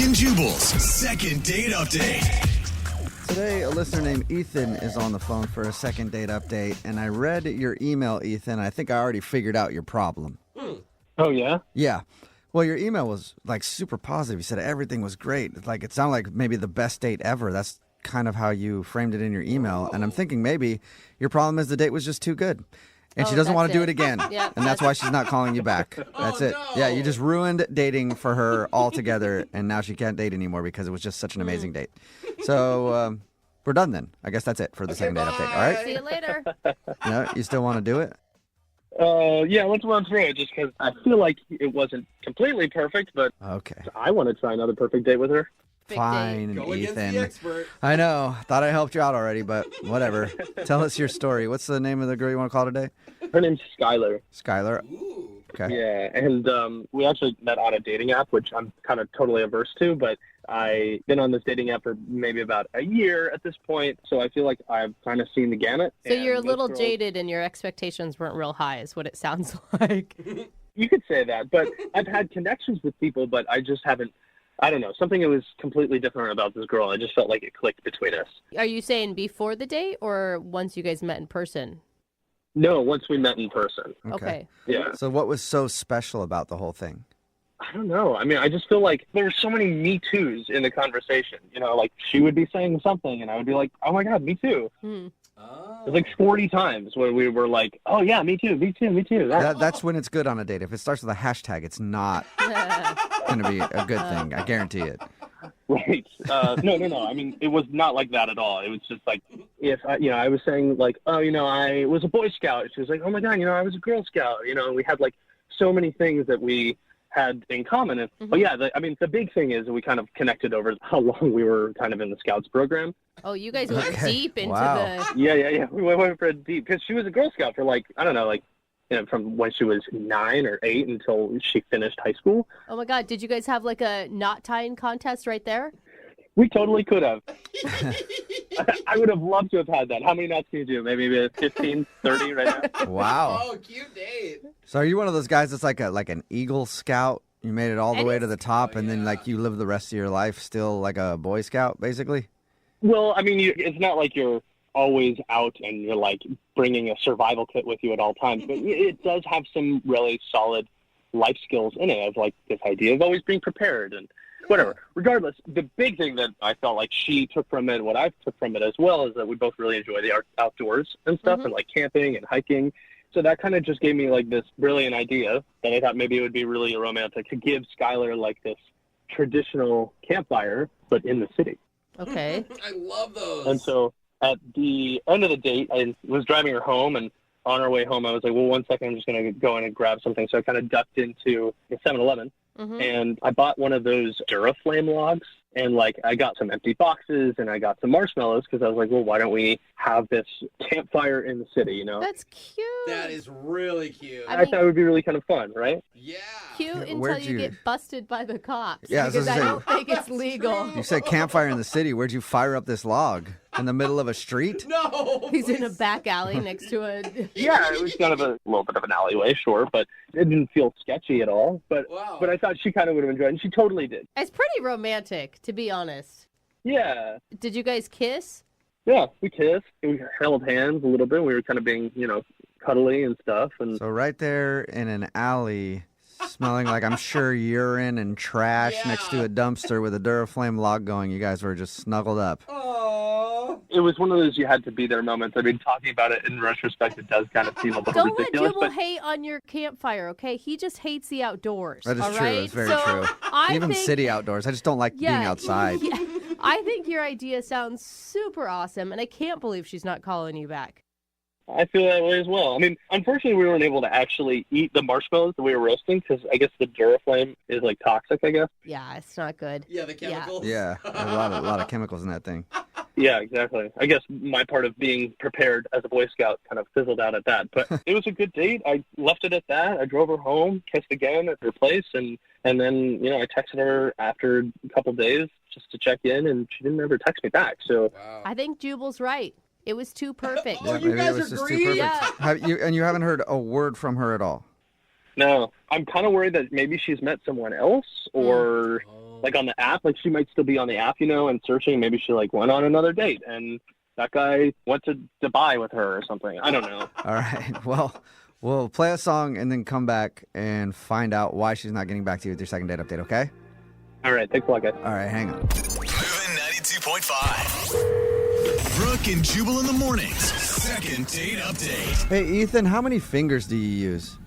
and Jubal's second date update. Today, a listener named Ethan is on the phone for a second date update, and I read your email, Ethan. I think I already figured out your problem. Oh, yeah? Yeah. Well, your email was like super positive. You said everything was great. Like it sounded like maybe the best date ever. That's kind of how you framed it in your email. And I'm thinking maybe your problem is the date was just too good. And she doesn't want to do it again. Yep. And that's why she's not calling you back. That's it. no. Yeah, you just ruined dating for her altogether, and now she can't date anymore because it was just such an amazing date. So we're done then. I guess that's it for the second date update. All right? See you later. No, you still want to do it? Yeah, let's run through it just because I feel like it wasn't completely perfect, but Okay. I want to try another perfect date with her. Big Fine, Go against the Ethan. expert. I know. Thought I helped you out already, but whatever. Tell us your story. What's the name of the girl you want to call today? Her name's Skylar. Skylar. Ooh. Okay. Yeah, and we actually met on a dating app, which I'm kind of totally averse to, but I've been on this dating app for maybe about a year at this point, so I feel like I've kind of seen the gamut. So you're a And little most girls- jaded and your expectations weren't real high is what it sounds like. You could say that, but I've had connections with people, but I just haven't, I don't know, something that was completely different about this girl. I just felt like it clicked between us. Are you saying before the date or once you guys met in person? No, once we met in person. Okay. Yeah. So what was so special about the whole thing? I don't know. I mean, I just feel like there were so many Me Too's in the conversation. You know, like she would be saying something and I would be like, oh my God, me too. Hmm. Oh. It was like 40 times where we were like, oh yeah, me too, me too, me too. That's when it's good on a date. If it starts with a hashtag, it's not going to be a good thing. I guarantee it. Right. No. I mean, it was not like that at all. It was just like, if I was saying like, oh, I was a Boy Scout. She was like, oh my God, I was a Girl Scout. We had like so many things that we had in common. And, But yeah, the big thing is we kind of connected over how long we were kind of in the Scouts program. Oh, you guys went Okay. deep into Wow. the... Yeah. We went for a deep, because she was a Girl Scout for like, I don't know, like, from when she was 9 or 8 until she finished high school. Oh my God, did you guys have like a knot tying contest right there? We totally could have. I would have loved to have had that. How many knots can you do? Maybe 15, 30 right now? Wow. Oh, cute date. So are you one of those guys that's like an Eagle Scout? You made it all the And way it's- to the top, and then yeah. like you live the rest of your life still like a Boy Scout, basically? Well, I mean, it's not like you're always out and you're like bringing a survival kit with you at all times, but it does have some really solid life skills in it, of like this idea of always being prepared and whatever. Regardless, the big thing that I felt like she took from it, what I took from it as well, is that we both really enjoy the outdoors and stuff, and like camping and hiking. So that kind of just gave me like this brilliant idea that I thought maybe it would be really romantic to give Skylar like this traditional campfire, but in the city. Okay. I love those. And so at the end of the date, I was driving her home, and on our way home, I was like, well, 1 second, I'm just going to go in and grab something. So I kind of ducked into a 7-Eleven, and I bought one of those Duraflame logs, and like I got some empty boxes, and I got some marshmallows, because I was like, well, why don't we have this campfire in the city, That's cute. That is really cute. I I mean- thought it would be really kind of fun, right? Yeah. Cute until Where'd you you- get busted by the cops. Yeah, I was because I gonna don't think it's legal. You said campfire in the city. Where'd you fire up this log? In the middle of a street? No. He's in a back alley next to a... Yeah, it was kind of a little bit of an alleyway, sure, but it didn't feel sketchy at all. But Wow. but I thought she kind of would have enjoyed it, and she totally did. It's pretty romantic, to be honest. Yeah. Did you guys kiss? Yeah, we kissed. We held hands a little bit. We were kind of being, cuddly and stuff. And So right there in an alley, smelling like I'm sure urine and trash next to a dumpster with a Duraflame log going, you guys were just snuggled up. Aww. it was one of those you had to be there moments. I mean, talking about it in retrospect, it does kind of seem a little Don't let ridiculous. Jubal But hate on your campfire, okay? He just hates the outdoors. That is all true. right? It's very So true. I Even think, city outdoors. I just don't like being outside. Yeah, I think your idea sounds super awesome, and I can't believe she's not calling you back. I feel that way as well. I mean, unfortunately, we weren't able to actually eat the marshmallows that we were roasting because I guess the Duraflame is like toxic, I guess. Yeah, it's not good. Yeah, the chemicals. Yeah, there's a lot of chemicals in that thing. Yeah, exactly. I guess my part of being prepared as a Boy Scout kind of fizzled out at that. But it was a good date. I left it at that. I drove her home, kissed again at her place, and then, you know, I texted her after a couple days just to check in, and she didn't ever text me back. So Wow. I think Jubal's right. It was too perfect. Oh, Yeah, you maybe guys it was are just too green? perfect. Yeah. You haven't heard a word from her at all. no, I'm kind of worried that maybe she's met someone else or like on the app. Like she might still be on the app, and searching. Maybe she like went on another date and that guy went to Dubai with her or something. I don't know. All right. Well, we'll play a song and then come back and find out why she's not getting back to you with your second date update, okay? All right. Thanks a lot, guys. All right, hang on. Moving 92.5. Brooke and Jubal in the mornings. Second date update. Hey, Ethan, how many fingers do you use?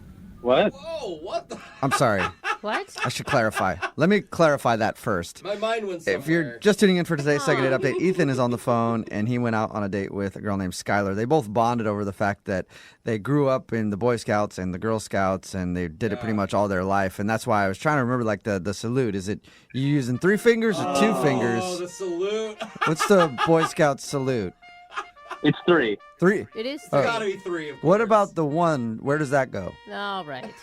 What? Whoa, what the? I'm sorry. What? I should clarify. Let me clarify that first. My mind went somewhere. If you're just tuning in for today's second date update, Ethan is on the phone, and he went out on a date with a girl named Skylar. They both bonded over the fact that they grew up in the Boy Scouts and the Girl Scouts, and they did it pretty much all their life. And that's why I was trying to remember, like, the salute. Is it you using 3 fingers or 2 fingers? Oh, the salute. What's the Boy Scout salute? It's 3. 3. It is Oh. 3. Gotta be 3. Of course. What about the 1? Where does that go? All right.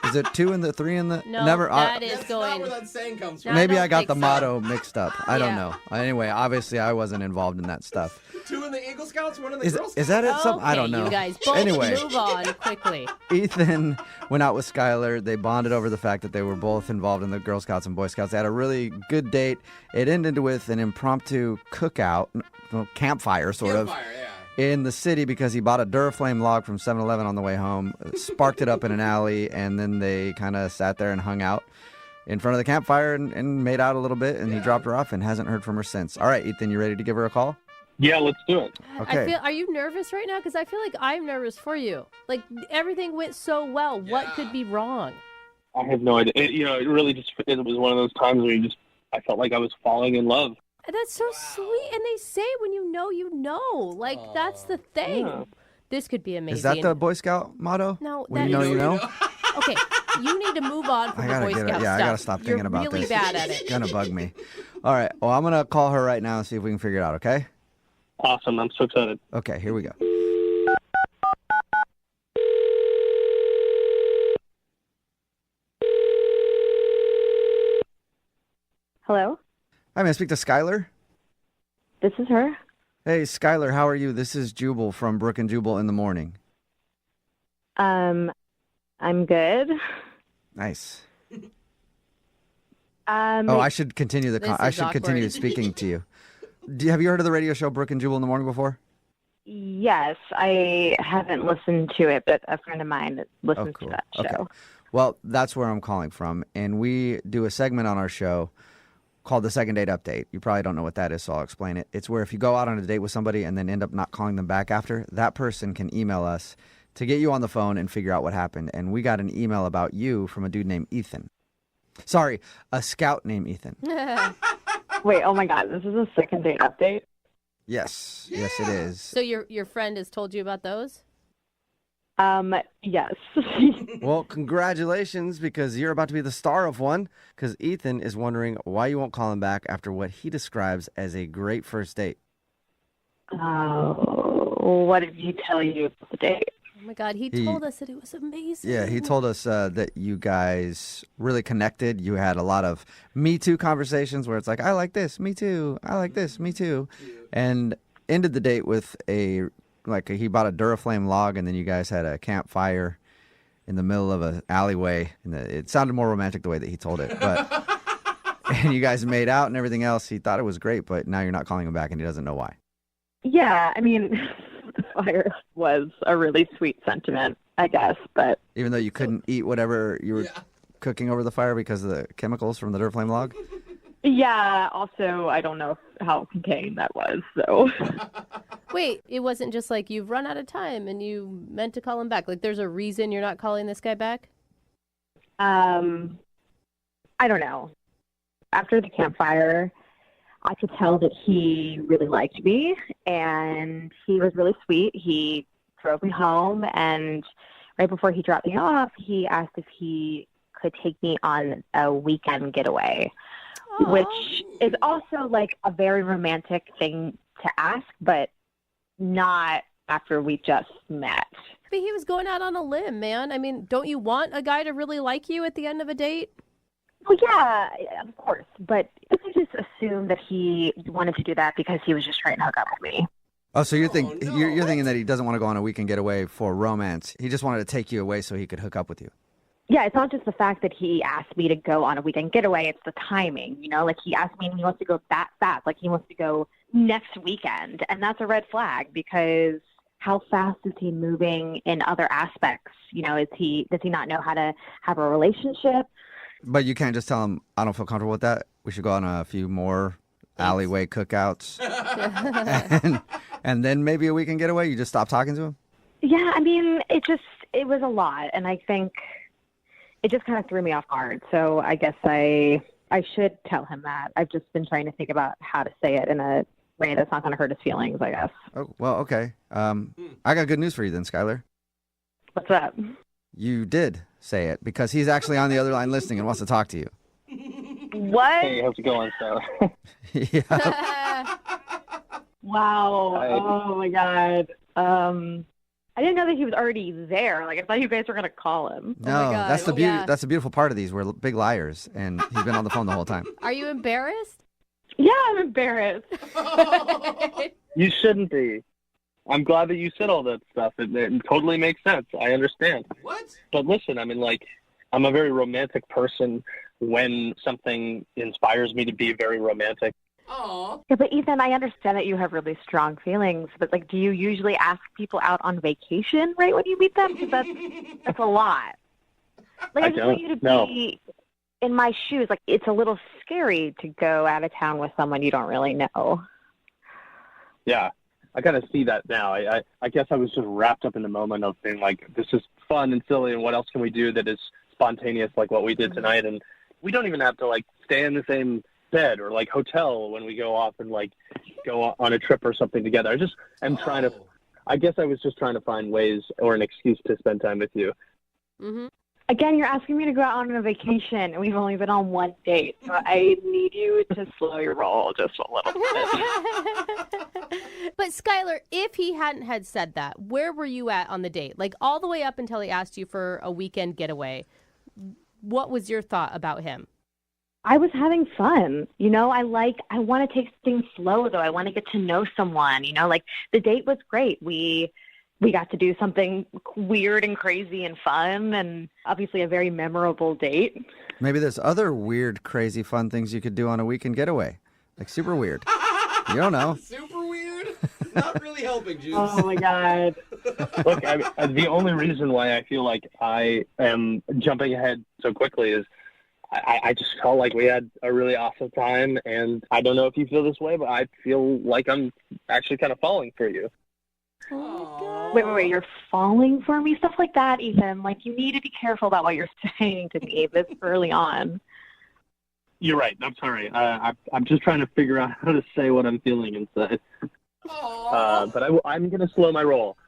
Is it 2 and the 3 and the No, never? that is That's not going. where that saying comes from. I Maybe don't I got think the so. motto mixed up. I don't Yeah. know. Anyway, obviously I wasn't involved in that stuff. 2 in the Eagle Scouts, 1 in the Is, Girl Scouts. is that it? Okay, I don't know. you guys both Anyway, move on quickly. Ethan went out with Skylar. They bonded over the fact that they were both involved in the Girl Scouts and Boy Scouts. They had a really good date. It ended with an impromptu cookout, campfire sort of, Campfire, yeah. in the city because he bought a Duraflame log from 7-Eleven on the way home, sparked it up in an alley, and then they kind of sat there and hung out in front of the campfire and made out a little bit, and he dropped her off and hasn't heard from her since. All right, Ethan, you ready to give her a call? Yeah, let's do it. Okay. Are you nervous right now? Because I feel like I'm nervous for you. Like everything went so well. What Yeah. could be wrong? I have no idea. It really it was one of those times where I felt like I was falling in love. And that's so sweet. And they say when you know, you know. Like that's the thing. Yeah. This could be amazing. Is that the Boy Scout motto? No, When that you know, is- you know? Okay, you need to move on from I the gotta Boy get Scout it. Yeah, stuff. I gotta stop thinking about You're really this. bad at It's it. gonna bug me. All right. Well, I'm gonna call her right now and see if we can figure it out. Okay. Awesome. I'm so excited. Okay. Here we go. Hello, Hi, may I speak to Skylar? this is her. Hey, Skylar, how are you? This is Jubal from Brooke and Jubal in the morning. I'm good. Nice. Um, Oh, I should continue the. This I is should continue awkward. speaking to you. Have you heard of the radio show Brooke and Jubal in the morning before? yes, I haven't listened to it, but a friend of mine listens cool. to that show. Okay. Well, that's where I'm calling from, and we do a segment on our show called the Second Date Update. You probably don't know what that is, so I'll explain it. It's where if you go out on a date with somebody and then end up not calling them back after, that person can email us to get you on the phone and figure out what happened. And we got an email about you from a dude named Ethan. Sorry, a scout named Ethan. Wait, oh my God, this is a second date update. Yes, yes, it is. So your friend has told you about those? Yes. Well, congratulations, because you're about to be the star of one, because Ethan is wondering why you won't call him back after what he describes as a great first date. What did he tell you about the date? Oh my God, he He- told us that it was amazing. Yeah, he told us that you guys really connected. You had a lot of Me Too conversations where it's like, I like this, me too. I like this, me too. And ended the date with he bought a Duraflame log, and then you guys had a campfire in the middle of an alleyway. And it sounded more romantic the way that he told it. But and you guys made out and everything else. He thought it was great, but now you're not calling him back, and he doesn't know why. Yeah, I mean, the fire was a really sweet sentiment, I guess, but Even though you couldn't eat whatever you were cooking over the fire because of the chemicals from the Duraflame log? yeah, also, I don't know how contained that was, so. Wait, it wasn't just like you've run out of time and you meant to call him back. Like there's a reason you're not calling this guy back? I don't know. After the campfire, I could tell that he really liked me, and he was really sweet. He drove me home, and right before he dropped me off, he asked if he could take me on a weekend getaway, which is also like a very romantic thing to ask, but not after we just met. But he was going out on a limb, man. I mean, don't you want a guy to really like you at the end of a date? Well, yeah, of course, but I just assumed that he wanted to do that because he was just trying to hook up with me. Oh, so you're no, you're thinking that he doesn't want to go on a weekend getaway for romance. He just wanted to take you away so he could hook up with you. Yeah, it's not just the fact that he asked me to go on a weekend getaway. It's the timing, Like he asked me and he wants to go that fast. Like he wants to go next weekend. And that's a red flag because how fast is he moving in other aspects? Does he not know how to have a relationship? But you can't just tell him, I don't feel comfortable with that. We should go on a few more alleyway cookouts. and then maybe a weekend getaway. You just stop talking to him? Yeah, I mean, it was a lot. And I think it just kind of threw me off guard. So I guess I should tell him that. I've just been trying to think about how to say it in a way that's not going to hurt his feelings, I guess. Oh, well, okay. I got good news for you then, Skylar. What's up? You did say it because he's actually on the other line listening and wants to talk to you. What? Hey, how's it going, Skylar? Yeah. Wow. Hi. Oh, my God. I didn't know that he was already there. Like, I thought you guys were going to call him. No, God. that's the beauty. Yeah. That's the beautiful part of these. We're big liars, and he's been on the phone the whole time. Are you embarrassed? Yeah, I'm embarrassed. You shouldn't be. I'm glad that you said all that stuff. It totally makes sense. I understand. What? But listen, I mean, I'm a very romantic person when something inspires me to be very romantic. Aw. Yeah, but Ethan, I understand that you have really strong feelings, but do you usually ask people out on vacation right when you meet them? Because that's a lot. I just want you to be in my shoes. It's a little scary to go out of town with someone you don't really know. Yeah, I kind of see that now. I guess I was just wrapped up in the moment of being like, this is fun and silly, and what else can we do that is spontaneous like what we did tonight? And we don't even have to stay in the same bed or hotel when we go off and go on a trip or something together. I guess I was just trying to find ways or an excuse to spend time with you. Mm-hmm. Again, you're asking me to go out on a vacation, and we've only been on one date. So I need you to slow your roll just a little bit. But Skylar, if he hadn't had said that, where were you at on the date? All the way up until he asked you for a weekend getaway. What was your thought about him? I was having fun. I want to take things slow, though. I want to get to know someone. The date was great. We got to do something weird and crazy and fun, and obviously a very memorable date. Maybe there's other weird, crazy, fun things you could do on a weekend getaway. Super weird. You don't know. Super weird? Not really helping, Juice. Oh, my God. Look, the only reason why I feel like I am jumping ahead so quickly is I just felt like we had a really awesome time, and I don't know if you feel this way, but I feel like I'm actually kind of falling for you. Oh Wait, you're falling for me? Stuff like that, Ethan. You need to be careful about what you're saying to me this early on. You're right. I'm sorry. I'm just trying to figure out how to say what I'm feeling inside. But I'm going to slow my roll.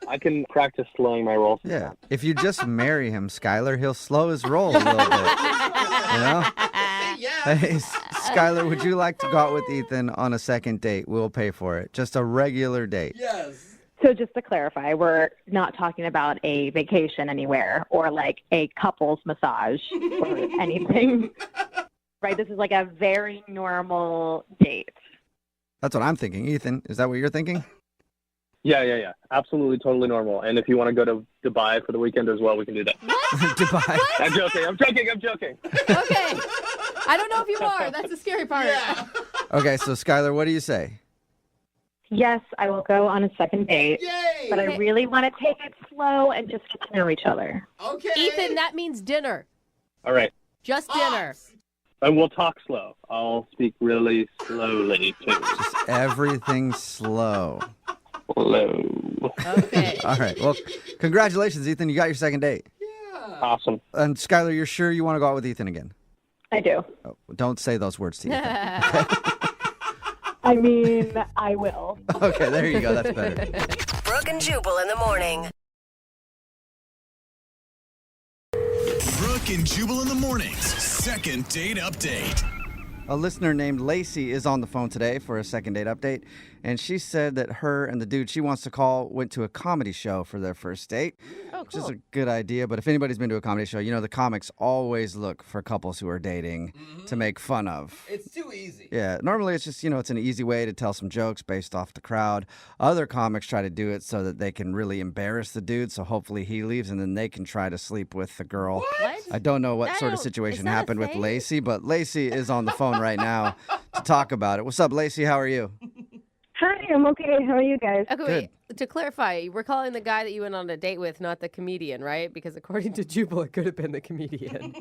I can practice slowing my roll. Yeah. If you just marry him, Skylar, he'll slow his roll a little bit. Yeah. Hey, Skylar, would you like to go out with Ethan on a second date? We'll pay for it. Just a regular date. Yes. So just to clarify, we're not talking about a vacation anywhere or a couples massage or anything. Right? This is a very normal date. That's what I'm thinking. Ethan, is that what you're thinking? Yeah. Absolutely, totally normal. And if you want to go to Dubai for the weekend as well, we can do that. Dubai. I'm joking. Okay. I don't know if you are. That's the scary part. Yeah. Okay, so Skylar, what do you say? Yes, I will go on a second date. Yay. But I really want to take it slow and just get to know each other. Okay. Ethan, that means dinner. All right. Just dinner. And we'll talk slow. I'll speak really slowly, too. Just everything slow. Slow. Okay. All right. Well, congratulations, Ethan. You got your second date. Yeah. Awesome. And Skylar, you're sure you want to go out with Ethan again? I do. Oh, don't say those words to Ethan. I mean, I will. Okay, there you go. That's better. Brooke and Jubal in the morning. Brooke and Jubal in the mornings. Second date update. A listener named Lacey is on the phone today for a second date update, and she said that her and the dude she wants to call went to a comedy show for their first date, which is a good idea. But if anybody's been to a comedy show, you know the comics always look for couples who are dating to make fun of. It's too easy. Yeah, normally it's just, it's an easy way to tell some jokes based off the crowd. Other comics try to do it so that they can really embarrass the dude, so hopefully he leaves, and then they can try to sleep with the girl. What? I don't know what sort of situation happened with Lacey, but Lacey is on the phone right now to talk about it. What's up, Lacey? How are you? Hi, I'm okay. How are you guys? Okay, wait. To clarify, we're calling the guy that you went on a date with, not the comedian, right? Because according to Jubal, it could have been the comedian.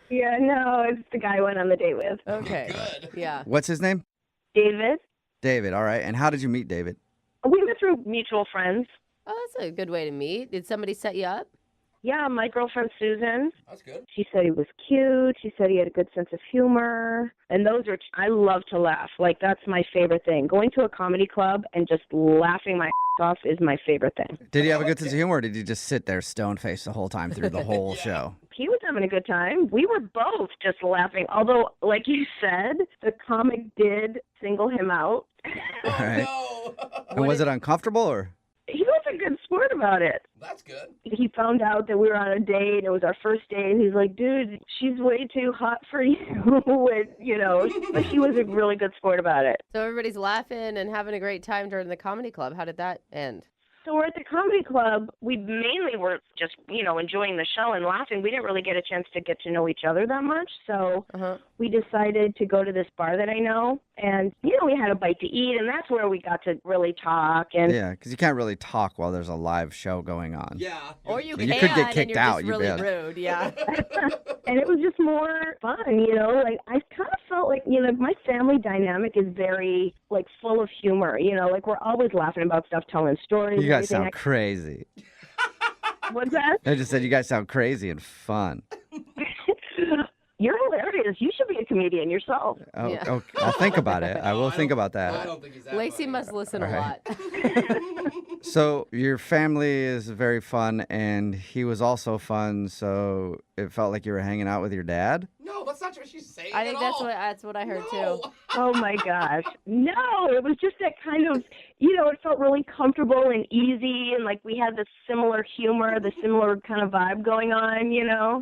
Yeah, no, it's the guy I went on the date with. Okay. Good. Yeah. What's his name? David. David, all right. And how did you meet David? We met through mutual friends. Oh, that's a good way to meet. Did somebody set you up? Yeah, my girlfriend Susan. That's good. She said he was cute. She said he had a good sense of humor. And I love to laugh. Like, that's my favorite thing. Going to a comedy club and just laughing my off is my favorite thing. Did he have a good sense of humor, or did he just sit there stone-faced the whole time through the whole show? He was having a good time. We were both just laughing. Although, like you said, the comic did single him out. All right. No. And was it uncomfortable, or? He was a good sport about it. That's good. He found out that we were on a date. It was our first date. He's like, dude, she's way too hot for you. But he was a really good sport about it. So everybody's laughing and having a great time during the comedy club. How did that end? So we're at the comedy club. We mainly were just, enjoying the show and laughing. We didn't really get a chance to get to know each other that much. So we decided to go to this bar that I know. And, we had a bite to eat, and that's where we got to really talk. And Yeah, because you can't really talk while there's a live show going on. Yeah. Or you You can, could get and kicked you're out, just you really bet. rude. Yeah. and it was just more fun, Like, I kind of felt like, my family dynamic is very, full of humor, Like, we're always laughing about stuff, telling stories. You guys everything. sound crazy. What's that? I just said you guys sound crazy and fun. You're hilarious. You should be a comedian yourself. Oh, Yeah. oh, I'll think about it. I will think about I that. don't think he's that Lacey funny. must listen a Right. lot. So your family is very fun, and he was also fun, so it felt like you were hanging out with your dad? No, that's not what she's saying I think at that's all. what I heard No. too. Oh, my gosh. No, it was just that kind of, it felt really comfortable and easy, and, we had the similar humor, the similar kind of vibe going on, Yeah.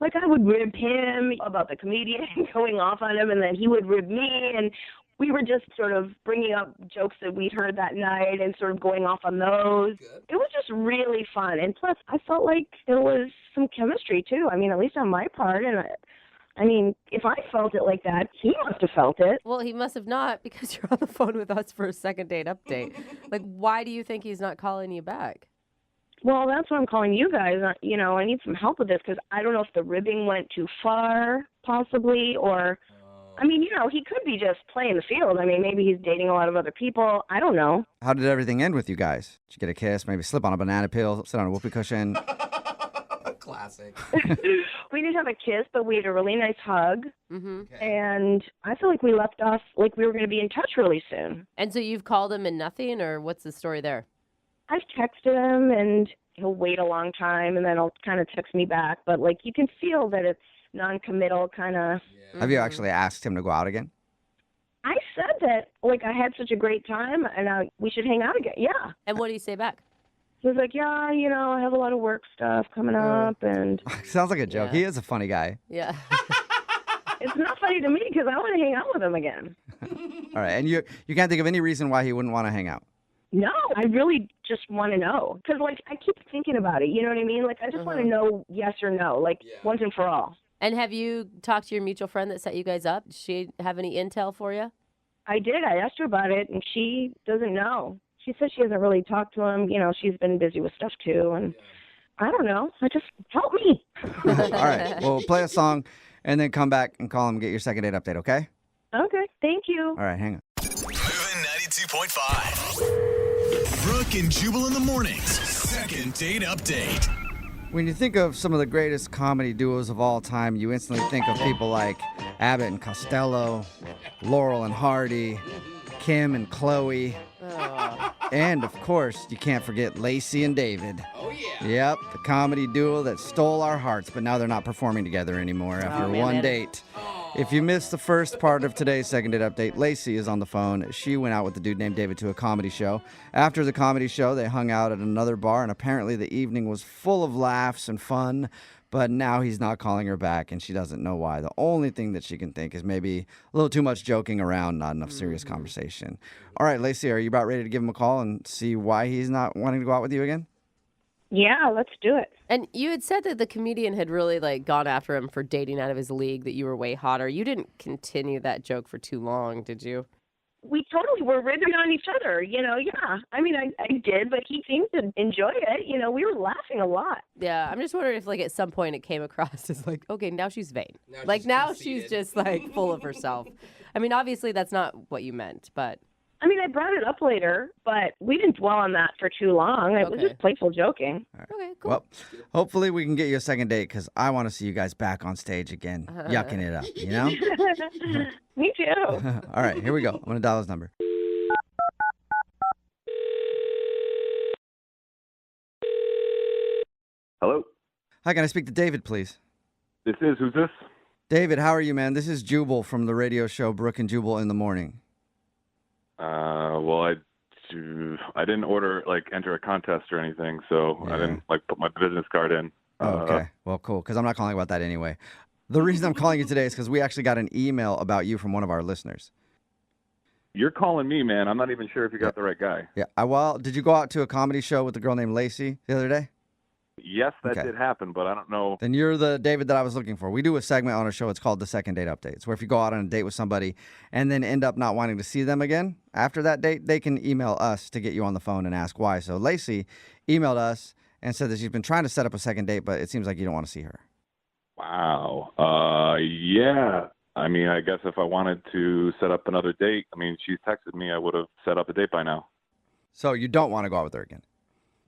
Like, I would rib him about the comedian going off on him, and then he would rib me, and we were just sort of bringing up jokes that we'd heard that night and sort of going off on those. Good. It was just really fun. And plus, I felt like there was some chemistry, too. I mean, at least on my part. And if I felt it like that, he must have felt it. Well, he must have not, because you're on the phone with us for a second date update. Why do you think he's not calling you back? Well, that's what I'm calling you guys. I need some help with this because I don't know if the ribbing went too far, possibly, or... he could be just playing the field. Maybe he's dating a lot of other people. I don't know. How did everything end with you guys? Did you get a kiss, maybe slip on a banana peel, sit on a whoopee cushion? Classic. We didn't have a kiss, but we had a really nice hug. Mm-hmm. Okay. And I feel like we left off like we were going to be in touch really soon. And so you've called him and nothing, or what's the story there? I've texted him, and he'll wait a long time, and then he'll kind of text me back. But, you can feel that it's non-committal kind of. Yeah. Have you actually asked him to go out again? I said that, I had such a great time, and we should hang out again. Yeah. And what do you say back? He was like, yeah, I have a lot of work stuff coming up, and Sounds like a joke. Yeah. He is a funny guy. Yeah. it's not funny to me because I want to hang out with him again. All right, and you can't think of any reason why he wouldn't want to hang out? No, I really just want to know. Because, I keep thinking about it. You know what I mean? I just want to know yes or no, once and for all. And have you talked to your mutual friend that set you guys up? Did she have any intel for you? I did. I asked her about it, and she doesn't know. She said she hasn't really talked to him. She's been busy with stuff, too. And I don't know. Help me. All right, well, play a song, and then come back and call him and get your second date update, okay? Okay. Thank you. All right, hang on. Moving 92.5. Brooke and Jubal in the mornings. Second date update. When you think of some of the greatest comedy duos of all time, you instantly think of people like Abbott and Costello, Laurel and Hardy, Kim and Chloe, and, of course, you can't forget Lacey and David. Oh, yeah. Yep, the comedy duo that stole our hearts, but now they're not performing together anymore after man, one they date. Oh. If you missed the first part of today's second date update, Lacey is on the phone. She went out with the dude named David to a comedy show. After the comedy show, they hung out at another bar, and apparently the evening was full of laughs and fun, but now he's not calling her back, and she doesn't know why. The only thing that she can think is maybe a little too much joking around, not enough serious conversation. All right, Lacey, are you about ready to give him a call and see why he's not wanting to go out with you again? Yeah, let's do it. And you had said that the comedian had really gone after him for dating out of his league, that you were way hotter. You didn't continue that joke for too long, did you? We totally were ribbing on each other, yeah. I mean, I did, but he seemed to enjoy it. We were laughing a lot. Yeah, I'm just wondering if at some point it came across as okay, now she's vain. Now she's just full of herself. I mean, obviously that's not what you meant, but... I mean, I brought it up later, but we didn't dwell on that for too long. It was just playful joking. Right. Okay, cool. Well, hopefully we can get you a second date because I want to see you guys back on stage again, yucking it up, you know? Me too. All right, here we go. I'm going to dial his number. Hello? Hi, can I speak to David, please? Who's this? David, how are you, man? This is Jubal from the radio show Brooke and Jubal in the Morning. Well, I didn't enter a contest or anything, so I didn't put my business card in. Okay. Well, cool, because I'm not calling about that anyway. The reason I'm calling you today is because we actually got an email about you from one of our listeners. You're calling me, man. I'm not even sure if you got the right guy. Yeah. Well, did you go out to a comedy show with a girl named Lacey the other day? Yes, that did happen, but I don't know. Then you're the David that I was looking for. We do a segment on our show. It's called the Second Date Updates, where if you go out on a date with somebody and then end up not wanting to see them again after that date, they can email us to get you on the phone and ask why. So Lacey emailed us and said that she's been trying to set up a second date, but it seems like you don't want to see her. Wow. Yeah. I mean, I guess if I wanted to set up another date, she's texted me, I would have set up a date by now. So you don't want to go out with her again?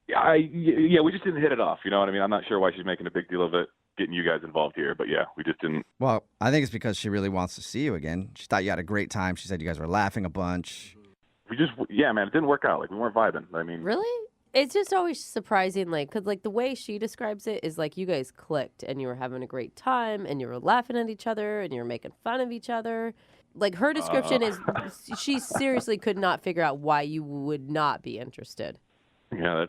Yeah, we just didn't hit it off. You know what I mean? I'm not sure why she's making a big deal of it, getting you guys involved here. But yeah, we just didn't. Well, I think it's because she really wants to see you again. She thought you had a great time. She said you guys were laughing a bunch. Man, it didn't work out. We weren't vibing. Really? It's just always surprising, because the way she describes it is you guys clicked and you were having a great time and you were laughing at each other and you were making fun of each other. Her description is she seriously could not figure out why you would not be interested. Yeah,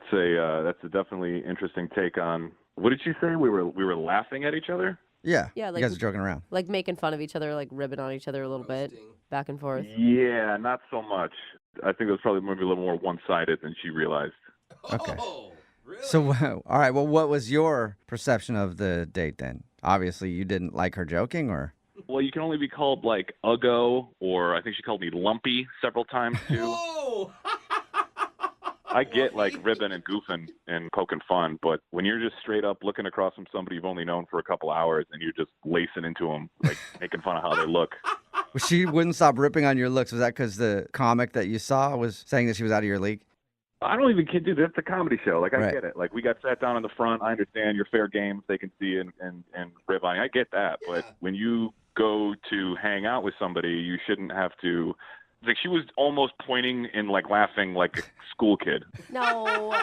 that's a definitely interesting take on. What did she say? We were laughing at each other? Yeah. Yeah, you guys are joking around. Making fun of each other, ribbing on each other a little bit, back and forth. Yeah, not so much. I think it was probably maybe a little more one-sided than she realized. Okay. Oh, really? So, all right. Well, what was your perception of the date then? Obviously, you didn't like her joking, or? Well, you can only be called uggo, or I think she called me lumpy several times too. Whoa! I get ribbing and goofing and poking fun, but when you're just straight up looking across from somebody you've only known for a couple hours and you're just lacing into them, making fun of how they look. Well, she wouldn't stop ripping on your looks. Was that because the comic that you saw was saying that she was out of your league? I don't even kid, dude. That's a comedy show. I Right. get it. We got sat down in the front. I understand you're fair game. They can see and rib on you. I get that. But when you go to hang out with somebody, you shouldn't have to. She was almost pointing and laughing like a school kid. No.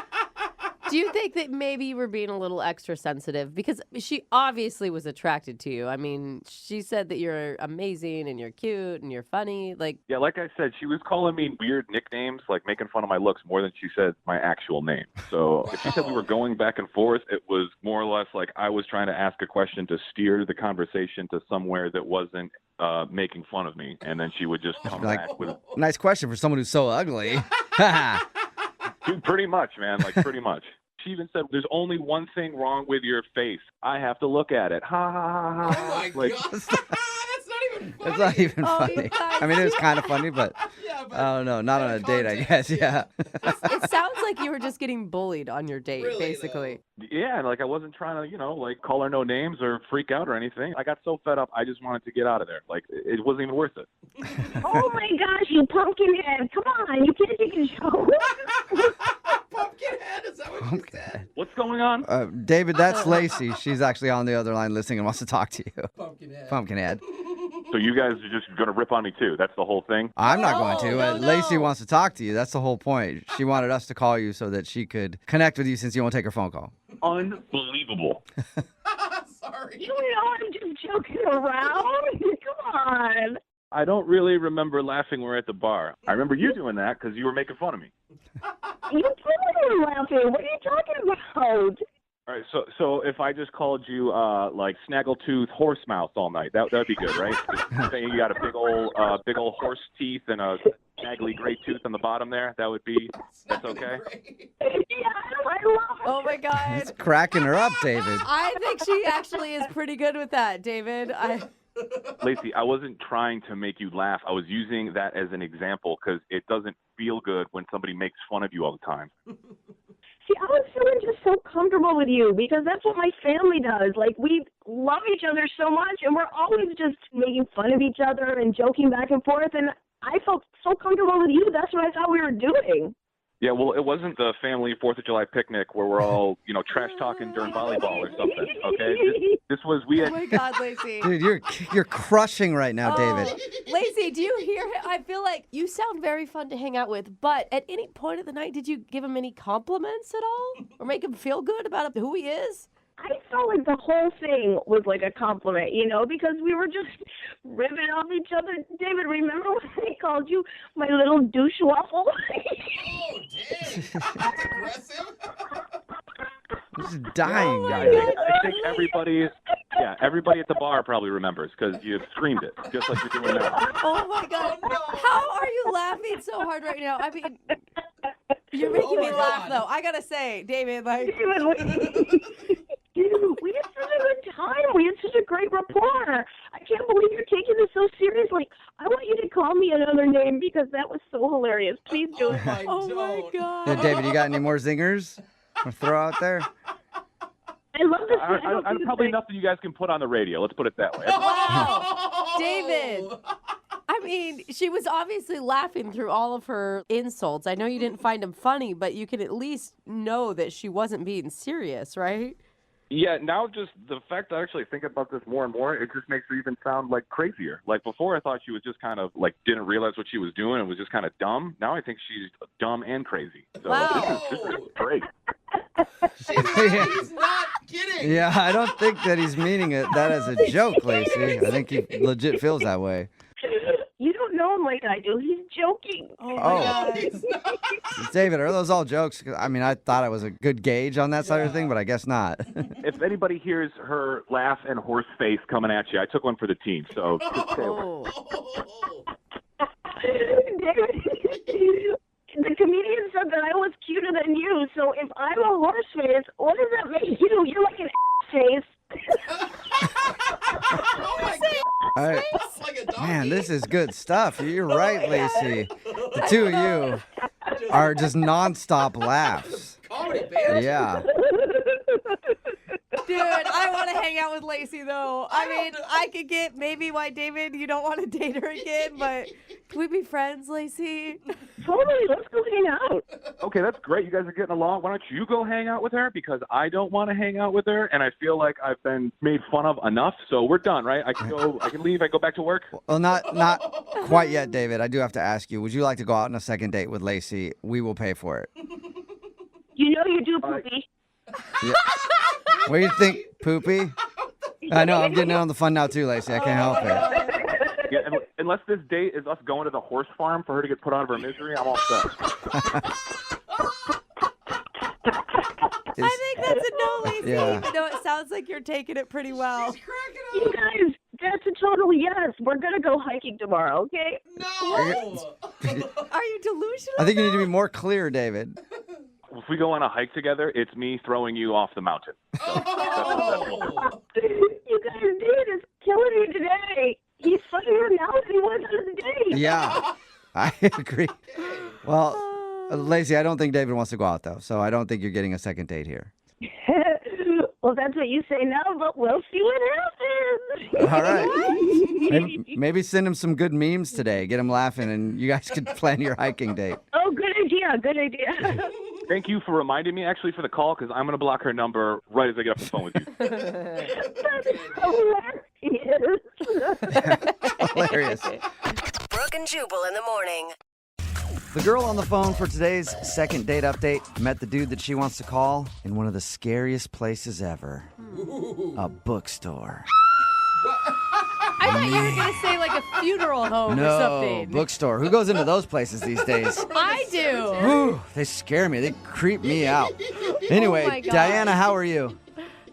Do you think that maybe you were being a little extra sensitive? Because she obviously was attracted to you. She said that you're amazing and you're cute and you're funny. Yeah, like I said, she was calling me weird nicknames, making fun of my looks more than she said my actual name. So if she said we were going back and forth, it was more or less I was trying to ask a question to steer the conversation to somewhere that wasn't making fun of me. And then she would just come back with... Nice question for someone who's so ugly. Dude, pretty much, man. Pretty much. She even said, there's only one thing wrong with your face. I have to look at it. Ha, ha, ha, ha. Oh, my God. That's not even funny. It's not even Oh, funny. you guys. It was kind of funny, but Yeah, but I don't know. Not on a date, I guess. Yeah. It sounds like you were just getting bullied on your date, Really, basically. Yeah, and I wasn't trying to, call her no names or freak out or anything. I got so fed up, I just wanted to get out of there. It wasn't even worth it. Oh my gosh, you pumpkin head. Come on, you can't take a joke. Pumpkinhead, is that what you said? What's going on? David, that's Lacey. She's actually on the other line listening and wants to talk to you. Pumpkinhead. Pumpkinhead. So you guys are just going to rip on me too? That's the whole thing? I'm not going to. No, Lacey no. wants to talk to you. That's the whole point. She wanted us to call you so that she could connect with you since you won't take her phone call. Unbelievable. sorry. You know I'm just joking around. Come on. I don't really remember laughing when we were at the bar. I remember you doing that because you were making fun of me. You totally were laughing. What are you talking about? All right, so if I just called you like snaggletooth horse mouth all night, that'd be good, right? Just saying you got a big old horse teeth and a snaggly gray tooth on the bottom there. That's okay. Yeah, I love it. Oh my God. It's cracking her up, David. I think she actually is pretty good with that, David. Lacey, I wasn't trying to make you laugh. I was using that as an example because it doesn't feel good when somebody makes fun of you all the time. See, I was feeling just so comfortable with you because that's what my family does. Like, we love each other so much, and we're always just making fun of each other and joking back and forth, and I felt so comfortable with you. That's what I thought we were doing. Yeah, well, it wasn't the family 4th of July picnic where we're all, trash talking during volleyball or something, okay? This was, we Oh had... my God, Lacey. Dude, you're crushing right now, David. Lacey, do you hear him? I feel like you sound very fun to hang out with, but at any point of the night, did you give him any compliments at all? Or make him feel good about who he is? I felt like the whole thing was like a compliment, because we were just ribbing off each other. David, remember when I called you my little douche waffle? Oh, damn. That's aggressive. This is dying, Yeah, guys. I think everybody at the bar probably remembers because you screamed it, just like you're doing now. Oh my God. Oh, no. How are you laughing so hard right now? I mean, you're making me my laugh, God. though. I gotta say, David, like... Dude, we had such a good time. We had such a great rapport. I can't believe you're taking this so seriously. I want you to call me another name because that was so hilarious. Please do it. Oh my don't. God. Yeah, David, you got any more zingers to throw out there? I love this. I probably nothing you guys can put on the radio. Let's put it that way. Wow. David. I mean, she was obviously laughing through all of her insults. I know you didn't find them funny, but you can at least know that she wasn't being serious, right? Yeah, now just the fact that I actually think about this more and more, it just makes her even sound like crazier. Like before I thought she was just kind of like didn't realize what she was doing and was just kind of dumb. Now I think she's dumb and crazy. So Wow. this is great. He's not kidding. Yeah, I don't think that he's meaning that as a joke, Lacey. I think he legit feels that way. You don't know him like I do. He's joking. Oh, my Oh. God. He's not. David, are those all jokes? 'Cause, I mean, I thought I was a good gauge on that side of the thing, but I guess not. If anybody hears her laugh and horse face coming at you, I took one for the team. So just stay away. Oh. David, the comedian said that I was cuter than you, so if I'm a horse face, what does that make you? You're like an face. Oh, my God. All right. It's like a doggy. Man, this is good stuff. You're right, Lacey. The two of you are just nonstop laughs. Comedy, baby. Yeah. Dude, I want to hang out with Lacey, though. I mean, I could get maybe why, David, you don't want to date her again, but can we be friends, Lacey? Totally, let's go hang out. Okay, that's great. You guys are getting along. Why don't you go hang out with her? Because I don't want to hang out with her, and I feel like I've been made fun of enough. So we're done, right? I can leave. I go back to work. Well, not quite yet, David. I do have to ask you, would you like to go out on a second date with Lacey? We will pay for it. You know you do, Poopy. Yeah. What do you think, Poopy? I know, I'm getting in on the fun now too, Lacey. I can't help it. Yeah, unless this date is us going to the horse farm for her to get put out of her misery, I'm all set. I think that's a no, Lacey. Yeah. Even though it sounds like you're taking it pretty well. He's cracking You up. guys, that's a total yes. We're going to go hiking tomorrow, okay? No. Are you delusional? I think you need to be more clear, David. If we go on a hike together, it's me throwing you off the mountain. Oh. You guys, David is killing me today. He's funnier now than he was on his date. Yeah, I agree. Well, Lacey, I don't think David wants to go out, though, so I don't think you're getting a second date here. Well, that's what you say now, but we'll see what happens. All right. Maybe send him some good memes today. Get him laughing, and you guys could plan your hiking date. Oh, good idea. Good idea. Thank you for reminding me, actually, for the call, because I'm going to block her number right as I get off the phone with you. That's hilarious. Hilarious. Brooke and Jubal in the morning. The girl on the phone for today's second date update met the dude that she wants to call in one of the scariest places ever. A bookstore. I thought you were going to say like a funeral home or No, something. bookstore. Who goes into those places these days? I do. Whew, they scare me. They creep me out. Anyway, my God. Diana, how are you?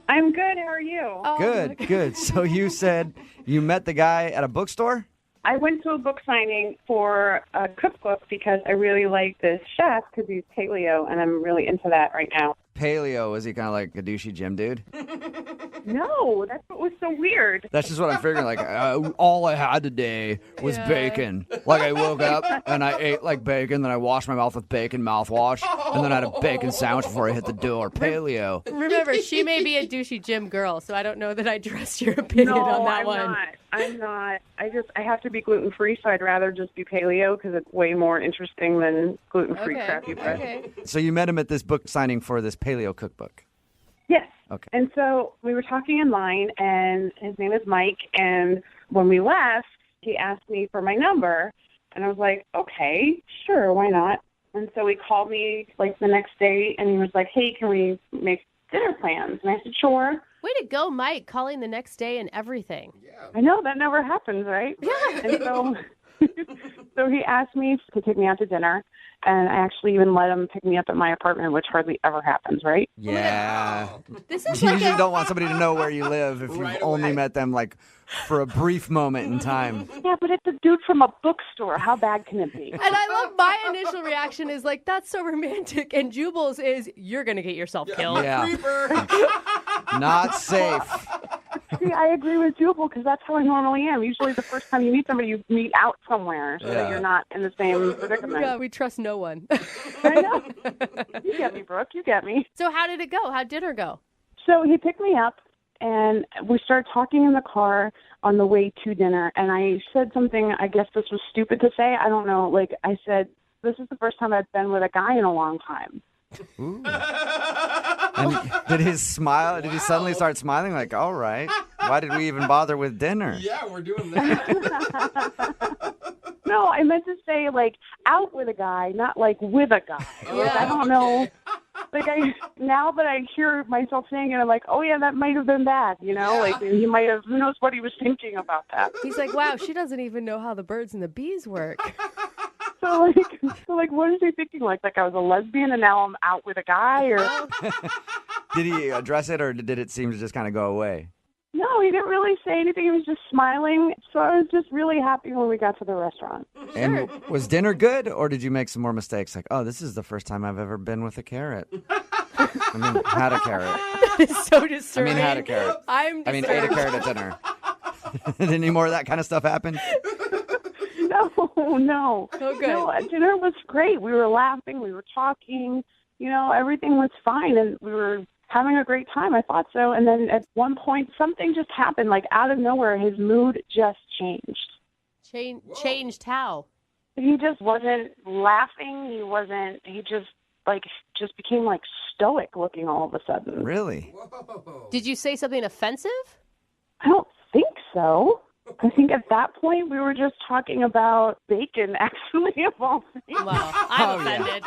I'm good. How are you? Oh, Good, good. So you said you met the guy at a bookstore? I went to a book signing for a cookbook because I really like this chef because he's paleo, and I'm really into that right now. Paleo, is he kind of like a douchey gym dude? No, that's what was so weird. That's just what I'm figuring. Like, all I had today was bacon. Like, I woke up and I ate like bacon, then I washed my mouth with bacon mouthwash, and then I had a bacon sandwich before I hit the door. Paleo. Remember, she may be a douchey gym girl, so I don't know that I trust your opinion on that I'm one. not. I'm not. I have to be gluten-free, so I'd rather just be paleo because it's way more interesting than gluten-free crappy bread. Okay. So you met him at this book signing for this paleo cookbook. Yes. Okay. And so we were talking in line, and his name is Mike, and when we left, he asked me for my number, and I was like, okay, sure, why not? And so he called me, like, the next day, and he was like, hey, can we make dinner plans? And I said, sure. Way to go, Mike, calling the next day and everything. I know, that never happens, right? Yeah. And so, so he asked me to take me out to dinner, and I actually even let him pick me up at my apartment, which hardly ever happens, right? Yeah. This is You like usually a, don't want somebody to know where you live if you've only met them like for a brief moment in time. Yeah, but it's a dude from a bookstore. How bad can it be? and I love my initial reaction is like, that's so romantic. And Jubal's is, you're going to get yourself killed. Yeah. Creeper. Not safe. See, I agree with Jubal because that's how I normally am. Usually the first time you meet somebody, you meet out somewhere so that you're not in the same predicament. Yeah, we trust no one. I know. You get me, Brooke. You get me. So how did it go? How'd dinner go? So he picked me up, and we started talking in the car on the way to dinner, and I said something, I guess this was stupid to say. I don't know. Like, I said, this is the first time I've been with a guy in a long time. Ooh. And did his smile? Did he suddenly start smiling? Like, all right, why did we even bother with dinner? Yeah, we're doing that. No, I meant to say, like, out with a guy, not, like, with a guy. Like, I don't know. Like, now that I hear myself saying it, I'm like, oh, yeah, that might have been bad, you know? Yeah. Like, he might have, who knows what he was thinking about that. He's like, wow, she doesn't even know how the birds and the bees work. So, what is he thinking? Like I was a lesbian and now I'm out with a guy? Or Did he address it, or did it seem to just kind of go away? no, he didn't really say anything. He was just smiling. So I was just really happy when we got to the restaurant. And was dinner good, or did you make some more mistakes? Like, oh, this is the first time I've ever been with a carrot. I mean, had a carrot. It's so I disturbing. mean, had a carrot. I'm I mean, ate a carrot at dinner. Did any more of that kind of stuff happen? No. Oh, good. No, dinner was great. We were laughing. We were talking. You know, everything was fine. And we were having a great time. I thought so. And then at one point, something just happened. Like, out of nowhere, his mood just changed. Changed how? He just wasn't laughing. He just became, like, stoic looking all of a sudden. Really? Whoa. Did you say something offensive? I don't think so. I think at that point we were just talking about bacon, actually, of all things. Wow, I'm Oh, yeah. offended.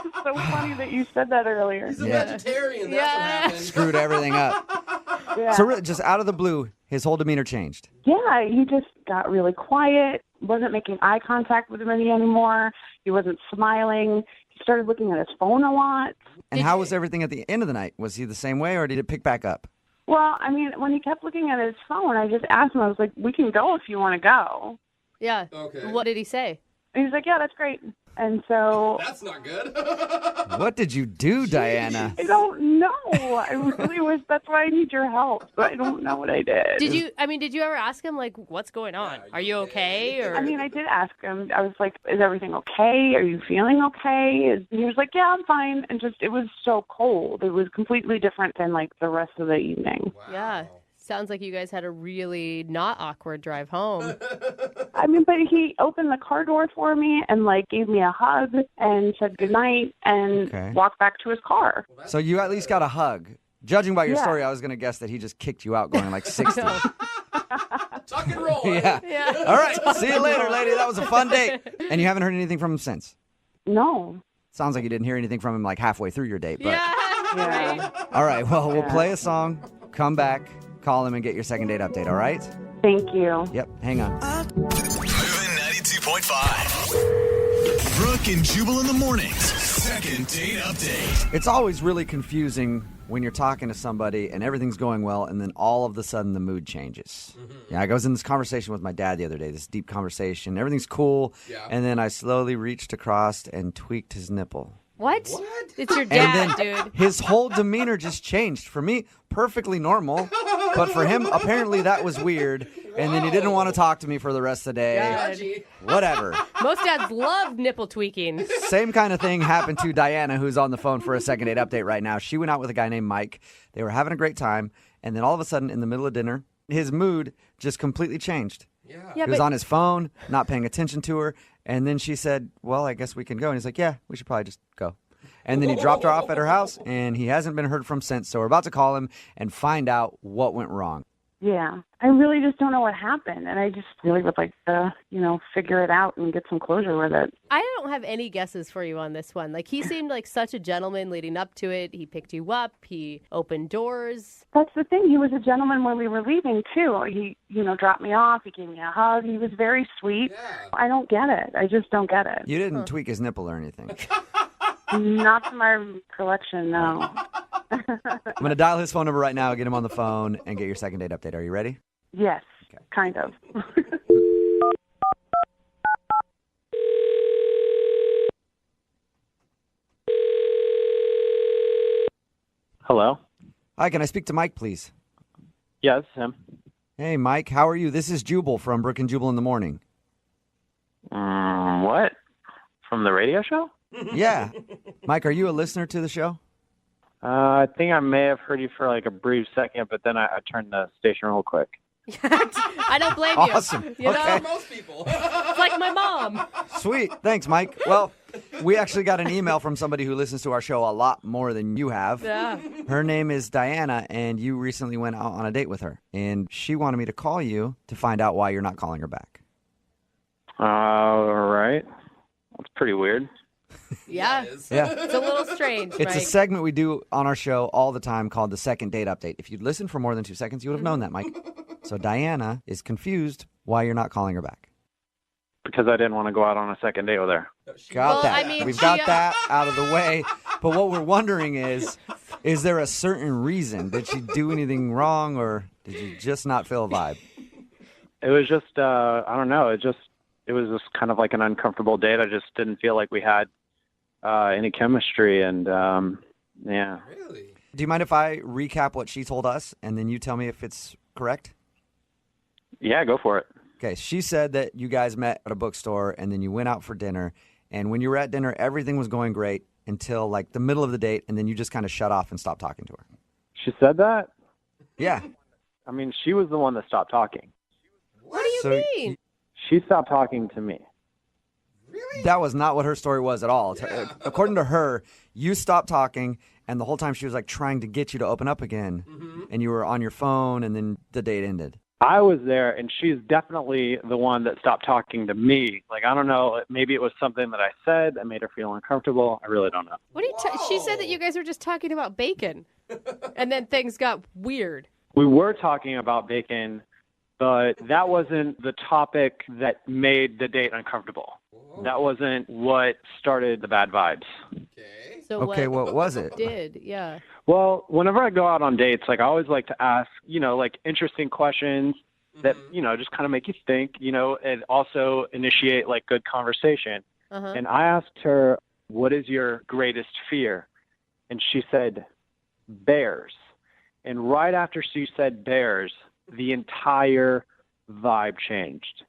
It's so funny that you said that earlier. He's a Yeah. vegetarian. That's Yeah. what happened. Screwed everything up. Yeah. So really, just out of the blue, his whole demeanor changed. Yeah, he just got really quiet, wasn't making eye contact with me anymore. He wasn't smiling. He started looking at his phone a lot. And how was everything at the end of the night? Was he the same way, or did it pick back up? Well, I mean, when he kept looking at his phone, I just asked him, I was like, we can go if you want to go. Yeah. Okay. What did he say? And he's like, yeah, that's great. And so That's not good. What did you do, Diana? I don't know. I really was. That's why I need your help. But I don't know what I did. Did you ever ask him, like, what's going on? Are you okay? Or I mean, I did ask him. I was like, is everything okay? Are you feeling okay? And he was like, yeah, I'm fine. And just, it was so cold. It was completely different than, like, the rest of the evening. Wow. Yeah. Sounds like you guys had a really not awkward drive home. I mean, but he opened the car door for me and, like, gave me a hug and said goodnight and Okay. walked back to his car. So you at least got a hug. Judging by your Yeah. story, I was going to guess that he just kicked you out going like 60. Tuck and roll. Yeah. Yeah. All right. See you later, lady. That was a fun date. And you haven't heard anything from him since? No. Sounds like you didn't hear anything from him like halfway through your date. But Yeah. Yeah. all right. Well, we'll Yeah. play a song. come back, call him, and get your second date update, all right? Thank you. Yep, hang on. Moving 92.5. Brooke and Jubal in the mornings. Second date update. It's always really confusing when you're talking to somebody and everything's going well, and then all of a sudden the mood changes. Yeah, I was in this conversation with my dad the other day, this deep conversation. Everything's cool, and then I slowly reached across and tweaked his nipple. What? It's your And dad, then dude. his whole demeanor just changed. For me, perfectly normal. But for him, apparently that was weird. And then he didn't want to talk to me for the rest of the day. Whatever. Most dads love nipple tweaking. Same kind of thing happened to Diana, who's on the phone for a second date update right now. She went out with a guy named Mike. They were having a great time. And then all of a sudden, in the middle of dinner, his mood just completely changed. Yeah, He was on his phone, not paying attention to her. And then she said, well, I guess we can go. And he's like, yeah, we should probably just go. And then he dropped her off at her house, and he hasn't been heard from since. So we're about to call him and find out what went wrong. Yeah. I really just don't know what happened, and I just really would like to, figure it out and get some closure with it. I don't have any guesses for you on this one. Like, he seemed like such a gentleman leading up to it. He picked you up. He opened doors. That's the thing. He was a gentleman when we were leaving, too. He, dropped me off. He gave me a hug. He was very sweet. Yeah. I don't get it. I just don't get it. You didn't tweak his nipple or anything. Not to my recollection, no. I'm going to dial his phone number right now, get him on the phone, and get your second date update. Are you ready? Yes, kind of. Hello? Hi, can I speak to Mike, please? Yeah, this is him. Hey, Mike, how are you? This is Jubal from Brooke and Jubal in the morning. What? From the radio show? Yeah. Mike, are you a listener to the show? I think I may have heard you for like a brief second, but then I turned the station real quick. I don't blame you. Awesome. You Okay. know? Most people. It's like my mom. Sweet. Thanks, Mike. Well, we actually got an email from somebody who listens to our show a lot more than you have. Yeah. Her name is Diana, and you recently went out on a date with her. And she wanted me to call you to find out why you're not calling her back. All right. That's pretty weird. Yeah. Yeah. It's a little strange, It's a Mike. segment we do on our show all the time called the Second Date Update. If you'd listened for more than 2 seconds, you would have known that, Mike. So Diana is confused why you're not calling her back. Because I didn't want to go out on a second date with her. Got Well, that. I mean, We've she, got that out of the way. But what we're wondering is there a certain reason? Did she do anything wrong, or did you just not feel a vibe? It was just, I don't know. It was just kind of like an uncomfortable date. I just didn't feel like we had any chemistry, and yeah. Really? Do you mind if I recap what she told us, and then you tell me if it's correct? Yeah, go for it. Okay, she said that you guys met at a bookstore, and then you went out for dinner. And when you were at dinner, everything was going great until like the middle of the date, and then you just kind of shut off and stopped talking to her. She said that? Yeah. I mean, she was the one that stopped talking. What do you So mean? She stopped talking to me. Really? That was not what her story was at all. Yeah. According to her, you stopped talking, and the whole time she was like trying to get you to open up again, and you were on your phone, and then the date ended. I was there, and she's definitely the one that stopped talking to me. Like, I don't know, maybe it was something that I said that made her feel uncomfortable. I really don't know. What are you she said that you guys were just talking about bacon. And then things got weird. We were talking about bacon, but that wasn't the topic that made the date uncomfortable. That wasn't what started the bad vibes. Okay. So Okay, what was it? did? Yeah. Well, whenever I go out on dates, like I always like to ask, like interesting questions that, just kind of make you think, and also initiate like good conversation. Uh-huh. And I asked her, what is your greatest fear? And she said, bears. And right after she said bears, the entire vibe changed.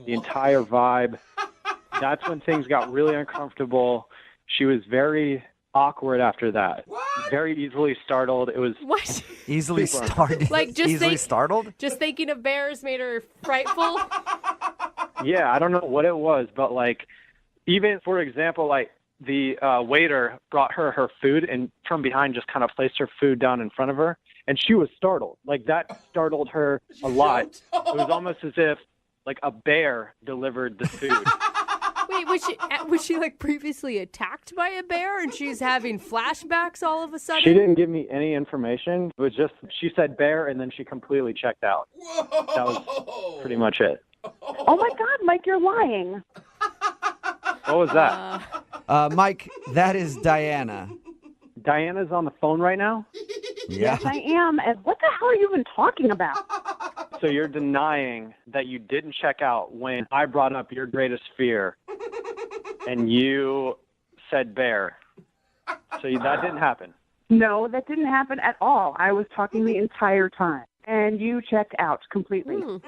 The entire vibe. That's when things got really uncomfortable. She was very awkward after that. What? Very easily startled. It was What? Easily Super. startled. Like, just easily think- startled? Just thinking of bears made her frightful? yeah, I don't know what it was, but like even for example, like the waiter brought her food and from behind just kind of placed her food down in front of her, and she was startled. Like that startled her a lot. It was almost as if like a bear delivered the food. Wait, was she like previously attacked by a bear and she's having flashbacks all of a sudden? She didn't give me any information. It was just, she said bear, and then she completely checked out. Whoa. That was pretty much it. Oh my God, Mike, you're lying. What was that? Mike, that is Diana. Diana's on the phone right now? Yeah. Yes, I am. And what the hell are you even talking about? So you're denying that you didn't check out when I brought up your greatest fear and you said bear. So that didn't happen. No, that didn't happen at all. I was talking the entire time, and you checked out completely.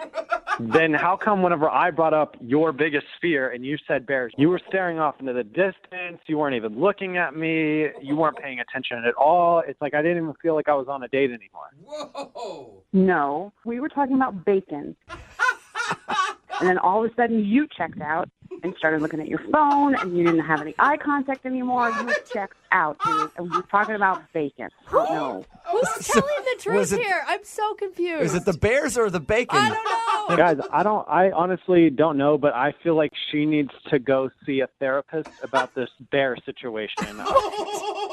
Then how come whenever I brought up your biggest fear and you said bears, you were staring off into the distance, you weren't even looking at me, you weren't paying attention at all? It's like I didn't even feel like I was on a date anymore. Whoa. No, we were talking about bacon. And then all of a sudden you checked out and started looking at your phone, and you didn't have any eye contact anymore. You checked out, dude. And we were talking about bacon. Oh, no. Who's telling the truth was it- here? I'm so confused. Is it the bears or the bacon? I don't know. Guys, I honestly don't know, but I feel like she needs to go see a therapist about this bear situation.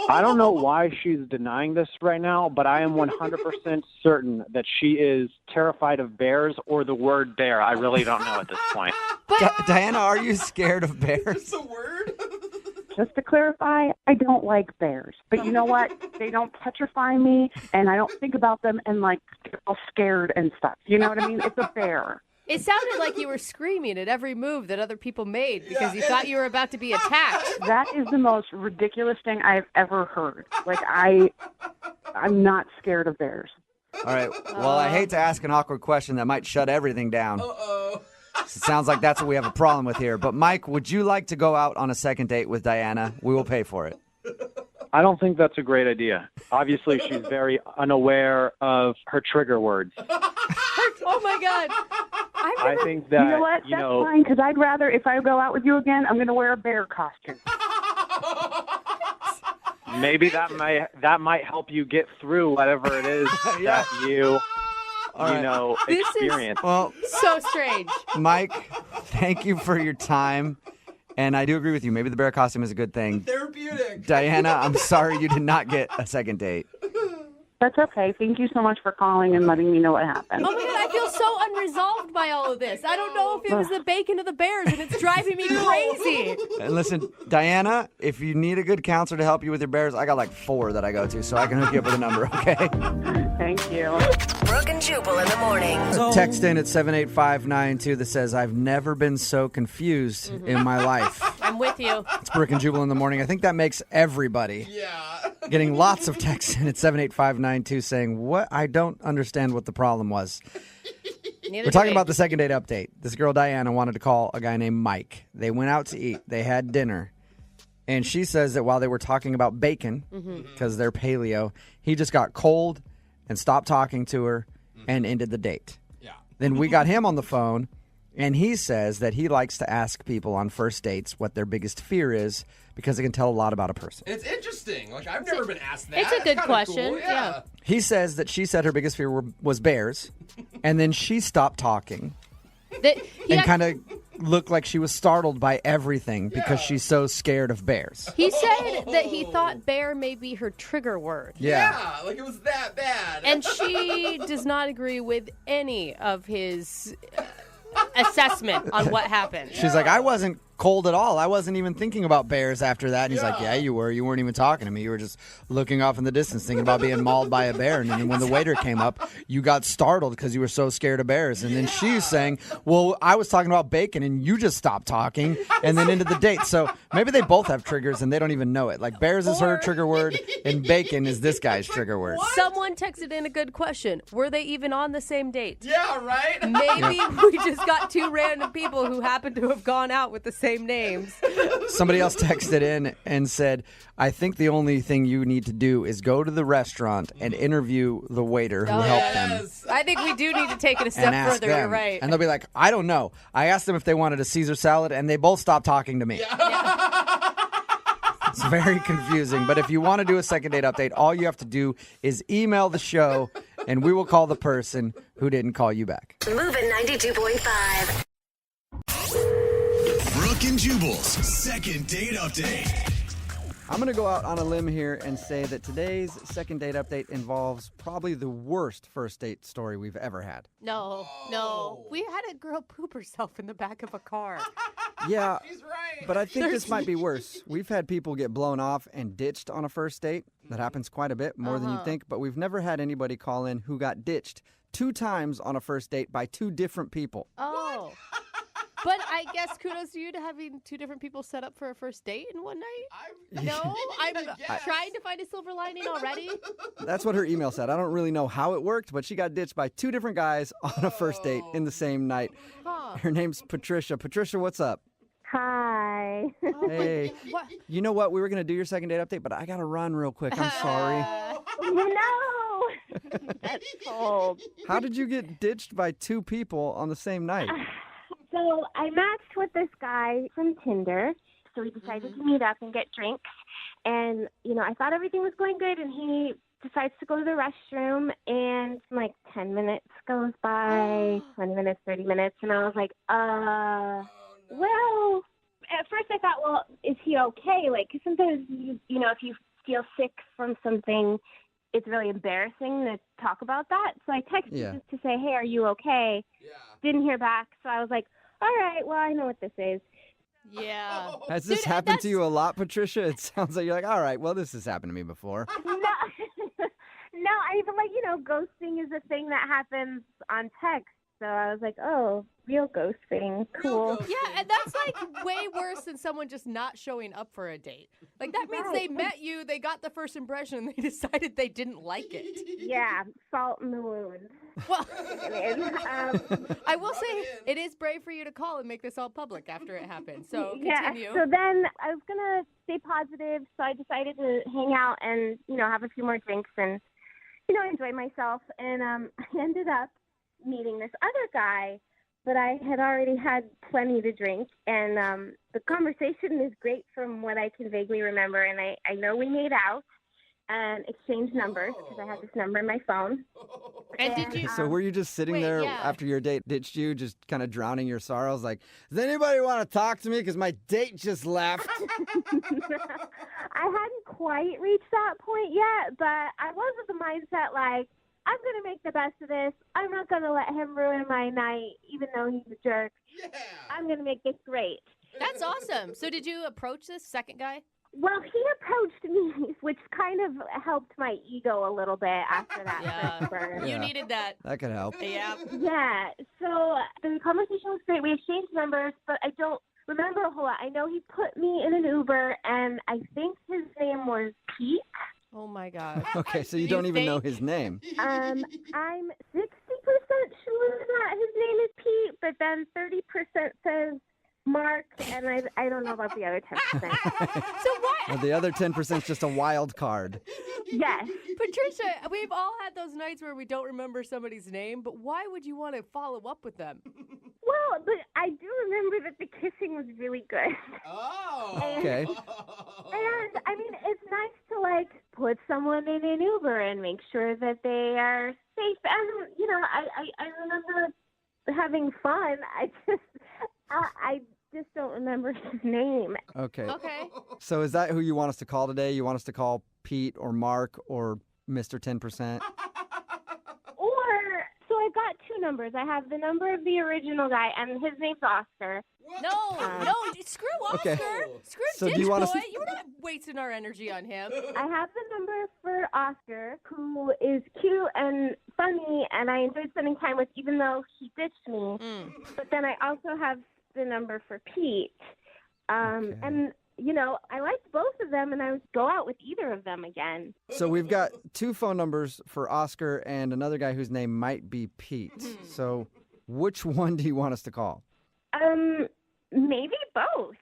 I don't know why she's denying this right now, but I am 100% certain that she is terrified of bears or the word bear. I really don't know at this point. Diana, are you scared of bears? That's a word? Just to clarify, I don't like bears. But you know what? They don't petrify me, and I don't think about them and, like, get all scared and stuff. You know what I mean? It's a bear. It sounded like you were screaming at every move that other people made because you thought you were about to be attacked. That is the most ridiculous thing I've ever heard. Like, I'm not scared of bears. All right. Well, I hate to ask an awkward question that might shut everything down. Uh-oh. It sounds like that's what we have a problem with here. But, Mike, would you like to go out on a second date with Diana? We will pay for it. I don't think that's a great idea. Obviously, she's very unaware of her trigger words. Oh, my God. I think that, You know what? That's fine, because I'd rather, if I go out with you again, I'm going to wear a bear costume. maybe that might help you get through whatever it is that you experience. Well, So strange. Mike, thank you for your time. And I do agree with you. Maybe the bear costume is a good thing. Therapeutic. Diana, I'm sorry you did not get a second date. That's okay. Thank you so much for calling and letting me know what happened. Oh, my God. I feel so unresolved by all of this. I don't know if it was the bacon or the bears, and it's driving me crazy. And listen, Diana, if you need a good counselor to help you with your bears, I got like 4 that I go to, so I can hook you up with a number, okay? Thank you. Brooke and Jubal in the morning. Text in at 78592 that says, I've never been so confused in my life. I'm with you. It's Brooke and Jubal in the morning. I think that makes everybody. Yeah. Getting lots of texts in at 78592 saying, what? I don't understand what the problem was. We're talking about the second date update. This girl, Diana, wanted to call a guy named Mike. They went out to eat. They had dinner. And she says that while they were talking about bacon, because they're paleo, he just got cold and stopped talking to her and ended the date. Yeah. Then we got him on the phone, and he says that he likes to ask people on first dates what their biggest fear is because it can tell a lot about a person. It's interesting. Like, I've never been asked that. It's a good kinda question. Cool. Yeah. He says that she said her biggest fear was bears, and then she stopped talking and kind of looked like she was startled by everything because she's so scared of bears. He said that he thought bear may be her trigger word. Yeah, like it was that bad. And she does not agree with any of his assessment on what happened. She's like, I wasn't cold at all. I wasn't even thinking about bears after that. And he's like, yeah, you were. You weren't even talking to me. You were just looking off in the distance thinking about being mauled by a bear. And then when the waiter came up, you got startled because you were so scared of bears. And then she's saying, well, I was talking about bacon and you just stopped talking and then ended the date. So maybe they both have triggers and they don't even know it. Like bears is her trigger word and bacon is this guy's trigger word. Someone texted in a good question. Were they even on the same date? Yeah, right? Maybe we just got 2 random people who happen to have gone out with the same names. Somebody else texted in and said, I think the only thing you need to do is go to the restaurant and interview the waiter who helped them. I think we do need to take it a step And ask further. them. You're right. And they'll be like, I don't know. I asked them if they wanted a Caesar salad, and they both stopped talking to me. It's very confusing. But if you want to do a second date update, all you have to do is email the show, and we will call the person who didn't call you back. Moving 92.5. Brooke and Jubal's second date update. I'm going to go out on a limb here and say that today's second date update involves probably the worst first date story we've ever had. No. We had a girl poop herself in the back of a car. Yeah, She's right. but I think this might be worse. We've had people get blown off and ditched on a first date. That happens quite a bit, more than you think, but we've never had anybody call in who got ditched 2 times on a first date by 2 different people. Oh. But I guess kudos to you to having 2 different people set up for a first date in one night. I'm trying to find a silver lining already. That's what her email said. I don't really know how it worked, but she got ditched by 2 different guys on a first date in the same night. Huh. Her name's Patricia. Patricia, what's up? Hi. Hey. What? You know what? We were going to do your second date update, but I got to run real quick. I'm sorry. No. That's cold. How did you get ditched by 2 people on the same night? So I matched with this guy from Tinder. So we decided to meet up and get drinks. And, I thought everything was going good. And he decides to go to the restroom. And like 10 minutes goes by, 20 minutes, 30 minutes. And I was like, well, at first I thought, well, is he okay? Like, 'cause sometimes, if you feel sick from something, it's really embarrassing to talk about that. So I texted just to say, hey, are you okay? Yeah. Didn't hear back. So I was like, all right, well, I know what this is. Yeah. Has this happened to you a lot, Patricia? It sounds like you're like, all right, well, this has happened to me before. No, I even ghosting is a thing that happens on text. So I was like, oh, real ghosting. Cool. Yeah, and that's way worse than someone just not showing up for a date. Like, that means they met you, they got the first impression, and they decided they didn't like it. Yeah, salt in the wound. Well, I will say it is brave for you to call and make this all public after it happened. So continue. Yeah, so then I was going to stay positive, so I decided to hang out and, have a few more drinks and, enjoy myself. And I ended up meeting this other guy, but I had already had plenty to drink, and the conversation is great from what I can vaguely remember, and I know we made out and exchanged numbers because I had this number in my phone. And did you? So were you just sitting there after your date ditched you, just kind of drowning your sorrows? Like, does anybody want to talk to me? Because my date just left. I hadn't quite reached that point yet, but I was with the mindset like, I'm going to make the best of this. I'm not going to let him ruin my night, even though he's a jerk. Yeah. I'm going to make this great. That's awesome. So did you approach this second guy? Well, he approached me, which kind of helped my ego a little bit after that first burn. You needed that. That could help. Yeah. Yeah. So the conversation was great. We exchanged numbers, but I don't remember a whole lot. I know he put me in an Uber, and I think his name was Pete. Oh, my God. Okay, so you don't even know his name. I'm 60% sure that his name is Pete, but then 30% says Mark, and I don't know about the other 10%. So what? Well, the other 10% is just a wild card. Yes. Patricia, we've all had those nights where we don't remember somebody's name, but why would you want to follow up with them? Well, but I do remember that the kissing was really good. Oh. Okay. And, I mean, it's nice to, put someone in an Uber and make sure that they are safe. And, I remember having fun. I just don't remember his name. Okay. Okay. So is that who you want us to call today? You want us to call Pete or Mark or Mr. 10%? So I've got 2 numbers. I have the number of the original guy, and his name's Oscar. No, screw Oscar. Okay. Screw So do Ditch you want us Boy. to- You're not wasting our energy on him. I have the number for Oscar, who is cute and funny, and I enjoy spending time with, even though he ditched me. But then I also have the number for Pete. And, I liked both of them, and I would go out with either of them again. So we've got 2 phone numbers for Oscar and another guy whose name might be Pete. So which one do you want us to call? Maybe both.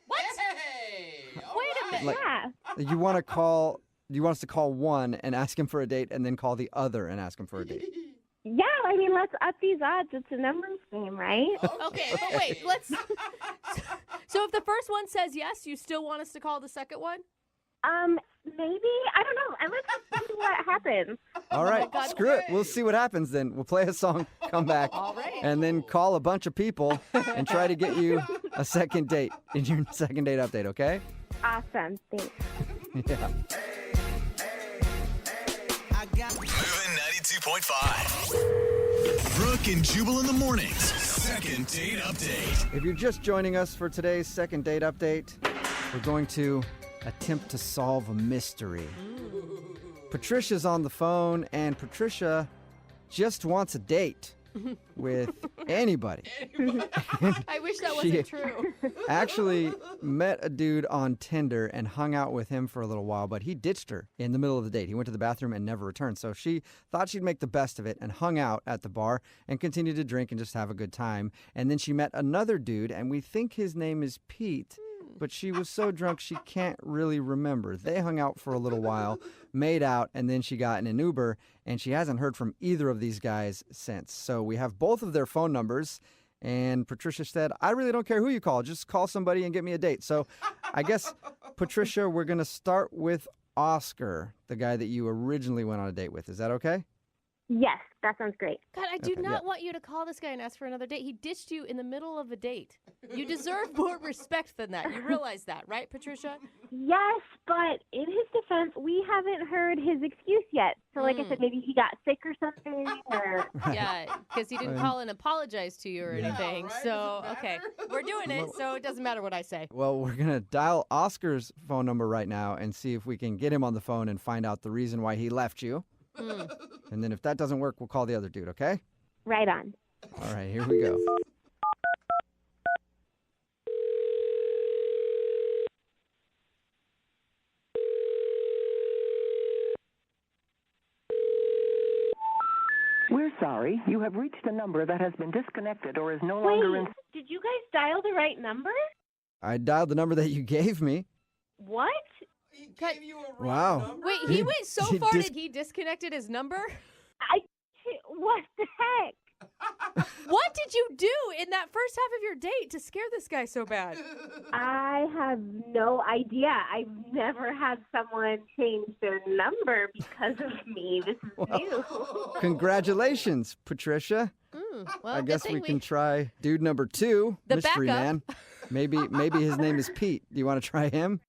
What? Hey. Wait a minute. Like- Yeah. You want us to call one and ask him for a date and then call the other and ask him for a date? Yeah, I mean, let's up these odds. It's a numbers game, right? Okay, but wait, let's... So if the first one says yes, you still want us to call the second one? Maybe. I don't know. And let's just see what happens. All right, God, screw it. We'll see what happens then. We'll play a song, come back, All right. and then call a bunch of people and try to get you a second date in your second date update, okay? Awesome. Thanks. Yeah. Moving 92.5. Brooke and Jubal in the mornings. Second date update. If you're just joining us for today's second date update, we're going to attempt to solve a mystery. Patricia's on the phone, and Patricia just wants a date with anybody. I wish that wasn't true. Actually met a dude on Tinder and hung out with him for a little while, but he ditched her in the middle of the date. He went to the bathroom and never returned. So she thought she'd make the best of it and hung out at the bar and continued to drink and just have a good time. And then she met another dude, and we think his name is Pete, but she was so drunk she can't really remember. They hung out for a little while, made out, and then she got in an Uber, and she hasn't heard from either of these guys since. So we have both of their phone numbers, and Patricia said, I really don't care who you call. Just call somebody and get me a date. So I guess, Patricia, we're going to start with Oscar, the guy that you originally went on a date with. Is that okay? Yes, that sounds great. God, I do not want you to call this guy and ask for another date. He ditched you in the middle of a date. You deserve more respect than that. You realize that, right, Patricia? Yes, but in his defense, we haven't heard his excuse yet. So like I said, maybe he got sick or something. Or... Yeah, because he didn't call and apologize to you or anything. Right? So, okay, we're doing it, so it doesn't matter what I say. Well, we're going to dial Oscar's phone number right now and see if we can get him on the phone and find out the reason why he left you. And then if that doesn't work, we'll call the other dude, okay? Right on. All right, here we go. We're sorry. You have reached a number that has been disconnected or is no longer in... Wait, did you guys dial the right number? I dialed the number that you gave me. What? He gave you a wrong Wow. number? Wait, he went so he far that he disconnected his number? What the heck? What did you do in that first half of your date to scare this guy so bad? I have no idea. I've never had someone change their number because of me. This is new. Congratulations, Patricia. Well, I guess good we thing can try dude number 2, The mystery backup. man. Maybe his name is Pete. Do you want to try him?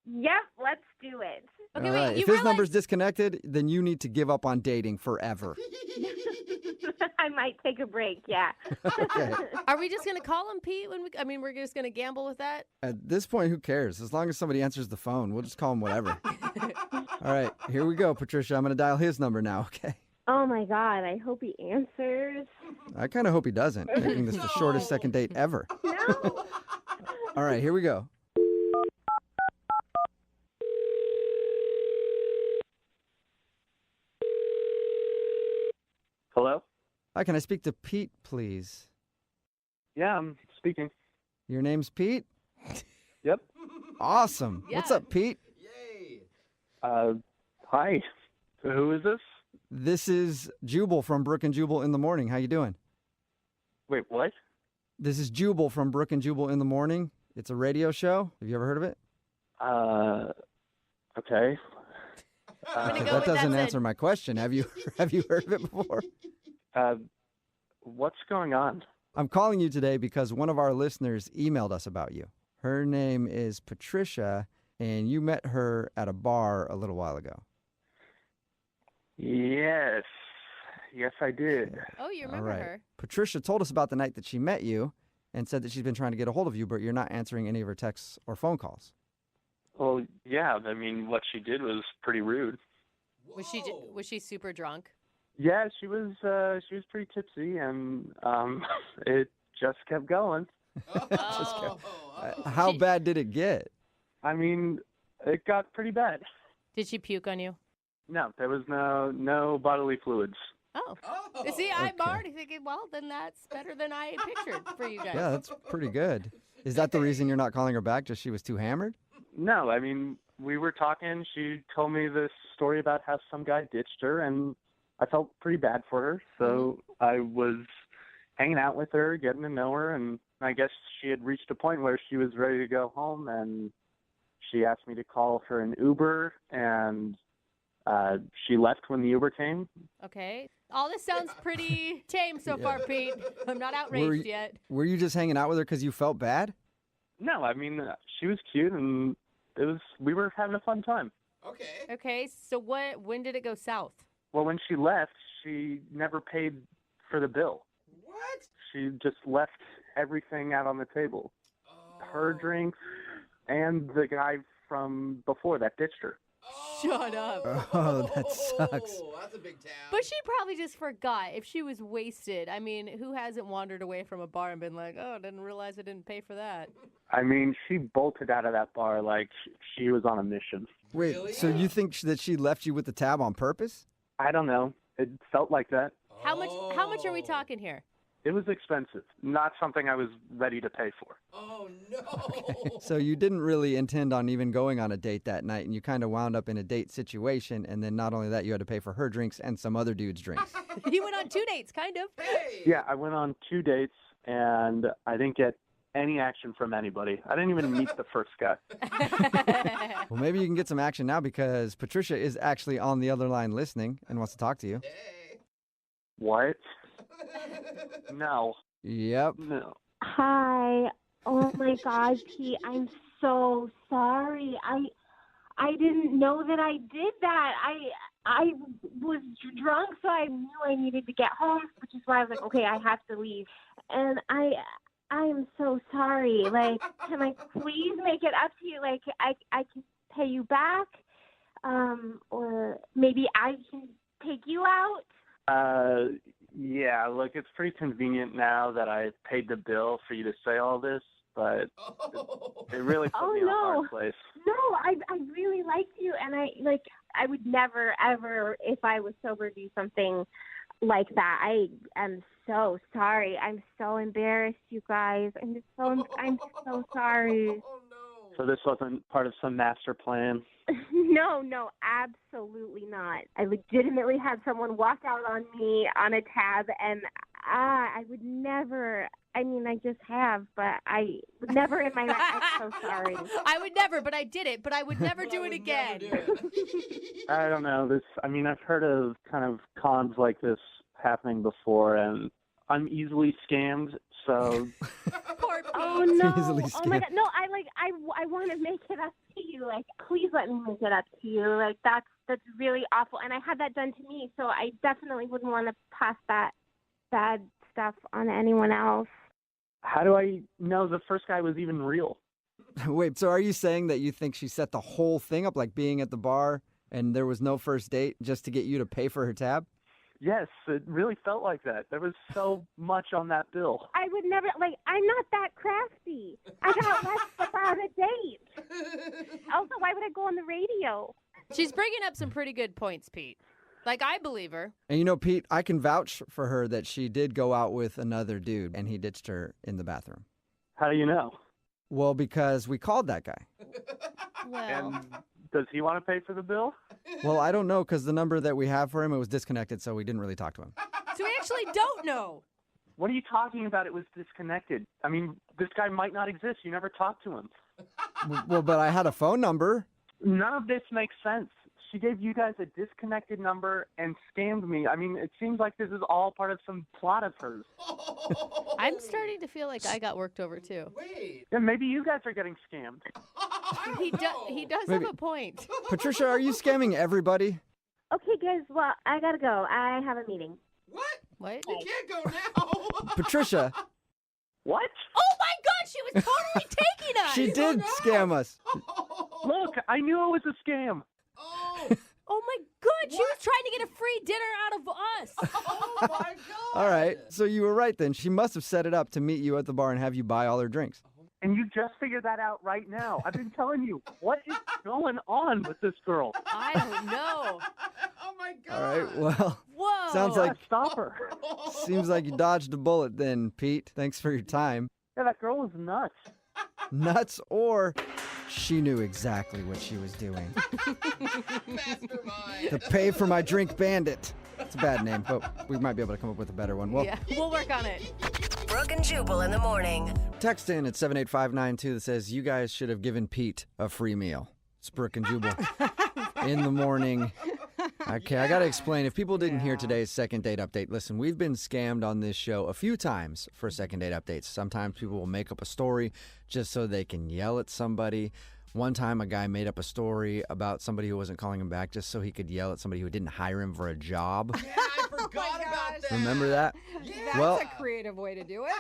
Yep, let's do it. Okay, All wait, right. you If his realize... number's disconnected, then you need to give up on dating forever. I might take a break, yeah. Okay. Are we just going to call him Pete? We're just going to gamble with that? At this point, who cares? As long as somebody answers the phone, we'll just call him whatever. All right, here we go, Patricia. I'm going to dial his number now, okay? Oh, my God. I hope he answers. I kind of hope he doesn't, making this the shortest second date ever. No. All right, here we go. Hello? Hi, can I speak to Pete, please? Yeah, I'm speaking. Your name's Pete? Yep. Awesome. Yeah. What's up, Pete? Yay. Hi. So who is this? This is Jubal from Brooke and Jubal in the Morning. How you doing? Wait, what? This is Jubal from Brooke and Jubal in the Morning. It's a radio show. Have you ever heard of it? Okay. I'm gonna go That with doesn't that's answer my question. Have you heard of it before? What's going on? I'm calling you today because one of our listeners emailed us about you. Her name is Patricia, and you met her at a bar a little while ago. Yes. Yes, I did. Oh, you All remember right. her? Patricia told us about the night that she met you and said that she's been trying to get a hold of you, but you're not answering any of her texts or phone calls. Well, yeah, I mean, what she did was pretty rude. Was she super drunk? Yeah, she was pretty tipsy, and it just kept going. How bad did it get? I mean, it got pretty bad. Did she puke on you? No, there was no bodily fluids. Oh. See, I'm already thinking, well, then that's better than I pictured for you guys. Yeah, that's pretty good. Is that the reason you're not calling her back? Just she was too hammered? No, I mean, we were talking. She told me this story about how some guy ditched her, and I felt pretty bad for her. So I was hanging out with her, getting to know her, and I guess she had reached a point where she was ready to go home, and she asked me to call her an Uber, and she left when the Uber came. Okay. All this sounds pretty tame so far, Pete. I'm not outraged yet. Were you just hanging out with her because you felt bad? No, I mean, she was cute, and we were having a fun time. Okay. Okay, so when did it go south? Well, when she left, she never paid for the bill. What? She just left everything out on the table. Her drinks and the guy from before that ditched her. Shut up. Oh, that sucks. Oh, that's a big town. But she probably just forgot. If she was wasted, I mean, who hasn't wandered away from a bar and been like, oh, I didn't realize I didn't pay for that? I mean, she bolted out of that bar like she was on a mission. Wait, Really? so you think that she left you with the tab on purpose? I don't know. It felt like that. How much are we talking here? It was expensive. Not something I was ready to pay for. Oh, no. So you didn't really intend on even going on a date that night, and you kind of wound up in a date situation, and then not only that, you had to pay for her drinks and some other dude's drinks. You went on 2 dates, kind of. Hey. Yeah, I went on 2 dates, and I didn't get any action from anybody. I didn't even meet the first guy. Well, maybe you can get some action now because Patricia is actually on the other line listening and wants to talk to you. Hey. What? No. Yep. No. Hi. Oh my God, Pete. I'm so sorry. I didn't know that I did that. I was drunk, so I knew I needed to get home, which is why I was like, okay, I have to leave. And I am so sorry. Like, can I please make it up to you? Like, I can pay you back, or maybe I can take you out. Yeah, look, it's pretty convenient now that I paid the bill for you to say all this, but it really put me in a hard place. No, I really liked you, and I would never, ever, if I was sober, do something like that. I am so sorry. I'm so embarrassed, you guys. I'm so sorry. Oh, no. So this wasn't part of some master plan? No, absolutely not. I legitimately had someone walk out on me on a tab, and I would never. I mean, I just have, but I would never in my life. I'm so sorry. I would never, but I did it. But I would never do it again. I don't know. I've heard of kind of cons like this happening before, and I'm easily scammed, so... Poor Pete. Oh no! Easily Oh my scammed. God! No, I want to make it up to you. Like, please let me make it up to you. Like, that's really awful. And I had that done to me, so I definitely wouldn't want to pass that bad stuff on to anyone else. How do I know the first guy was even real? Wait, so are you saying that you think she set the whole thing up, like being at the bar and there was no first date just to get you to pay for her tab? Yes, it really felt like that. There was so much on that bill. I would never, I'm not that crafty. I got less about a date. Also, why would I go on the radio? She's bringing up some pretty good points, Pete. Like, I believe her. And you know, Pete, I can vouch for her that she did go out with another dude and he ditched her in the bathroom. How do you know? Well, because we called that guy. Well, And does he want to pay for the bill? Well, I don't know because the number that we have for him, it was disconnected, so we didn't really talk to him. so we actually don't know. What are you talking about? It was disconnected. I mean, this guy might not exist. You never talked to him. Well, but I had a phone number. None of this makes sense. She gave you guys a disconnected number and scammed me. I mean, it seems like this is all part of some plot of hers. I'm starting to feel like I got worked over, too. Wait. Yeah, maybe you guys are getting scammed. He does Maybe. have a point. Patricia, are you scamming everybody? Okay, guys, well, I gotta go. I have a meeting. What? What? You can't go now. Patricia, What? Oh, my God, she was totally taking us. she did scam us. Look, I knew it was a scam. Oh. Oh, my God, she was trying to get a free dinner out of us. Oh, my God. All right, so you were right then. She must have set it up to meet you at the bar and have you buy all her drinks. And you just figured that out right now. I've been telling you, what is going on with this girl? I don't know. Oh, my God. All right, well, Whoa. sounds like Stop her. seems like you dodged a bullet then, Pete. Thanks for your time. Yeah, that girl was nuts. Nuts, or she knew exactly what she was doing. Mastermind. The Pay for My Drink Bandit. It's a bad name, but we might be able to come up with a better one. Well, Yeah, we'll work on it. Brooke and Jubal in the morning. text in at 78592 that says, you guys should have given Pete a free meal. It's Brooke and Jubal in the morning. Okay, I got to explain. If people didn't hear today's second date update, listen, we've been scammed on this show a few times for second date updates. Sometimes people will make up a story just so they can yell at somebody. One time, a guy made up a story about somebody who wasn't calling him back just so he could yell at somebody who didn't hire him for a job. Yeah, I forgot about that. Remember that? Yeah. That's a creative way to do it.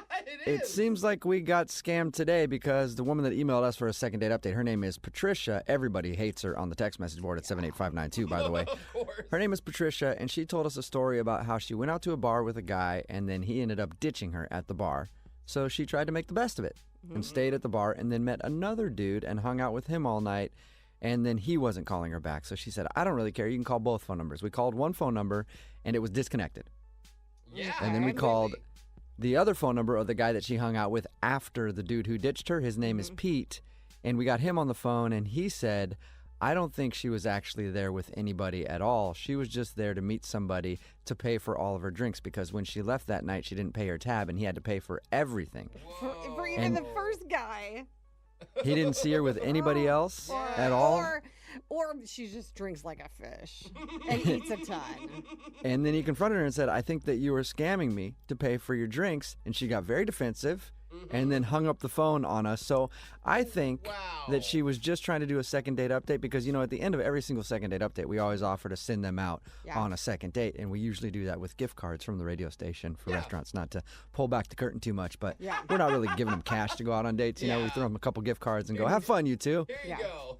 It seems like we got scammed today because the woman that emailed us for a second date update, her name is Patricia. Everybody hates her on the text message board at 78592, by the way. Of course. Her name is Patricia, and she told us a story about how she went out to a bar with a guy, and then he ended up ditching her at the bar. So she tried to make the best of it and stayed at the bar and then met another dude and hung out with him all night. And then he wasn't calling her back. So she said, I don't really care. You can call both phone numbers. We called one phone number, and it was disconnected. Yeah. And then we called the other phone number of the guy that she hung out with after the dude who ditched her. His name is Pete. And we got him on the phone, and he said, I don't think she was actually there with anybody at all. She was just there to meet somebody to pay for all of her drinks because when she left that night, she didn't pay her tab, and he had to pay for everything. For even the first guy. He didn't see her with anybody else at all. Or she just drinks like a fish and eats a ton. And then he confronted her and said, I think that you were scamming me to pay for your drinks. And she got very defensive and then hung up the phone on us. So I think that she was just trying to do a second date update because, you know, at the end of every single second date update, we always offer to send them out on a second date. And we usually do that with gift cards from the radio station for restaurants, not to pull back the curtain too much. But we're not really giving them cash to go out on dates. You know, we throw them a couple gift cards and go, have fun, you two. Here you go.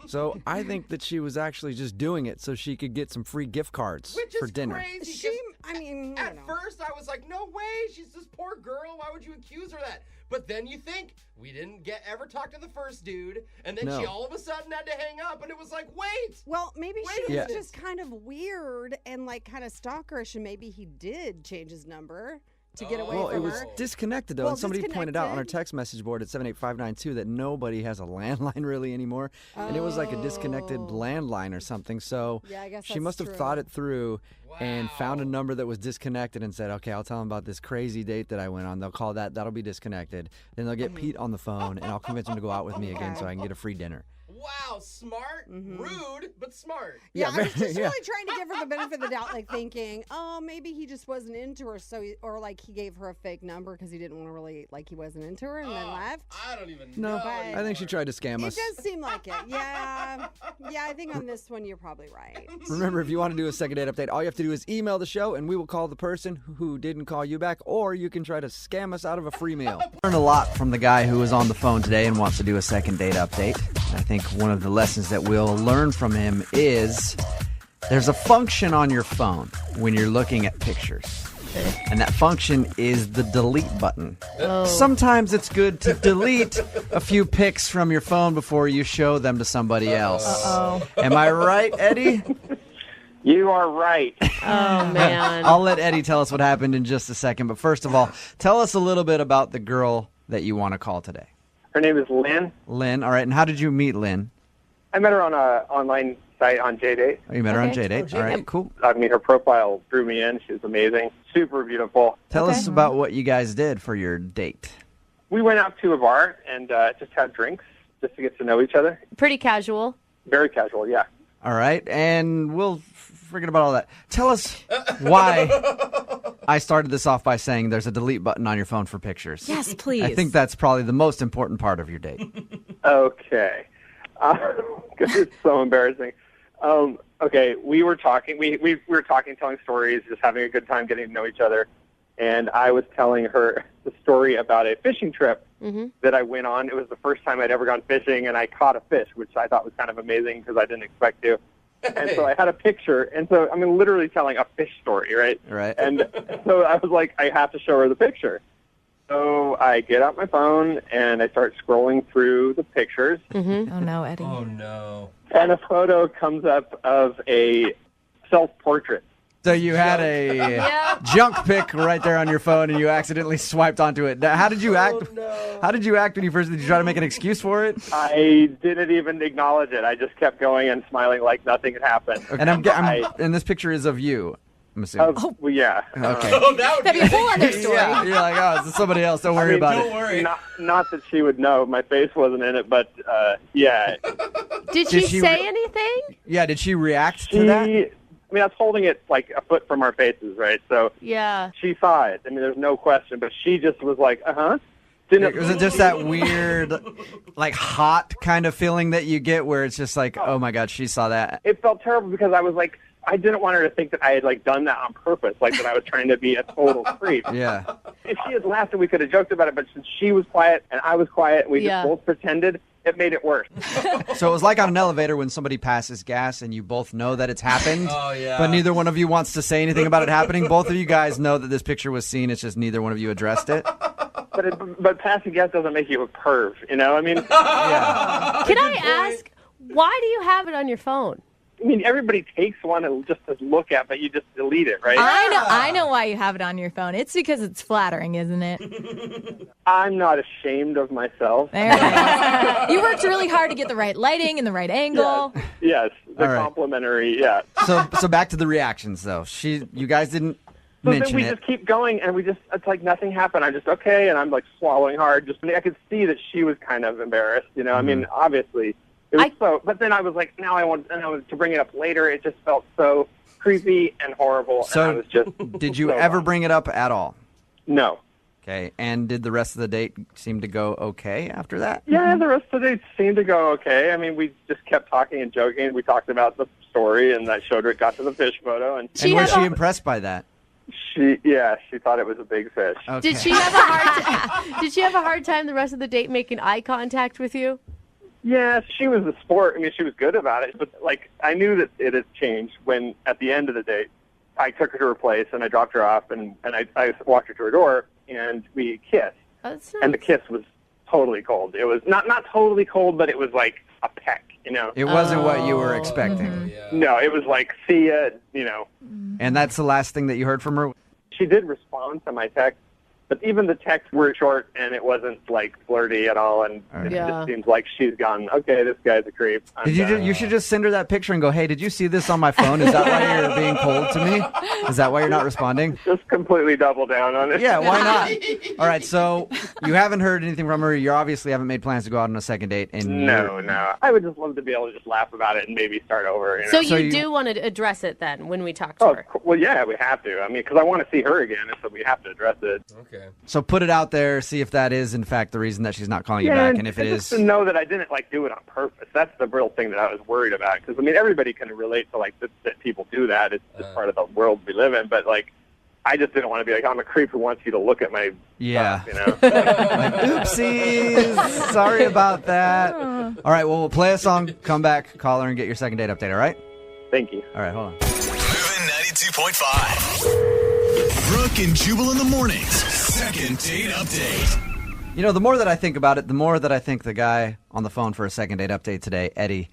So I think that she was actually just doing it so she could get some free gift cards Which for is dinner. crazy. At first, I was like, no way. She's this poor girl. Why would you accuse her of that? But then you think, we didn't ever talk to the first dude. And then she all of a sudden had to hang up. And it was like, wait. Well, maybe wait she a was minute. just kind of weird and like kind of stalkerish, and maybe he did change his number to get away Well, from it was her. disconnected, though, and somebody pointed out on our text message board at 78592 that nobody has a landline really anymore, and it was like a disconnected landline or something, so Yeah, I guess she that's must have true. thought it through and found a number that was disconnected and said, okay, I'll tell them about this crazy date that I went on. They'll call that'll be disconnected. Then they'll get Pete on the phone, and I'll convince him to go out with me again so I can get a free dinner. Wow, smart, rude, but smart. Yeah, I was just really trying to give her the benefit of the doubt, like thinking, oh, maybe he just wasn't into her, or like he gave her a fake number because he didn't want to really, like he wasn't into her and then left. I don't even No, know. I think she tried to scam us. It does seem like it. Yeah, I think on this one you're probably right. Remember, if you want to do a second date update, all you have to do is email the show, and we will call the person who didn't call you back, or you can try to scam us out of a free meal. Learned a lot from the guy who was on the phone today and wants to do a second date update. I think one of the lessons that we'll learn from him is there's a function on your phone when you're looking at pictures. And that function is the delete button. Sometimes it's good to delete a few pics from your phone before you show them to somebody else. Am I right, Eddie? You are right. Oh, man. I'll let Eddie tell us what happened in just a second. But first of all, tell us a little bit about the girl that you want to call today. Her name is Lynn. Lynn, all right. And how did you meet Lynn? I met her on an online site on JDate. Oh, you met her on JDate. All right, cool. I mean, her profile drew me in. She was amazing. Super beautiful. Tell us about what you guys did for your date. We went out to a bar and just had drinks just to get to know each other. Pretty casual. Very casual, yeah. All right, and we'll forget about all that. Tell us why I started this off by saying there's a delete button on your phone for pictures. Yes, please. I think that's probably the most important part of your date. Okay. Because it's so embarrassing. Okay, we were talking. We were talking, telling stories, just having a good time, getting to know each other. And I was telling her the story about a fishing trip that I went on. It was the first time I'd ever gone fishing, and I caught a fish, which I thought was kind of amazing because I didn't expect to. And so I had a picture, and so I'm literally telling a fish story, right? Right. And so I was like, I have to show her the picture. So I get out my phone, and I start scrolling through the pictures. Oh, no, Eddie. Oh, no. And a photo comes up of a self-portrait. So you had a junk pic right there on your phone, and you accidentally swiped onto it. Now, how did you act? No. How did you act when you first? Did you try to make an excuse for it? I didn't even acknowledge it. I just kept going and smiling like nothing had happened. And this picture is of you. I'm assuming. Well, yeah. Okay. Oh, that'd be a whole other story. Yeah, you're like, oh, it's somebody else. Don't worry about don't it. worry. Not that she would know. My face wasn't in it, but yeah. Did she say anything? Yeah, did she react to that? She I mean, I was holding it like a foot from our faces, right? So Yeah. she saw it. I mean, there's no question, but she just was like, Didn't Was it just that weird, like hot kind of feeling that you get where it's just like, oh my God, she saw that? It felt terrible because I was like, I didn't want her to think that I had like done that on purpose, like that I was trying to be a total creep. Yeah. If she had laughed and we could have joked about it, but since she was quiet and I was quiet and we Yeah. just both pretended, it made it worse. So it was like on an elevator when somebody passes gas and you both know that it's happened, Oh, yeah. but neither one of you wants to say anything about it happening. Both of you guys know that this picture was seen. It's just neither one of you addressed it. But passing gas doesn't make you a perv, you know? I mean, Yeah. Can I ask, why do you have it on your phone? I mean, everybody takes one and just to look at, but you just delete it, right? I know why you have it on your phone. It's because it's flattering, isn't it? I'm not ashamed of myself. There it is. You worked really hard to get the right lighting and the right angle. Yes, the All right. complimentary, yeah. So back to the reactions though. You guys didn't So then mention we it. just keep going, and it's like nothing happened. I'm just okay, and I'm like swallowing hard. I could see that she was kind of embarrassed, you know? I mean, obviously. It was but then I was like, now I want to bring it up later. It just felt so creepy and horrible. So and I was just did you so ever bummed. bring it up at all? No. Okay. And did the rest of the date seem to go okay after that? Yeah, the rest of the day seemed to go okay. I mean, we just kept talking and joking. We talked about the story, and I showed her, got to the fish photo. And was she impressed by that? She thought it was a big fish. Okay. Did she have a hard Did she have a hard time the rest of the date making eye contact with you? Yeah, she was a sport. I mean, she was good about it. But, like, I knew that it had changed when, at the end of the date, I took her to her place, and I dropped her off, and I walked her to her door, and we kissed. Oh, that's nice. And the kiss was totally cold. It was not totally cold, but it was like a peck, you know? It wasn't what you were expecting. No, it was like, see ya, you know. And that's the last thing that you heard from her? She did respond to my text, but even the texts were short, and it wasn't, like, flirty at all, and it just seems like she's gone, okay, this guy's a creep. Did you should just send her that picture and go, hey, did you see this on my phone? Is that why you're being cold to me? Is that why you're not responding? Just completely double down on it. Yeah, why not? All right, so you haven't heard anything from her. You obviously haven't made plans to go out on a second date. And No. I would just love to be able to just laugh about it and maybe start over. You know? So you do want to address it then when we talk to her? Well, yeah, we have to. I mean, because I want to see her again, so we have to address it. Okay. So put it out there, see if that is, in fact, the reason that she's not calling you back. And if it is... just to know that I didn't, like, do it on purpose. That's the real thing that I was worried about. Because, I mean, everybody can relate to, like, that people do that. It's just part of the world we live in. But, like, I just didn't want to be like, I'm a creep who wants you to look at my stuff, you know? Like, oopsies. Sorry about that. All right, well, we'll play a song, come back, call her, and get your second date update, all right? Thank you. All right, hold on. Moving 92.5. Brooke and Jubal in the mornings. Second date update. You know, the more that I think about it, the more that I think the guy on the phone for a second date update today, Eddie,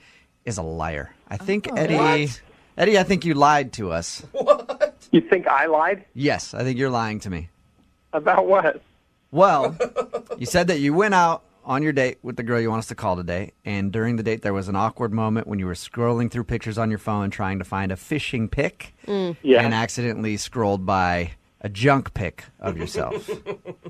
is a liar. I think Eddie, I think you lied to us. What? You think I lied? Yes, I think you're lying to me. About what? Well, you said that you went out on your date with the girl you want us to call today, and during the date there was an awkward moment when you were scrolling through pictures on your phone trying to find a fishing pic and accidentally scrolled by a junk pic of yourself.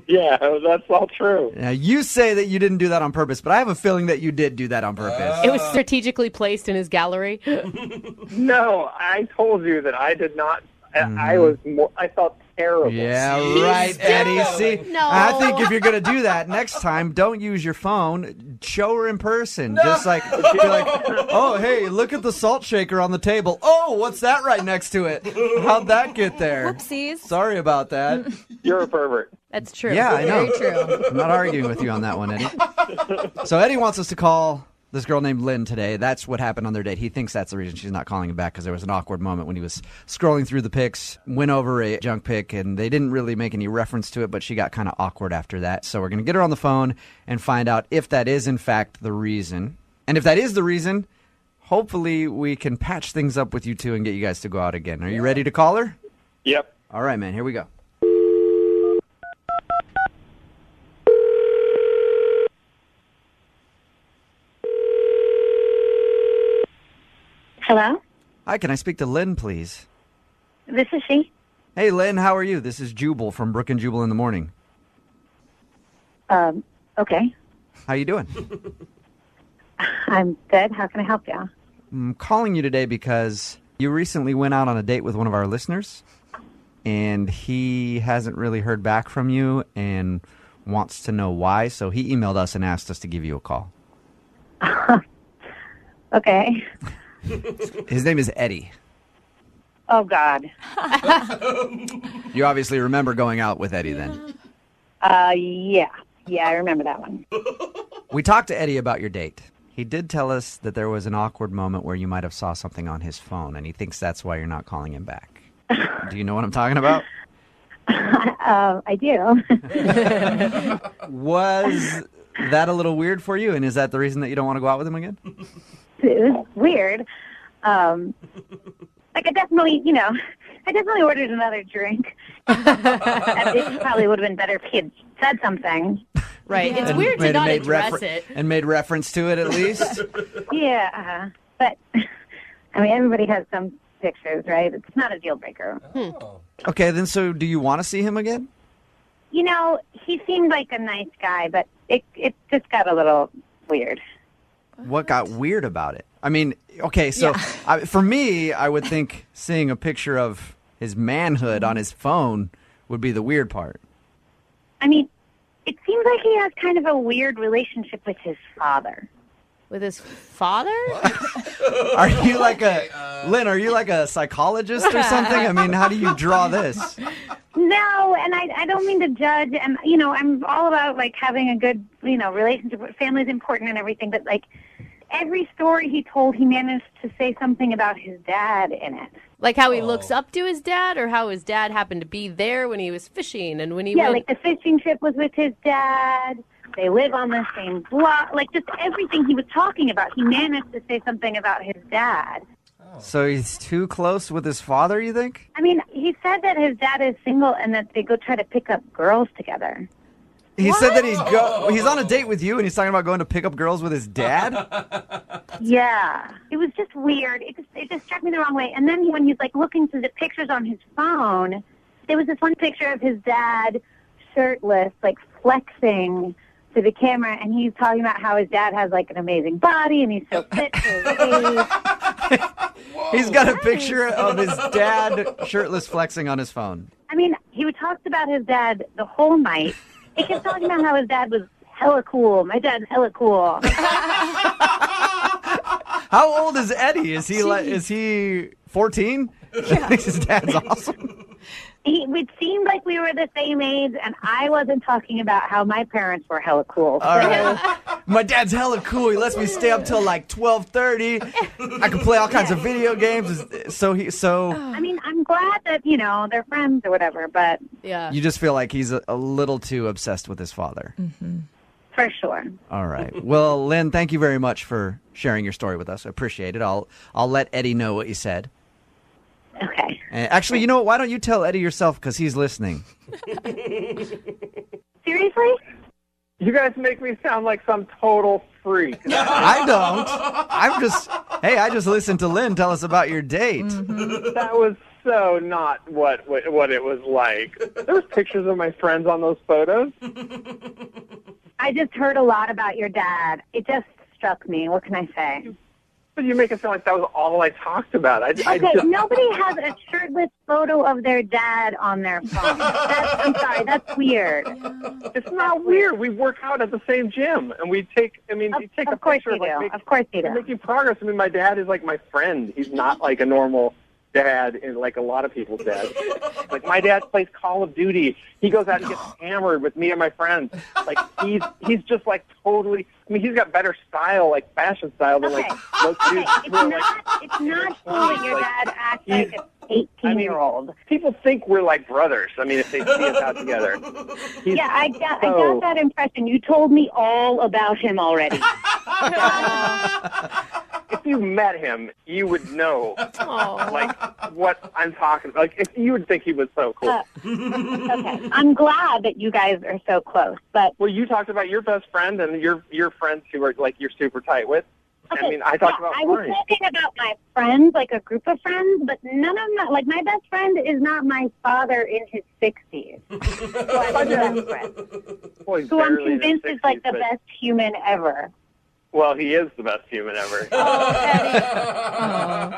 Yeah, that's all true. Now, you say that you didn't do that on purpose, but I have a feeling that you did do that on purpose. It was strategically placed in his gallery. No, I told you that I did not. I felt terrible. Yeah, right, Eddie. See, I think if you're going to do that next time, don't use your phone. Show her in person. Just like, be like, oh, hey, look at the salt shaker on the table. Oh, what's that right next to it? How'd that get there? Whoopsies. Sorry about that. You're a pervert. That's true. Yeah, I know. Very true. I'm not arguing with you on that one, Eddie. So Eddie wants us to call this girl named Lynn today. That's what happened on their date. He thinks that's the reason she's not calling him back, because there was an awkward moment when he was scrolling through the pics, went over a junk pic, and they didn't really make any reference to it, but she got kind of awkward after that. So we're going to get her on the phone and find out if that is, in fact, the reason. And if that is the reason, hopefully we can patch things up with you two and get you guys to go out again. Are you ready to call her? Yep. All right, man. Here we go. Hello? Hi, can I speak to Lynn, please? This is she. Hey, Lynn, how are you? This is Jubal from Brooke and Jubal in the morning. Okay. How you doing? I'm good. How can I help you? I'm calling you today because You recently went out on a date with one of our listeners, and he hasn't really heard back from you and wants to know why, so he emailed us and asked us to give you a call. Okay. His name is Eddie. Oh, God. You obviously remember going out with Eddie then. Yeah. Yeah, I remember that one. We talked to Eddie about your date. He did tell us that there was an awkward moment where you might have saw something on his phone, and he thinks that's why you're not calling him back. Do you know what I'm talking about? I do. Was that a little weird for you, and is that the reason that you don't want to go out with him again? It was weird. Like, I definitely ordered another drink. It probably would have been better if he had said something. Right. It's weird to not address it. And made reference to it at least? Yeah. But, I mean, everybody has some pictures, right? It's not a deal breaker. Okay, then so do you want to see him again? You know, he seemed like a nice guy, but it just got a little weird. What got weird about it? I mean, okay, so for me, I would think seeing a picture of his manhood on his phone would be the weird part. I mean, it seems like he has kind of a weird relationship with his father. With his father? Are you like Lynn, are you like a psychologist or something? I mean, how do you draw this? No, and I don't mean to judge, and, you know, I'm all about, like, having a good, you know, relationship with family is important and everything, but, like, every story he told, he managed to say something about his dad in it. Like how he looks up to his dad, or how his dad happened to be there when he was fishing, and when he went... like the fishing trip was with his dad. They live on the same block. Like, just everything he was talking about, he managed to say something about his dad. So he's too close with his father, you think? I mean, he said that his dad is single and that they go try to pick up girls together. He said that he's on a date with you, and he's talking about going to pick up girls with his dad? Yeah. It was just weird. It just struck me the wrong way. And then when he's, like, looking through the pictures on his phone, there was this one picture of his dad shirtless, like, flexing to the camera, and he's talking about how his dad has, like, an amazing body, and he's so fit for his age. He's got a picture of his dad shirtless flexing on his phone. I mean, he talked about his dad the whole night. He kept talking about how his dad was hella cool. My dad's hella cool. How old is Eddie? Is he 14? Yeah. His dad's awesome. It seemed like we were the same age, and I wasn't talking about how my parents were hella cool. All right. My dad's hella cool. He lets me stay up till like 12:30. I can play all kinds of video games. I mean, I'm glad that, you know, they're friends or whatever, but... Yeah. You just feel like he's a little too obsessed with his father. Mm-hmm. For sure. All right. Well, Lynn, thank you very much for sharing your story with us. I appreciate it. I'll let Eddie know what you said. Okay. Actually, you know what? Why don't you tell Eddie yourself, because he's listening. Seriously? You guys make me sound like some total freak. I don't. I just listened to Lynn tell us about your date. Mm-hmm. That was so not what it was like. There was pictures of my friends on those photos. I just heard a lot about your dad. It just struck me. What can I say? But you make it sound like that was all I talked about. Nobody has a shirtless photo of their dad on their phone. I'm sorry, that's weird. It's not weird. We work out at the same gym, and you take a picture. Of course you do. Making progress. I mean, my dad is like my friend. He's not like a normal dad, and like a lot of people's dads. Like, my dad plays Call of Duty. He goes out and gets hammered with me and my friends. Like, he's just like totally. I mean, he's got better style, like fashion style, than like most dudes. It's not cool that your dad acts like an 18-year-old. People think we're like brothers. I mean, if they see us out together. I got that impression. You told me all about him already. If you met him, you would know, like, what I'm talking about. Like, if you would think he was so cool. Okay, I'm glad that you guys are so close, but... Well, you talked about your best friend and your friends who are, like, you're super tight with. Okay, I mean, I talked about I was mine. talking about my friends, like a group of friends, but none of them, like, my best friend is not my father in his 60s. Who I'm convinced is, like, the best human ever. Well, he is the best human ever.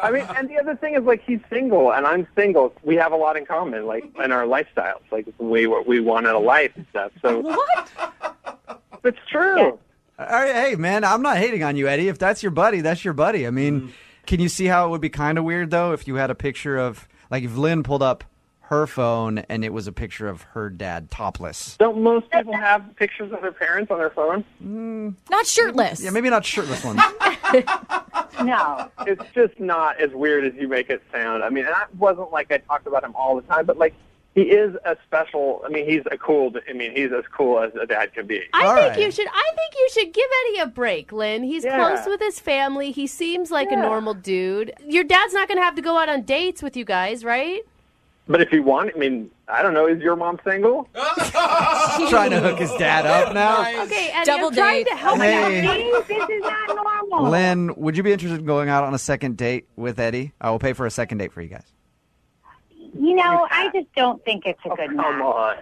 I mean, and the other thing is, like, he's single, and I'm single. We have a lot in common, like, in our lifestyles, like, what we want in a life and stuff. So what? It's true. All right, hey, man, I'm not hating on you, Eddie. If that's your buddy, that's your buddy. I mean, can you see how it would be kind of weird, though, if you had a picture of, like, if Lynn pulled up her phone and it was a picture of her dad topless? Don't most people have pictures of their parents on their phone? Not shirtless. Yeah, maybe not shirtless ones. No. It's just not as weird as you make it sound. I mean, and that wasn't like I talked about him all the time, but, like, he is a special, he's as cool as a dad can be. I think you should give Eddie a break, Lynn. He's close with his family. He seems like a normal dude. Your dad's not going to have to go out on dates with you guys, right? But if you want, I don't know, is your mom single? Trying to hook his dad up now? Okay, Eddie, Double I'm trying date. to help Hey. you. This is not normal. Lynn, would you be interested in going out on a second date with Eddie? I will pay for a second date for you guys. You know, I just don't think it's a good match. Come on.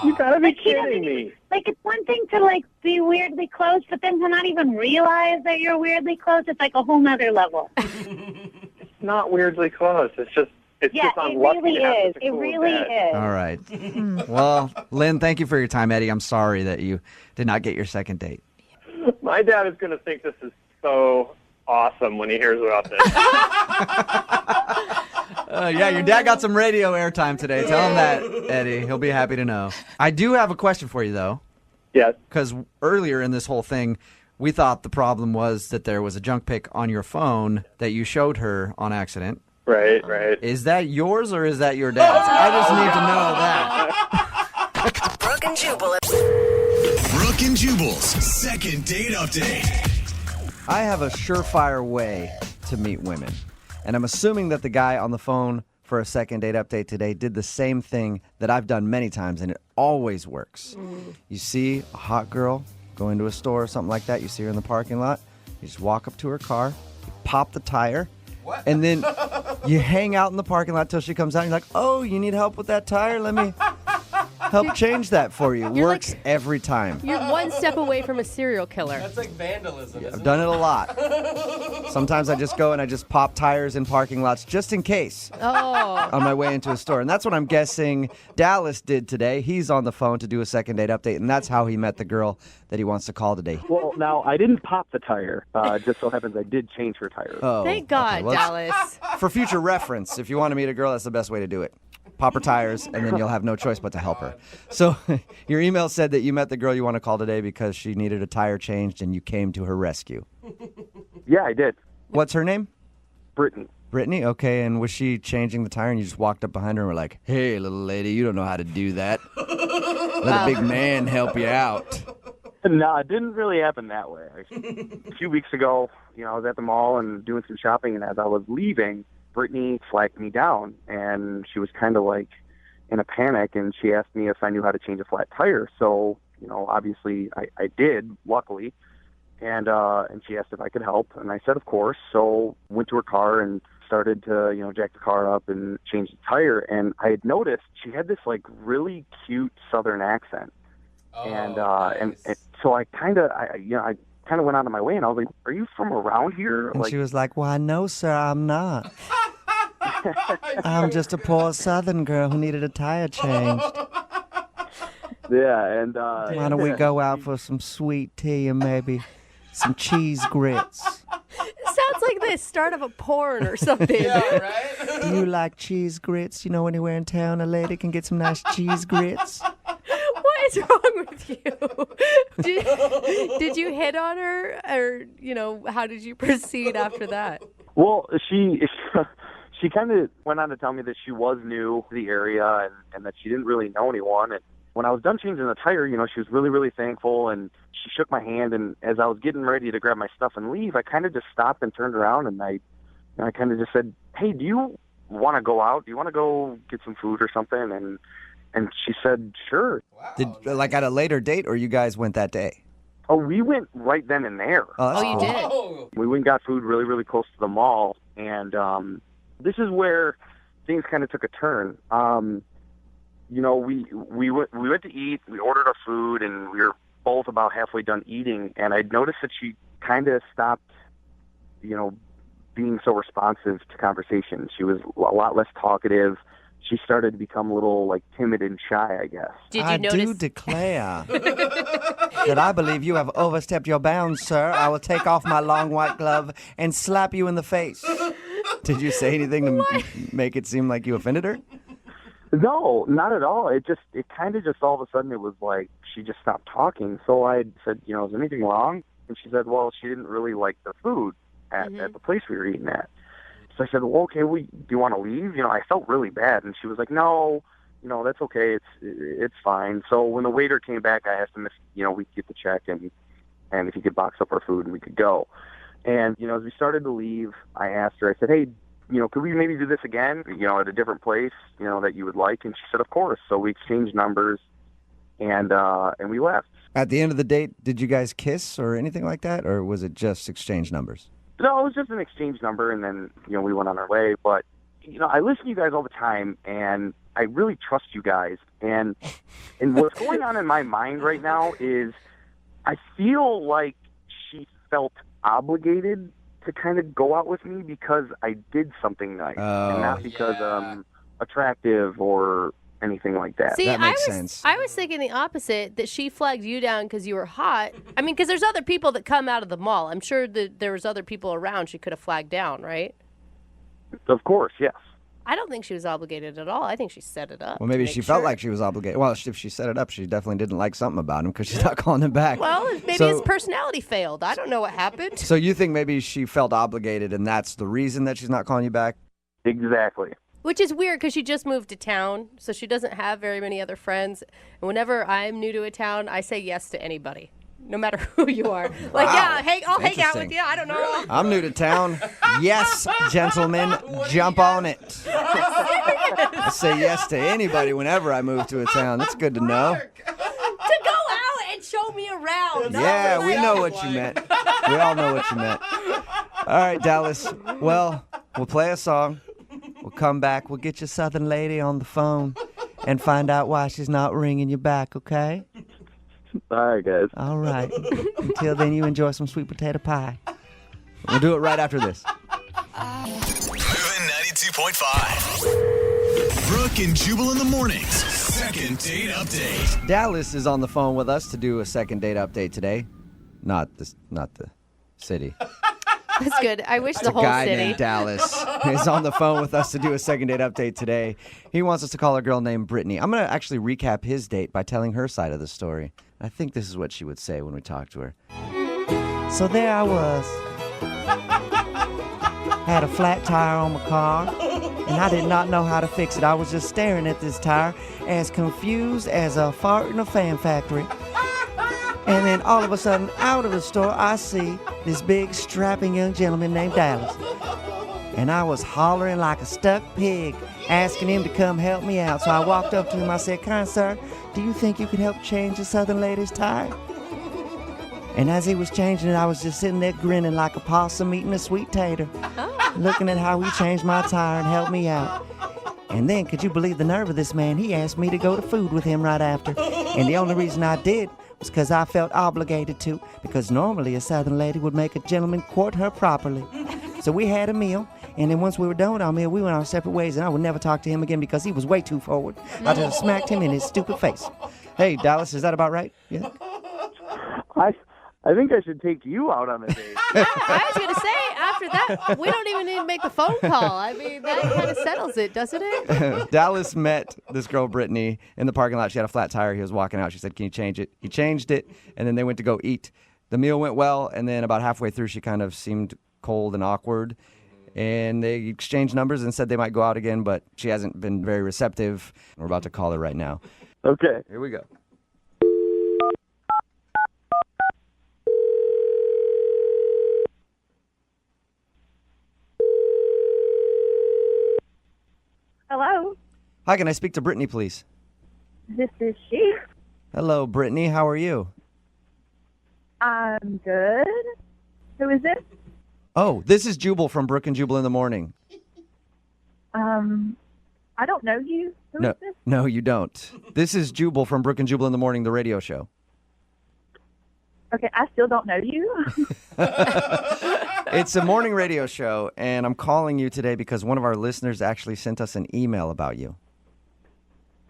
You gotta be kidding me. Like, it's one thing to, like, be weirdly close, but then to not even realize that you're weirdly close, it's like a whole nother level. It's not weirdly close. It's just It unlucky really to have is. such a It cool really dad. is. All right. Well, Lynn, thank you for your time, Eddie. I'm sorry that you did not get your second date. My dad is going to think this is so awesome when he hears about this. Yeah, your dad got some radio airtime today. Tell him that, Eddie. He'll be happy to know. I do have a question for you, though. Yes. Because earlier in this whole thing, we thought the problem was that there was a junk pic on your phone that you showed her on accident. Right. Is that yours or is that your dad's? I just need to know that. Brooke and Jubal. Brooke and Jubal's second date update. I have a surefire way to meet women. And I'm assuming that the guy on the phone for a second date update today did the same thing that I've done many times, and it always works. You see a hot girl go into a store or something like that. You see her in the parking lot. You just walk up to her car, you pop the tire, and then you hang out in the parking lot till she comes out. And you're like, oh, you need help with that tire? Let me help change that for you. You're Works every time. You're one step away from a serial killer. That's like vandalism. I've done it a lot. Sometimes I just go and I just pop tires in parking lots just in case on my way into a store. And that's what I'm guessing Dallas did today. He's on the phone to do a second date update, and that's how he met the girl that he wants to call today. Well, now, I didn't pop the tire. Just so happens I did change her tires. Oh, Thank God, okay. Well, Dallas. for future reference, if you want to meet a girl, that's the best way to do it. Pop her tires, and then you'll have no choice but to help her. So your email said that you met the girl you want to call today because she needed a tire changed, and you came to her rescue. Yeah, I did. What's her name? Brittany. Brittany? Okay, and was she changing the tire, and you just walked up behind her and were like, hey, little lady, you don't know how to do that. Let a big man help you out. No, it didn't really happen that way. A few weeks ago, I was at the mall and doing some shopping, and as I was leaving, Brittany flagged me down, and she was kind of like in a panic, and she asked me if I knew how to change a flat tire. So, obviously I did, luckily, and she asked if I could help, and I said, of course. So went to her car and started to, jack the car up and change the tire, and I had noticed she had this like really cute Southern accent. And so I kind of went out of my way, and I was like, "Are you from around here?" And she was like, "Why, no, sir, I'm not. I'm just a poor Southern girl who needed a tire changed. Yeah, and why don't we go out for some sweet tea and maybe some cheese grits? Sounds like the start of a porn or something. Yeah, right? Do you like cheese grits? Anywhere in town a lady can get some nice cheese grits." What is wrong with you? Did you hit on her, or how did you proceed after that? Well, she kind of went on to tell me that she was new to the area and that she didn't really know anyone. And when I was done changing the tire, she was really, really thankful, and she shook my hand. And as I was getting ready to grab my stuff and leave, I kind of just stopped and turned around, and I kind of just said, "Hey, do you want to go out? Do you want to go get some food or something?" And she said, "Sure." Did at a later date, or you guys went that day? Oh, we went right then and there. Oh, that's you cool. did? We went and got food really, really close to the mall, and this is where things kind of took a turn. We went to eat, we ordered our food, and we were both about halfway done eating, and I'd noticed that she kind of stopped, being so responsive to conversation. She was a lot less talkative. She started to become a little timid and shy, I guess. Did you I notice? do declare that I believe you have overstepped your bounds, sir. I will take off my long white glove and slap you in the face. Did you say anything to make it seem like you offended her? No, not at all. It kind of just all of a sudden it was like she just stopped talking. So I said, is there anything wrong? And she said, well, she didn't really like the food at the place we were eating at. So I said, well, okay, do you want to leave? I felt really bad. And she was like, no, that's okay. It's fine. So when the waiter came back, I asked him if, we could get the check and if he could box up our food and we could go. And, as we started to leave, I asked her, I said, hey, could we maybe do this again, at a different place, that you would like? And she said, of course. So we exchanged numbers and we left. At the end of the date, did you guys kiss or anything like that? Or was it just exchange numbers? No, it was just an exchange number, and then, we went on our way. But, I listen to you guys all the time, and I really trust you guys. And what's going on in my mind right now is I feel like she felt obligated to kind of go out with me because I did something nice, and not because I'm attractive or anything like that. See, that makes sense. I was thinking the opposite, that she flagged you down because you were hot. I mean, because there's other people that come out of the mall. I'm sure that there was other people around she could have flagged down, right? Of course, yes. I don't think she was obligated at all. I think she set it up. Well, maybe she felt like she was obligated. Well, if she set it up, she definitely didn't like something about him because she's not calling him back. Well, maybe his personality failed. I don't know what happened. So you think maybe she felt obligated and that's the reason that she's not calling you back? Exactly. Which is weird because she just moved to town, so she doesn't have very many other friends. And whenever I'm new to a town, I say yes to anybody, no matter who you are. Like, Wow. yeah, hey, I'll hang out with Interesting. you. I don't know. I'm new to town. Yes, gentlemen, jump on it. I say yes to anybody whenever I move to a town. That's good to know. To go out and show me around. Yeah, we know what you meant. We all know what you meant. All right, Dallas. Well, we'll play a song. We'll come back. We'll get your southern lady on the phone and find out why she's not ringing you back, okay? All right, guys. All right. Until then, you enjoy some sweet potato pie. We'll do it right after this. Moving 92.5. Brooke and Jubal in the mornings. Second date update. Dallas is on the phone with us to do a second date update today. Not the city. That's good. I wish the A whole guy city. named Dallas is on the phone with us to do a second date update today. He wants us to call a girl named Brittany. I'm going to actually recap his date by telling her side of the story. I think this is what she would say when we talk to her. So there I was. Had a flat tire on my car, and I did not know how to fix it. I was just staring at this tire as confused as a fart in a fan factory. And then all of a sudden, out of the store, I see this big, strapping young gentleman named Dallas. And I was hollering like a stuck pig, asking him to come help me out. So I walked up to him. I said, "Kind sir, do you think you could help change the southern lady's tire?" And as he was changing it, I was just sitting there grinning like a possum eating a sweet tater, looking at how he changed my tire and helped me out. And then, could you believe the nerve of this man? He asked me to go to food with him right after. And the only reason I did was because I felt obligated to, because normally a southern lady would make a gentleman court her properly. So we had a meal, and then once we were done with our meal, we went our separate ways, and I would never talk to him again because he was way too forward. I just smacked him in his stupid face. Hey, Dallas, is that about right? Yeah. I think I should take you out on a date. I was going to say, after that, we don't even need to make the phone call. I mean, that kind of settles it, doesn't it? Dallas met this girl, Brittany, in the parking lot. She had a flat tire. He was walking out. She said, "Can you change it?" He changed it, and then they went to go eat. The meal went well, and then about halfway through, she kind of seemed cold and awkward. And they exchanged numbers and said they might go out again, but she hasn't been very receptive. We're about to call her right now. Okay. Here we go. Hello, Hi, can I speak to Brittany, please? this is she. Hello, Brittany. How are you? I'm good. Who is this? Oh, this is Jubal from Brooke and Jubal in the morning. I don't know you. Who is this? No, you don't. This is Jubal from Brooke and Jubal in the morning, the radio show. Okay, I still don't know you. It's a morning radio show, and I'm calling you today because one of our listeners actually sent us an email about you.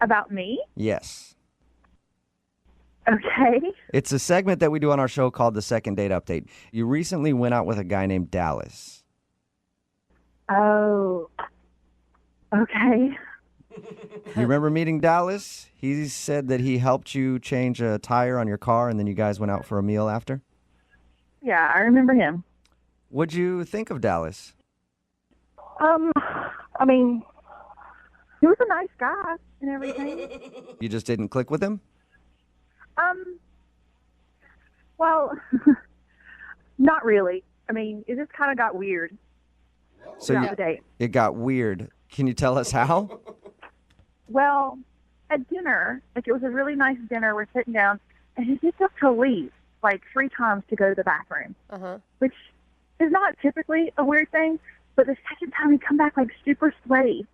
About me? Yes. Okay. It's a segment that we do on our show called the Second Date Update. You recently went out with a guy named Dallas. Oh. Okay. You remember meeting Dallas? He said that he helped you change a tire on your car, and then you guys went out for a meal after? Yeah, I remember him. What'd you think of Dallas? I mean, he was a nice guy and everything. You just didn't click with him? Well, not really. I mean, it just kind of got weird throughout the date. It got weird. Can you tell us how? Well, at dinner, like it was a really nice dinner, we're sitting down, and he gets up to leave like 3 times to go to the bathroom, which is not typically a weird thing, but the second time he come back like super sweaty.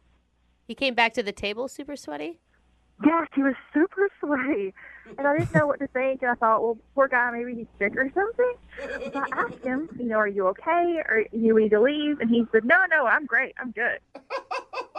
He came back to the table super sweaty? Yes, he was super sweaty, and I didn't know what to think, and I thought, well, poor guy, maybe he's sick or something. So I asked him, are you okay, or you need to leave? And he said, no, I'm great, I'm good.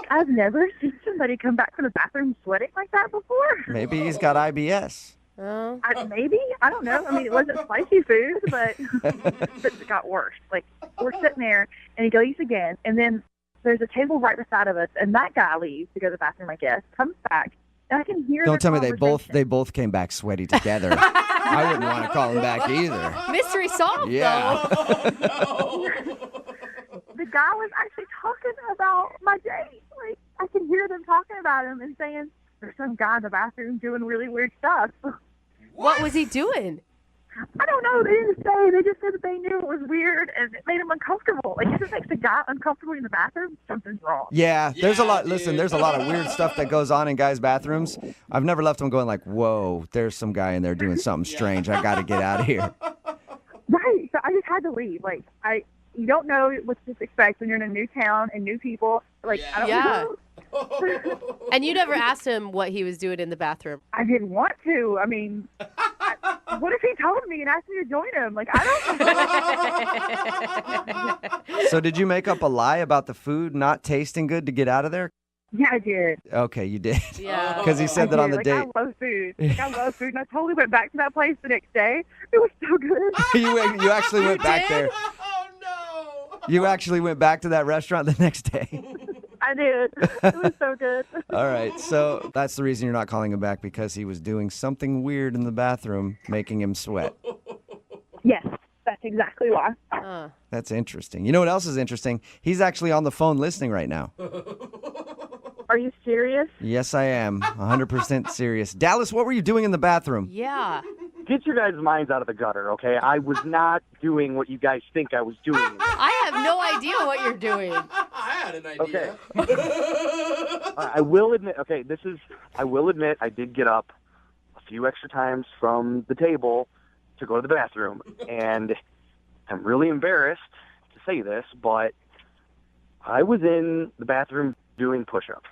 I've never seen somebody come back from the bathroom sweating like that before. Maybe he's got IBS. Oh. Maybe, I don't know. I mean, it wasn't spicy food, but it got worse. Like, we're sitting there, and he leaves again, and then there's a table right beside of us, and that guy leaves to go to the bathroom, I guess, comes back. I can hear. Don't tell me they both came back sweaty together. I wouldn't want to call him back either. Mystery solved. Yeah. The guy was actually talking about my date. Like I can hear them talking about him and saying there's some guy in the bathroom doing really weird stuff. What was he doing? I don't know. They didn't say. They just said that they knew it was weird and it made him uncomfortable. Like if it makes a guy uncomfortable in the bathroom, something's wrong. Yeah, there's a lot. Listen, there's a lot of weird stuff that goes on in guys' bathrooms. I've never left them going like, whoa, there's some guy in there doing something strange. I got to get out of here. Right. So I just had to leave. Like you don't know what to expect when you're in a new town and new people. Like I don't know. And you never asked him what he was doing in the bathroom. I didn't want to. I mean, what if he told me and asked me to join him? Like, I don't know. So did you make up a lie about the food not tasting good to get out of there? Yeah, I did. Okay, you did. Yeah. Because he said that on the like, date. I love food. I love food. And I totally went back to that place the next day. It was so good. You actually went back there. Oh, no. You actually went back to that restaurant the next day. I did. It was so good. All right, so that's the reason you're not calling him back, because he was doing something weird in the bathroom, making him sweat. Yes, that's exactly why. That's interesting. You know what else is interesting? He's actually on the phone listening right now. Are you serious? Yes, I am. 100% serious. Dallas, what were you doing in the bathroom? Yeah. Get your guys' minds out of the gutter, okay? I was not doing what you guys think I was doing. I have no idea what you're doing. I had an idea. Okay. I will admit, I did get up a few extra times from the table to go to the bathroom. And I'm really embarrassed to say this, but I was in the bathroom doing push-ups.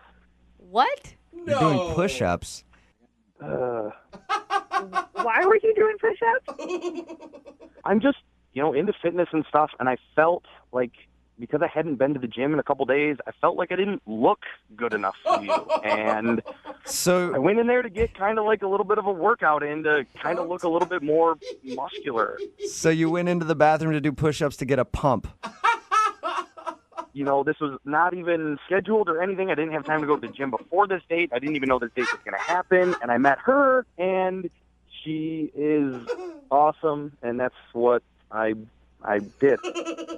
What? You're doing push-ups? Why were you doing push-ups? I'm just, into fitness and stuff, and I felt like because I hadn't been to the gym in a couple days, I felt like I didn't look good enough for you. And so I went in there to get kind of like a little bit of a workout in to kind of look a little bit more muscular. So you went into the bathroom to do push-ups to get a pump. This was not even scheduled or anything. I didn't have time to go to the gym before this date. I didn't even know this date was going to happen. And I met her, and she is awesome, and that's what I did.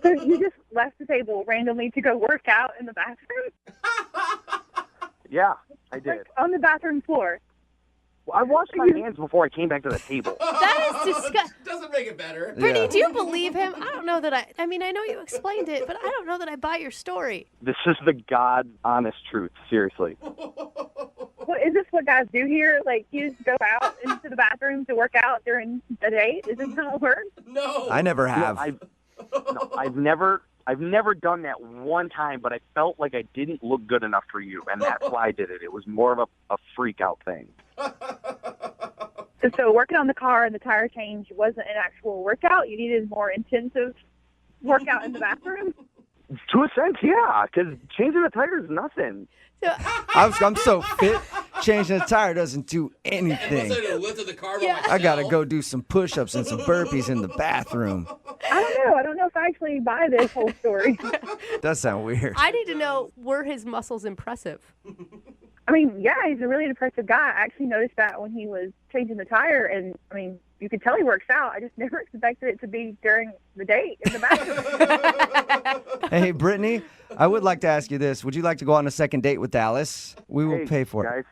So you just left the table randomly to go work out in the bathroom? Yeah, I did. Like on the bathroom floor? Well, I washed my hands before I came back to the table. That is disgusting. Doesn't make it better. Brittany, do you believe him? I don't know that I mean, I know you explained it, but I don't know that I buy your story. This is the God's honest truth, seriously. Well, is this what guys do here? Like, you just go out into the bathroom to work out during the date? Is this how it works? No. I never have. I've never done that one time, but I felt like I didn't look good enough for you, and that's why I did it. It was more of a freak out thing. So working on the car and the tire change wasn't an actual workout. You needed more intensive workout in the bathroom. To a sense, yeah, because changing a tire is nothing. I'm so fit. Changing a tire doesn't do anything. I gotta go do some push-ups and some burpees in the bathroom. I don't know if I actually buy this whole story. Does sound weird. I need to know, were his muscles impressive? I mean, yeah, he's a really impressive guy. I actually noticed that when he was changing the tire, and I mean, you could tell he works out. I just never expected it to be during the date in the bathroom. Hey, Brittany, I would like to ask you this. Would you like to go on a second date with Dallas? We will pay for guys,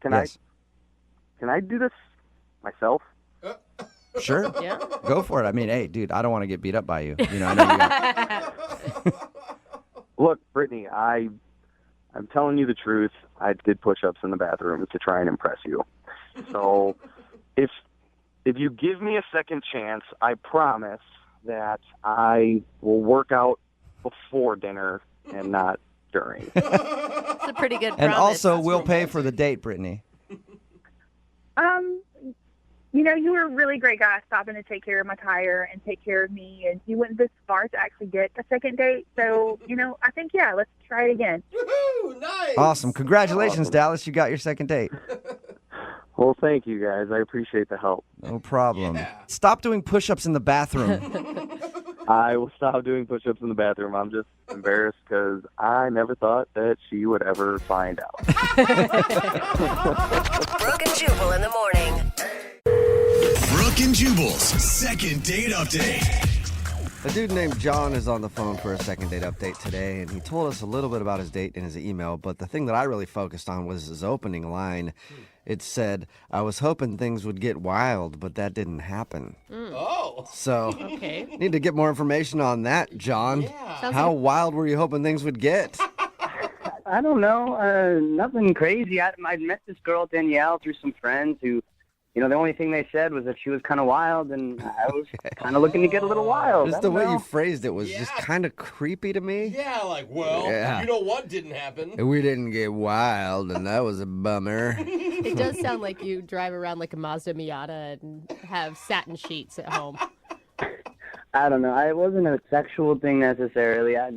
it. Can I do this myself? Sure. Yeah. Go for it. I mean, hey, dude, I don't want to get beat up by you. You know, I know you got... Look, Brittany, I'm telling you the truth. I did push-ups in the bathroom to try and impress you. So if you give me a second chance, I promise that I will work out before dinner and not during. It's a pretty good promise. And also, we'll pay for the date, Brittany. You know, you were a really great guy stopping to take care of my tire and take care of me, and you went this far to actually get a second date. So, you know, I think, yeah, let's try it again. Woohoo! Nice! Awesome. Congratulations, Dallas. You got your second date. Well, thank you, guys. I appreciate the help. No problem. Stop doing push-ups in the bathroom. I will stop doing push-ups in the bathroom. I'm just embarrassed because I never thought that she would ever find out. Brooke and Jubal in the morning. Brooke and Jubal's second date update. A dude named John is on the phone for a second date update today, and he told us a little bit about his date in his email, but the thing that I really focused on was his opening line. It said, "I was hoping things would get wild, but that didn't happen." Oh. So, Okay. need to get more information on that, John. Yeah. How wild were you hoping things would get? I don't know. Nothing crazy. I met this girl, Danielle, through some friends who, you know, the only thing they said was that she was kind of wild, and I was kind of looking to get a little wild. Just the way you phrased it was just kind of creepy to me. Yeah, like, well, you know what didn't happen? We didn't get wild, and that was a bummer. It does sound like you drive around like a Mazda Miata and have satin sheets at home. I don't know. It wasn't a sexual thing necessarily. I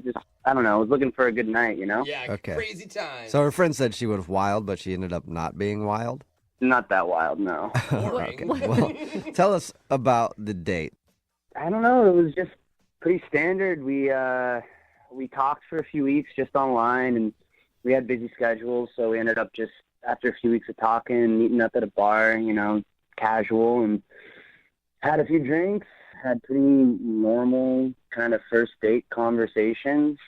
don't know. I was looking for a good night, you know? Yeah, Okay. crazy time. So her friend said she was wild, but she ended up not being wild? Not that wild, no. Okay. Well, tell us about the date. I don't know. It was just pretty standard. We talked for a few weeks just online, and we had busy schedules, so we ended up just, after a few weeks of talking, meeting up at a bar, you know, casual, and had a few drinks, had pretty normal kind of first date conversations.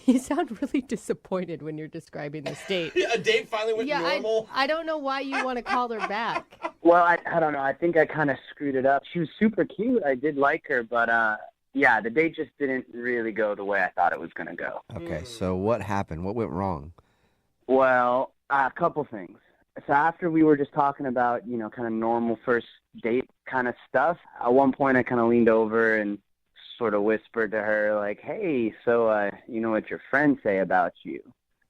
You sound really disappointed when you're describing this date. Yeah, a date finally went normal. I don't know why you want to call her back. Well, I don't know. I think I kind of screwed it up. She was super cute. I did like her, but yeah, the date just didn't really go the way I thought it was going to go. Okay, so what happened? What went wrong? Well, a couple things. So after we were just talking about, you know, kind of normal first date kind of stuff, at one point I kind of leaned over and sort of whispered to her, like, "Hey, so you know what your friends say about you?"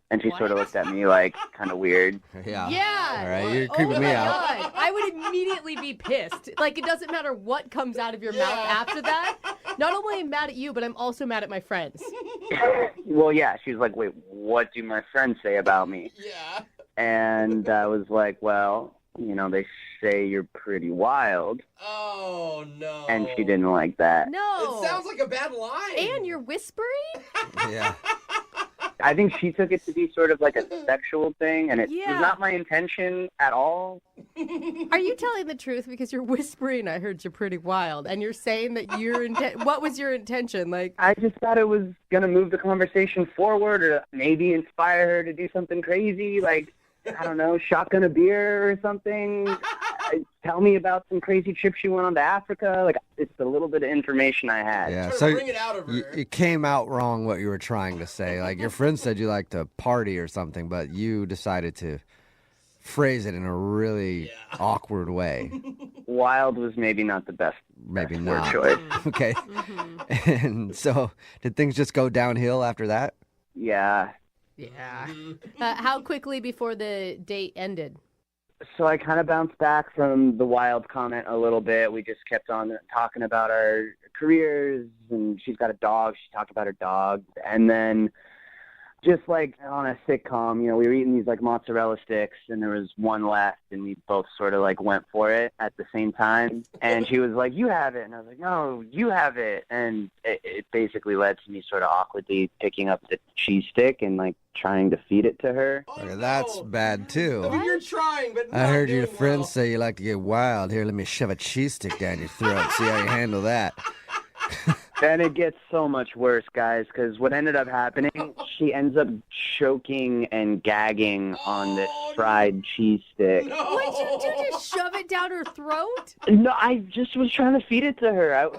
And she sort of looked at me like kind of weird. Yeah. Yeah. All right, you're creeping me out. God. I would immediately be pissed. Like, it doesn't matter what comes out of your mouth after that. Not only am I mad at you, but I'm also mad at my friends. Well, yeah, she was like, "Wait, what do my friends say about me?" Yeah. And I was like, "Well, you know, they say you're pretty wild." Oh, no. And she didn't like that. No. It sounds like a bad line. And you're whispering? Yeah. I think she took it to be sort of like a sexual thing, and it was not my intention at all. Are you telling the truth? Because you're whispering, I heard you're pretty wild, and you're saying that what was your intention? Like, I just thought it was going to move the conversation forward or maybe inspire her to do something crazy, like, I don't know, shotgun a beer or something. Tell me about some crazy trip she went on to Africa. Like, it's a little bit of information I had. Yeah, so bring it out of her. it came out wrong what you were trying to say. Like, your friend said you like to party or something, but you decided to phrase it in a really awkward way. Wild was maybe not the best Maybe word not. choice. Okay. And so, did things just go downhill after that? Yeah. Yeah. How quickly before the date ended? So I kind of bounced back from the wild comment a little bit. We just kept on talking about our careers, and she's got a dog. She talked about her dog. And then just like on a sitcom, we were eating these like mozzarella sticks, and there was one left, and we both sort of like went for it at the same time. And she was like, "You have it," and I was like, "No, you have it." And it basically led to me sort of awkwardly picking up the cheese stick and like trying to feed it to her. Okay, that's bad too. I mean, you're trying, but I heard your friends say you like to get wild. Here, let me shove a cheese stick down your throat. See how you handle that. Then it gets so much worse, guys, because what ended up happening, she ends up choking and gagging on this fried cheese stick. What'd you do? Just shove it down her throat? No, I just was trying to feed it to her.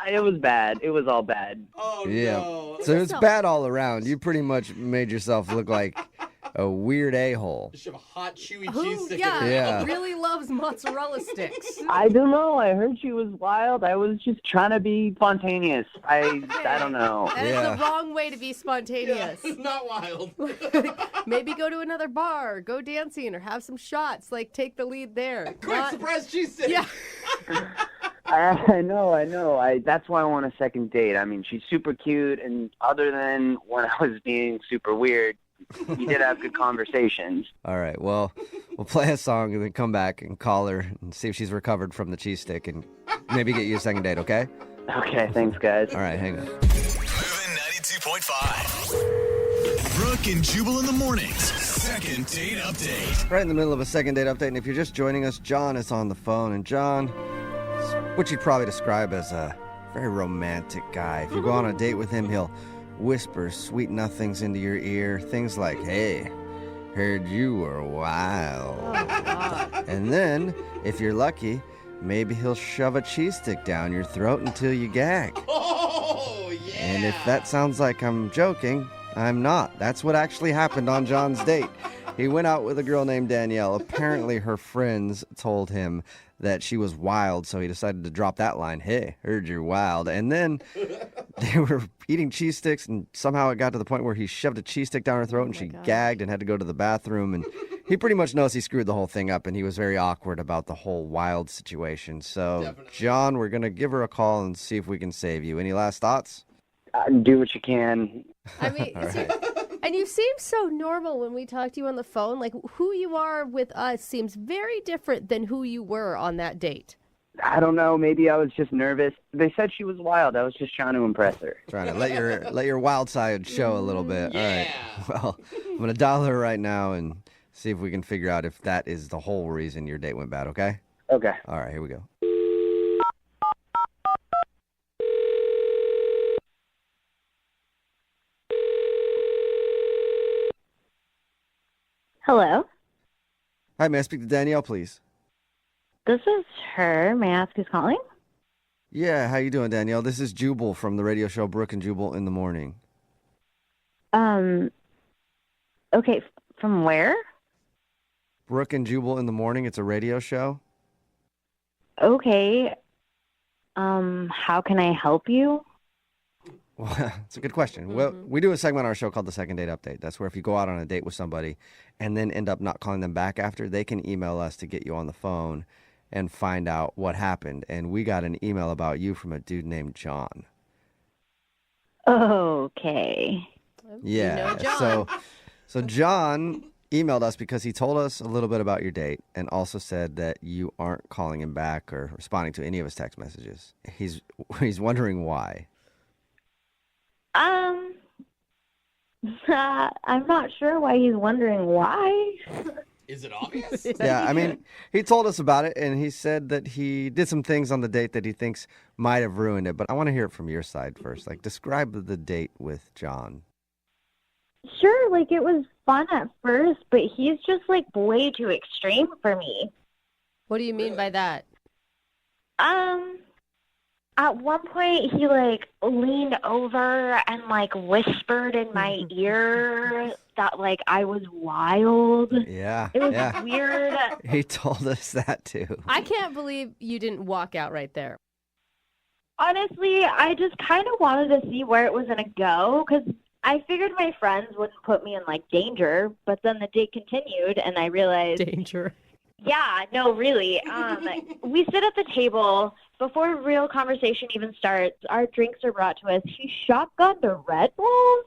It was bad. It was all bad. Oh, Yeah. no. So it's bad all around. You pretty much made yourself look like a weird a-hole. Shove a hot, chewy cheese Who, stick yeah, in her mouth. really loves mozzarella sticks? I don't know. I heard she was wild. I was just trying to be spontaneous. I don't know. That is the wrong way to be spontaneous. It's not wild. Maybe go to another bar, go dancing, or have some shots. Like, take the lead there. Quick, surprise cheese stick. Yeah. I know. That's why I want a second date. I mean, she's super cute, and other than when I was being super weird, we did have good conversations. All right, well, we'll play a song and then come back and call her and see if she's recovered from the cheese stick and maybe get you a second date, okay? Okay, thanks, guys. All right, hang on. Moving 92.5. Brooke and Jubal in the mornings. Second date update. Right in the middle of a second date update, and if you're just joining us, John is on the phone, and John is what you'd probably describe as a very romantic guy. If you go on a date with him, he'll whisper sweet nothings into your ear, things like, "Hey, heard you were wild." And then, if you're lucky, maybe he'll shove a cheese stick down your throat until you gag. Oh, yeah. And if that sounds like I'm joking, I'm not. That's what actually happened on John's date. He went out with a girl named Danielle. Apparently, her friends told him that she was wild, so he decided to drop that line, "Hey, heard you're wild." And then they were eating cheese sticks, and somehow it got to the point where he shoved a cheese stick down her throat, and she gagged and had to go to the bathroom. And he pretty much knows he screwed the whole thing up, and he was very awkward about the whole wild situation. So, Definitely. John, we're going to give her a call and see if we can save you. Any last thoughts? Do what you can. I mean, All right. and you seem so normal when we talk to you on the phone. Like, who you are with us seems very different than who you were on that date. I don't know. Maybe I was just nervous. They said she was wild. I was just trying to impress her. Trying to let your wild side show a little bit. All right. Well, I'm going to dial her right now and see if we can figure out if that is the whole reason your date went bad, okay? Okay. All right, here we go. Hello, Hi, may I speak to Danielle, please? this is her. May I ask who's calling? Yeah, how you doing, Danielle? This is Jubal from the radio show Brooke and Jubal in the Morning. Okay, from where? Brooke and Jubal in the Morning, it's a radio show. Okay, how can I help you? Well, it's a good question. Well, we do a segment on our show called the Second Date Update. That's where if you go out on a date with somebody and then end up not calling them back after, they can email us to get you on the phone and find out what happened. And we got an email about you from a dude named John. Okay. Yeah. John. So John emailed us because he told us a little bit about your date and also said that you aren't calling him back or responding to any of his text messages. He's wondering why. I'm not sure why he's wondering why. Is it obvious? Yeah, I mean, he told us about it, and he said that he did some things on the date that he thinks might have ruined it. But I want to hear it from your side first. Like, describe the date with John. Sure, like it was fun at first, but he's just like way too extreme for me. What do you mean by that? At one point he like leaned over and like whispered in my ear that like I was wild. Yeah. It was yeah. weird. He told us that too. I can't believe you didn't walk out right there. Honestly, I just kind of wanted to see where it was going to go because I figured my friends wouldn't put me in like danger, but then the date continued and I realized danger. Yeah, no, really. We sit at the table before real conversation even starts. Our drinks are brought to us. He shotgunned a Red Bull.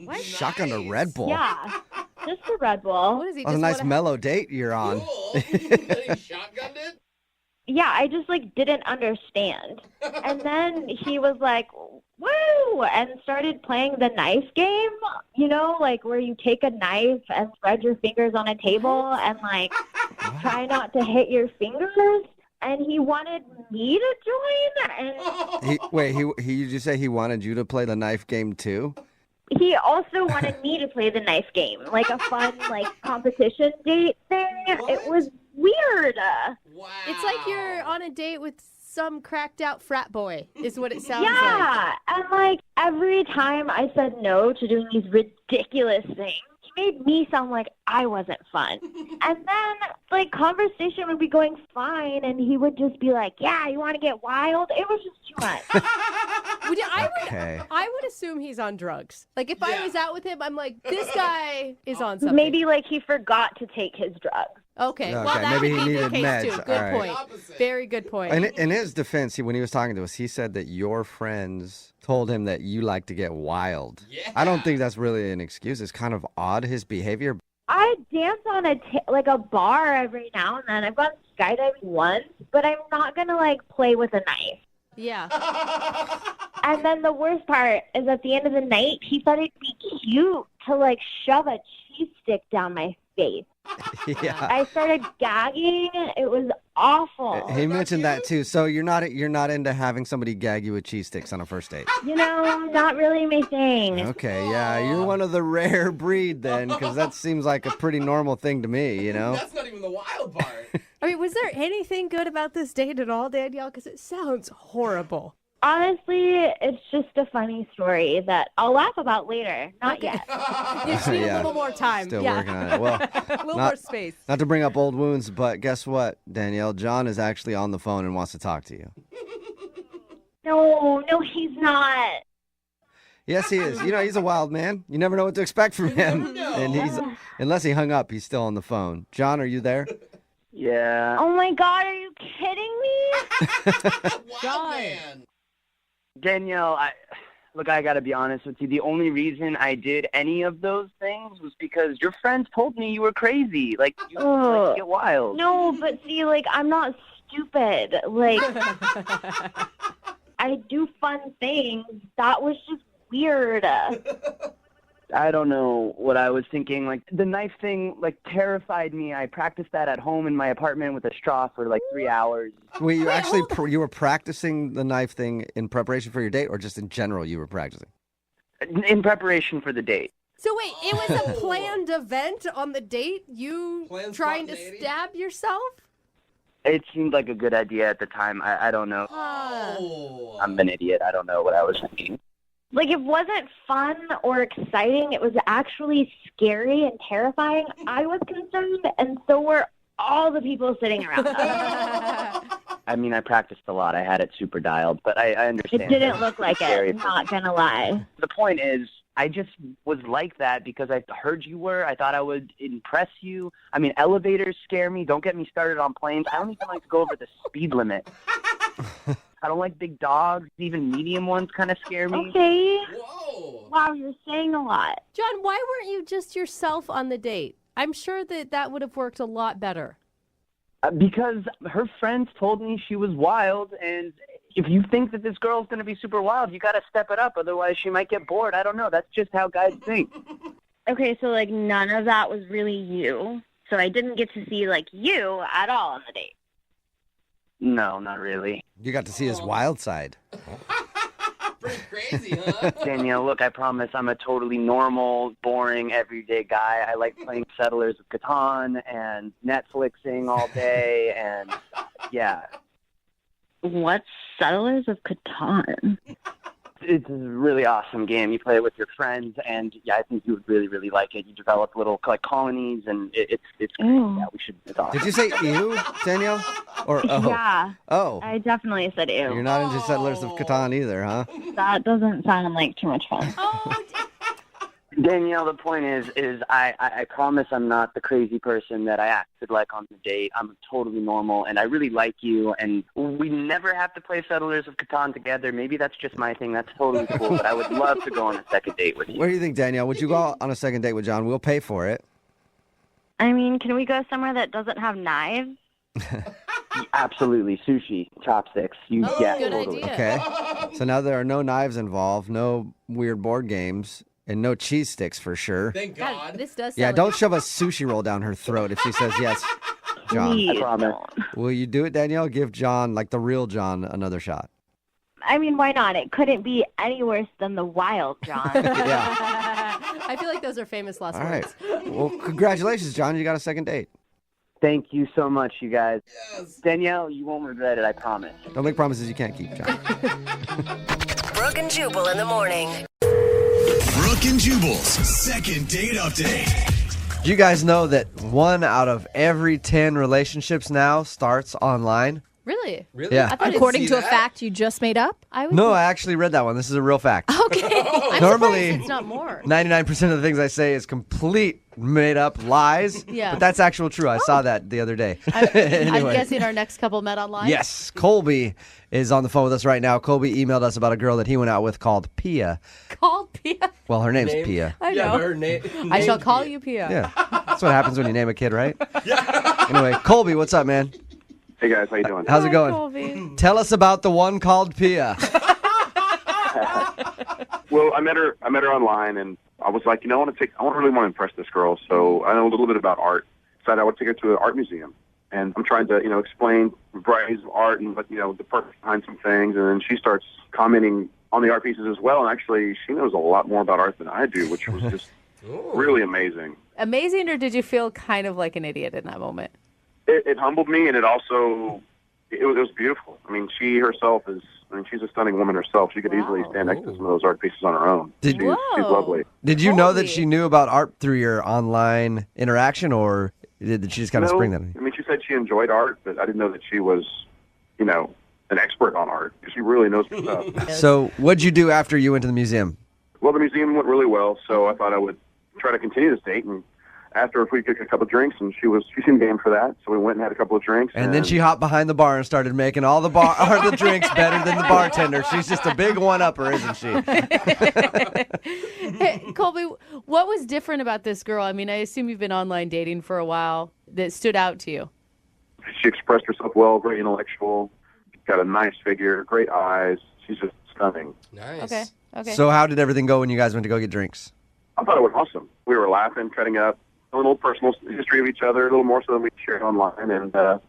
What? Shotgun a Red Bull. Yeah, just a Red Bull. What is he? What a nice mellow date you're on. Cool. Then he shotgunned it? Yeah, I just like didn't understand. And then he was like, woo, and started playing the knife game, you know, like where you take a knife and spread your fingers on a table and like try not to hit your fingers. And he wanted me to join. And Did you say he wanted you to play the knife game too? he also wanted me to play the knife game, like a fun like competition date thing. It was weird. Wow. It's like you're on a date with some cracked out frat boy, is what it sounds like. Yeah, and like every time I said no to doing these ridiculous things, he made me sound like I wasn't fun. And then like conversation would be going fine, and he would just be like, "Yeah, you want to get wild?" It was just too much. I would assume he's on drugs. Like if I was out with him, I'm like, this guy is on something. Maybe like he forgot to take his drugs. Okay, well Okay, that maybe could he be the needed case meds. too. Good All right. point. Very good point. In his defense, when he was talking to us, he said that your friends told him that you like to get wild. Yeah. I don't think that's really an excuse. It's kind of odd, his behavior. I dance on a bar every now and then. I've gone skydiving once, but I'm not gonna like play with a knife. Yeah. And then the worst part is at the end of the night, he thought it'd be cute to like shove a cheese stick down my face. Yeah. I started gagging. It was awful. He mentioned that too. So you're not into having somebody gag you with cheese sticks on a first date. You know, not really my thing. Okay, yeah, you're one of the rare breed then, because that seems like a pretty normal thing to me, you know? That's not even the wild part. I mean, was there anything good about this date at all, Danielle? Because it sounds horrible. Honestly, it's just a funny story that I'll laugh about later. Not yet. You just need a little more time. Still yeah. working on it. Well, a little more space. Not to bring up old wounds, but guess what, Danielle? John is actually on the phone and wants to talk to you. No, he's not. Yes, he is. You know, he's a wild man. You never know what to expect from him. And unless he hung up, he's still on the phone. John, are you there? Yeah. Oh my God, are you kidding me? Wild man. Danielle, I got to be honest with you. The only reason I did any of those things was because your friends told me you were crazy. Like, you like to get wild. No, but see, like, I'm not stupid. Like, I do fun things. That was just weird. I don't know what I was thinking. Like, the knife thing, like, terrified me. I practiced that at home in my apartment with a straw for, like, 3 hours. Wait, you actually you were practicing the knife thing in preparation for your date, or just in general you were practicing? In preparation for the date. So wait, it was a planned event on the date? You trying to stab yourself? It seemed like a good idea at the time. I don't know. Oh. I'm an idiot. I don't know what I was thinking. Like, it wasn't fun or exciting. It was actually scary and terrifying. I was concerned, and so were all the people sitting around us. I mean, I practiced a lot. I had it super dialed, but I understand. It didn't look like it, not gonna lie. The point is, I just was like that because I heard you were. I thought I would impress you. I mean, elevators scare me. Don't get me started on planes. I don't even like to go over the speed limit. I don't like big dogs. Even medium ones kind of scare me. Okay. Whoa. Wow, you're saying a lot. John, why weren't you just yourself on the date? I'm sure that would have worked a lot better. Because her friends told me she was wild, and if you think that this girl's going to be super wild, you got to step it up. Otherwise, she might get bored. I don't know. That's just how guys think. Okay, so, like, none of that was really you. So I didn't get to see, like, you at all on the date. No, not really. You got to see his wild side. Pretty crazy, huh? Danielle, look, I promise I'm a totally normal, boring, everyday guy. I like playing Settlers of Catan and Netflixing all day, and yeah. What's Settlers of Catan? It's a really awesome game. You play it with your friends, and yeah, I think you would really, really like it. You develop little like colonies, and it's great. Yeah, we should. It's awesome. Did you say ew, Danielle? Or oh? Yeah. Oh. I definitely said ew. You're not into Settlers of Catan either, huh? That doesn't sound like too much fun. Danielle, the point is I promise I'm not the crazy person that I acted like on the date. I'm totally normal, and I really like you, and we never have to play Settlers of Catan together. Maybe that's just my thing. That's totally cool, but I would love to go on a second date with you. What do you think, Danielle? Would you go on a second date with John? We'll pay for it. I mean, can we go somewhere that doesn't have knives? Absolutely. Sushi, chopsticks. Yeah, good totally. idea. Okay. So now there are no knives involved, no weird board games, and no cheese sticks for sure. Thank God, God. this does sound Yeah, like don't shove a sushi roll down her throat if she says yes, John. I promise. Will you do it, Danielle? Give John, like the real John, another shot. I mean, why not? It couldn't be any worse than the wild John. Yeah. I feel like those are famous last All right. words. Well, congratulations, John. You got a second date. Thank you so much, you guys. Yes. Danielle, you won't regret it, I promise. Don't make promises you can't keep, John. Brooke and Jubal in the morning. Brooke and Jubal's second date update. Do you guys know that 1 out of every 10 relationships now starts online? Really? Really? Yeah. I thought According see to a that. fact you just made up? I would No, I actually read that one. This is a real fact. Okay. I'm Normally- surprised it's not more. 99% of the things I say is complete made up lies. Yeah. But that's actual true. I saw that the other day. I'm Anyway. guessing our next couple met online. Yes. Colby is on the phone with us right now. Colby emailed us about a girl that he went out with called Pia. Called Pia. Well, her name's Name- Pia. I Yeah, know. but her I shall name's call Pia. you Pia. Yeah. That's what happens when you name a kid, right? Yeah. Anyway, Colby, what's up, man? Hey guys, how you doing? How's it Hi, going? Colby. Tell us about the one called Pia. Well, I met her online, and I was like, I really want to impress this girl, so I know a little bit about art. Decided I would take her to an art museum, and I'm trying to, explain varieties of art and the purpose behind some things, and then she starts commenting on the art pieces as well. And actually, she knows a lot more about art than I do, which was just really amazing. Amazing, or did you feel kind of like an idiot in that moment? It humbled me, and it was beautiful. I mean, she herself she's a stunning woman herself. She could easily stand next to some of those art pieces on her own. She's lovely. Did you know that she knew about art through your online interaction, or did she just kind of spring that on you? I mean, she said she enjoyed art, but I didn't know that she was, an expert on art, because she really knows her stuff. So what'd you do after you went to the museum? Well, the museum went really well, so I thought I would try to continue this date, and asked her if we could get a couple of drinks, and she seemed game for that. So we went and had a couple of drinks. And then she hopped behind the bar and started making all the drinks better than the bartender. She's just a big one-upper, isn't she? Hey, Colby, what was different about this girl? I mean, I assume you've been online dating for a while that stood out to you. She expressed herself well, very intellectual, got a nice figure, great eyes. She's just stunning. Nice. Okay. So how did everything go when you guys went to go get drinks? I thought it went awesome. We were laughing, cutting up, a little personal history of each other, a little more so than we shared online, and got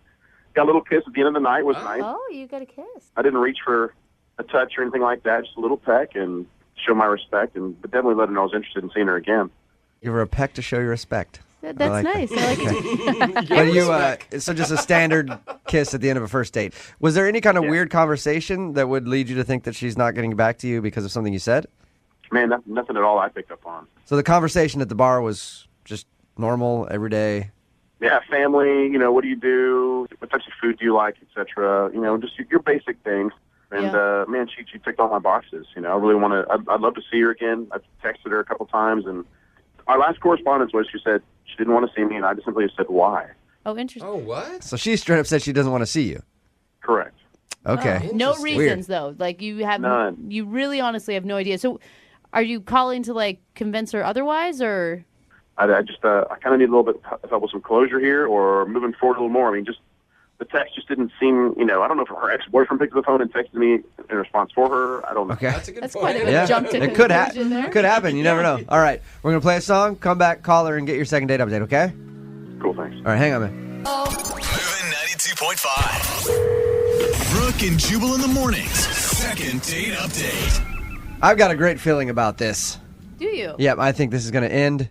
a little kiss at the end of the night. It was nice. Oh, you got a kiss. I didn't reach for a touch or anything like that, just a little peck and show my respect, but definitely let her know I was interested in seeing her again. Give her a peck to show your respect. That's I like nice. that. I like it. But so just a standard kiss at the end of a first date. Was there any kind of weird conversation that would lead you to think that she's not getting back to you because of something you said? Man, nothing at all I picked up on. So the conversation at the bar was just normal, everyday? Yeah, family, what do you do? What types of food do you like, etc. Just your basic things. And, man, she ticked all my boxes. I really I'd love to see her again. I've texted her a couple times, and our last correspondence was she said she didn't want to see me, and I just simply said, why? Oh, interesting. Oh, what? So she straight up said she doesn't want to see you? Correct. Okay. No reasons, Weird. though. Like, you have None. You really honestly have no idea. So are you calling to, convince her otherwise, or? I just, I kind of need a little bit of help with some closure here, or moving forward a little more. I mean, just the text just didn't seem, I don't know if her ex-boyfriend picked up the phone and texted me in response for her. I don't know. Okay. That's a good That's point. quite a jump to It could, conclusion there. could happen. You never know. All right. We're going to play a song, come back, call her, and get your second date update, okay? Cool, thanks. All right, hang on, man. Moving 92.5. Brooke and Jubal in the mornings. Second date update. I've got a great feeling about this. Do you? Yep, I think this is going to end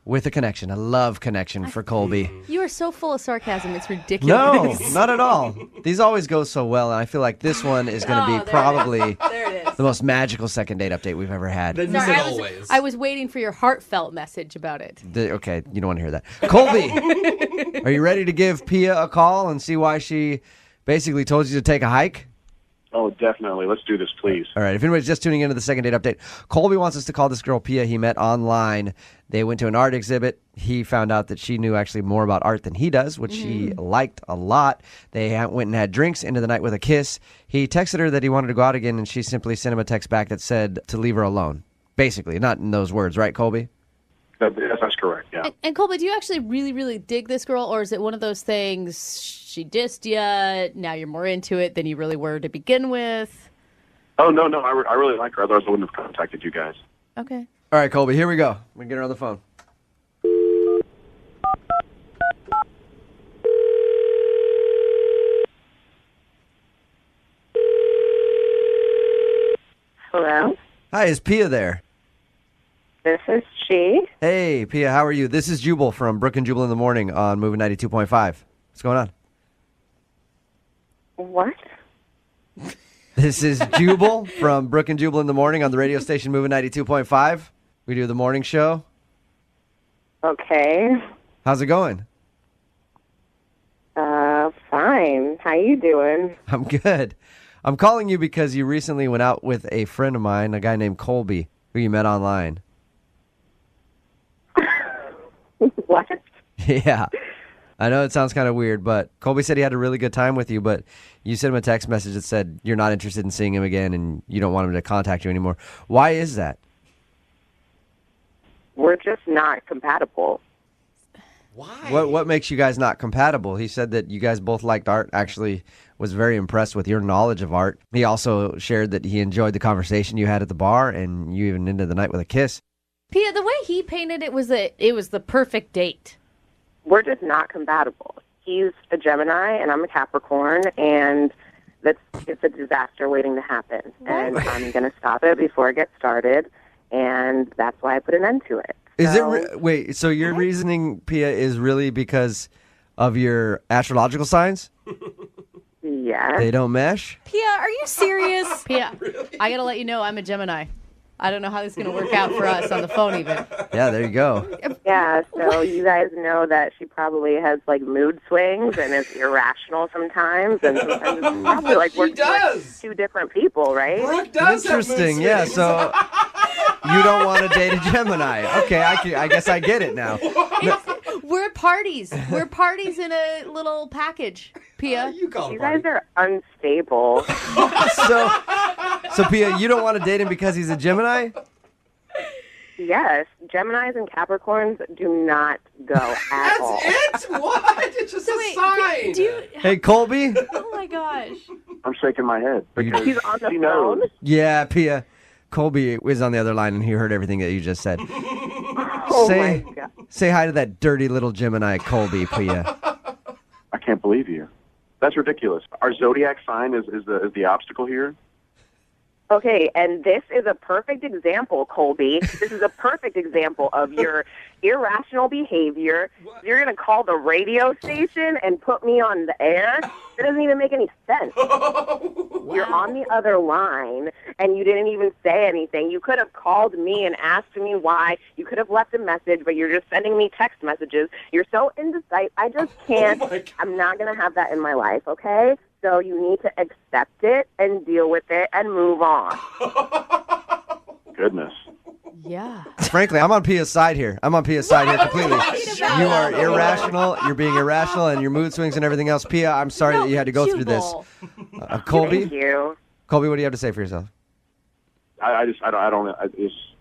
with a connection. A love connection for Colby. You are so full of sarcasm. It's No, ridiculous. not at all. These always go so well, and I feel like this one is going to be probably There it is. the most magical second date update we've ever had. Then Sorry, is it I was, always? I was waiting for your heartfelt message about it. Okay, you don't want to hear that. Colby, are you ready to give Pia a call and see why she basically told you to take a hike? Oh, definitely. Let's do this, please. All right. If anybody's just tuning into the second date update, Colby wants us to call this girl Pia he met online. They went to an art exhibit. He found out that she knew actually more about art than he does, which he liked a lot. They went and had drinks into the night with a kiss. He texted her that he wanted to go out again, and she simply sent him a text back that said to leave her alone. Basically, not in those words, right, Colby? That's correct, yeah. And Colby, do you actually really, really dig this girl, or is it one of those things, she dissed you, now you're more into it than you really were to begin with? Oh, no, I really like her. Otherwise, I wouldn't have contacted you guys. Okay. All right, Colby, here we go. We get her on the phone. Hello? Hi, is Pia there? This is she. Hey, Pia, how are you? This is Jubal from Brooke and Jubal in the Morning on Moving 92.5. What's going on? What? This is Jubal from Brooke and Jubal in the Morning on the radio station Moving 92.5. We do the morning show. Okay. How's it going? Fine. How you doing? I'm good. I'm calling you because you recently went out with a friend of mine, a guy named Colby, who you met online. What? Yeah. I know it sounds kind of weird, but Colby said he had a really good time with you, but you sent him a text message that said you're not interested in seeing him again and you don't want him to contact you anymore. Why is that? We're just not compatible. Why? What makes you guys not compatible? He said that you guys both liked art, actually was very impressed with your knowledge of art. He also shared that he enjoyed the conversation you had at the bar and you even ended the night with a kiss. Pia, the way he painted it was that it was the perfect date. We're just not compatible. He's a Gemini and I'm a Capricorn, and it's a disaster waiting to happen. And I'm going to stop it before it gets started, and that's why I put an end to it. Is it wait, so your reasoning, Pia, is really because of your astrological signs? Yeah. They don't mesh? Pia, are you serious? Pia, I got to let you know I'm a Gemini. I don't know how this is going to work out for us on the phone even. Yeah, there you go. Yeah, so you guys know that she probably has, like, mood swings and is irrational sometimes, and sometimes it's probably, like, we're two different people, right? Brooke does Interesting, yeah, so you don't want to date a Gemini. Okay, I guess I get it now. We're parties. We're parties in a little package, Pia. You guys are unstable. So Pia, you don't want to date him because he's a Gemini? Yes, Geminis and Capricorns do not go at all. That's it? What? It's just a sign. Hey, Colby? Oh, my gosh. I'm shaking my head. Because He's on the she phone? knows. Yeah, Pia. Colby was on the other line and he heard everything that you just said. Oh, my God. Say hi to that dirty little Gemini, Colby, Pia. I can't believe you. That's ridiculous. Our zodiac sign is the obstacle here. Okay, and this is a perfect example, Colby. This is a perfect example of your irrational behavior. You're going to call the radio station and put me on the air? It doesn't even make any sense. You're on the other line, and you didn't even say anything. You could have called me and asked me why. You could have left a message, but you're just sending me text messages. You're so indecisive. I just can't. I'm not going to have that in my life, okay? So you need to accept it and deal with it and move on. Goodness. Yeah. Frankly, I'm on Pia's side here. Completely. You are irrational. You're being irrational, and your mood swings and everything else. Pia, I'm sorry that you had to go through this. Colby? Thank you. Colby, what do you have to say for yourself?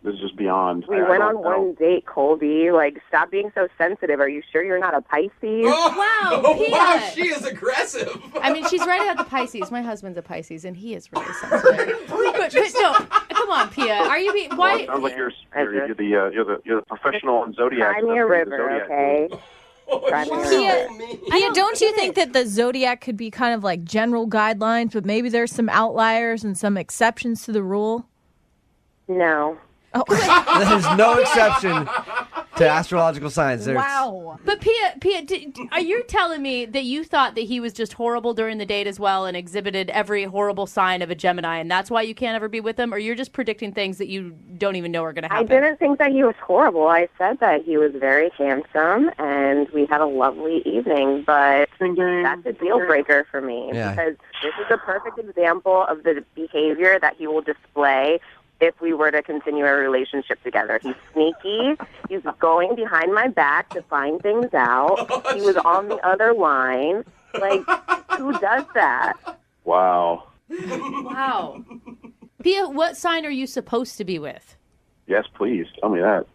This is just beyond. We went on one date, Colby. Like, stop being so sensitive. Are you sure you're not a Pisces? Wow, Pia. Wow, she is aggressive. I mean, she's right about the Pisces. My husband's a Pisces, and he is really sensitive. but no, come on, Pia. Are you being why? Well, it sounds like you're the professional in zodiac. Cry me a river, okay? Pia, don't you think that the zodiac could be kind of like general guidelines, but maybe there's some outliers and some exceptions to the rule? No. Oh. There's no exception to astrological signs. But Pia, are you telling me that you thought that he was just horrible during the date as well and exhibited every horrible sign of a Gemini, and that's why you can't ever be with him? Or you're just predicting things that you don't even know are going to happen? I didn't think that he was horrible. I said that he was very handsome, and we had a lovely evening, but that's a deal breaker for me because this is a perfect example of the behavior that he will display if we were to continue a relationship together. He's sneaky. He's going behind my back to find things out. He was on the other line. Like, who does that? Wow. Wow. Pia, what sign are you supposed to be with? Yes, please. Tell me that.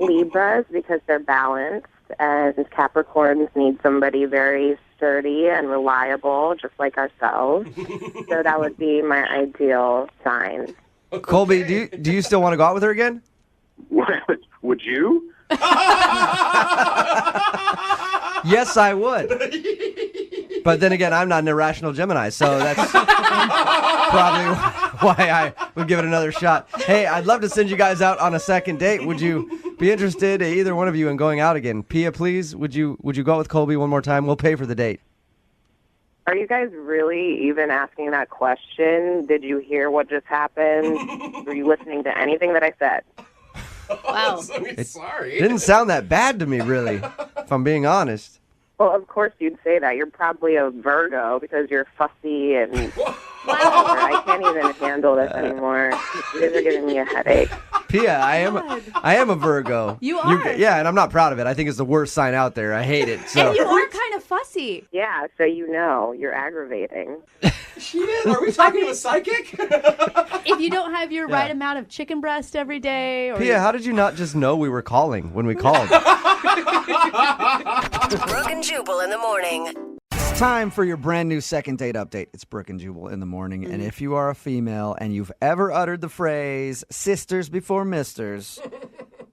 Libras, because they're balanced, and Capricorns need somebody very sturdy and reliable, just like ourselves. So that would be my ideal sign. Colby, do you still want to go out with her again? Would you? Yes, I would. But then again, I'm not an irrational Gemini, so that's probably why I would give it another shot. Hey, I'd love to send you guys out on a second date. Would you be interested, either one of you, in going out again? Pia, please, would you go out with Colby one more time? We'll pay for the date. Are you guys really even asking that question? Did you hear what just happened? Were you listening to anything that I said? Wow. It didn't sound that bad to me, really, if I'm being honest. Well, of course you'd say that. You're probably a Virgo because you're fussy and I can't even handle this anymore. You guys are giving me a headache. Pia, I am a Virgo. You are? Yeah, and I'm not proud of it. I think it's the worst sign out there. I hate it. So. And you are kind of fussy. Yeah, so you know you're aggravating. She is? Are we talking to a psychic? If you don't have your right amount of chicken breast every day. Or Pia, how did you not just know we were calling when we called? Brooke and Jubal in the morning. It's time for your brand new second date update. It's Brooke and Jubal in the morning. And if you are a female and you've ever uttered the phrase sisters before misters,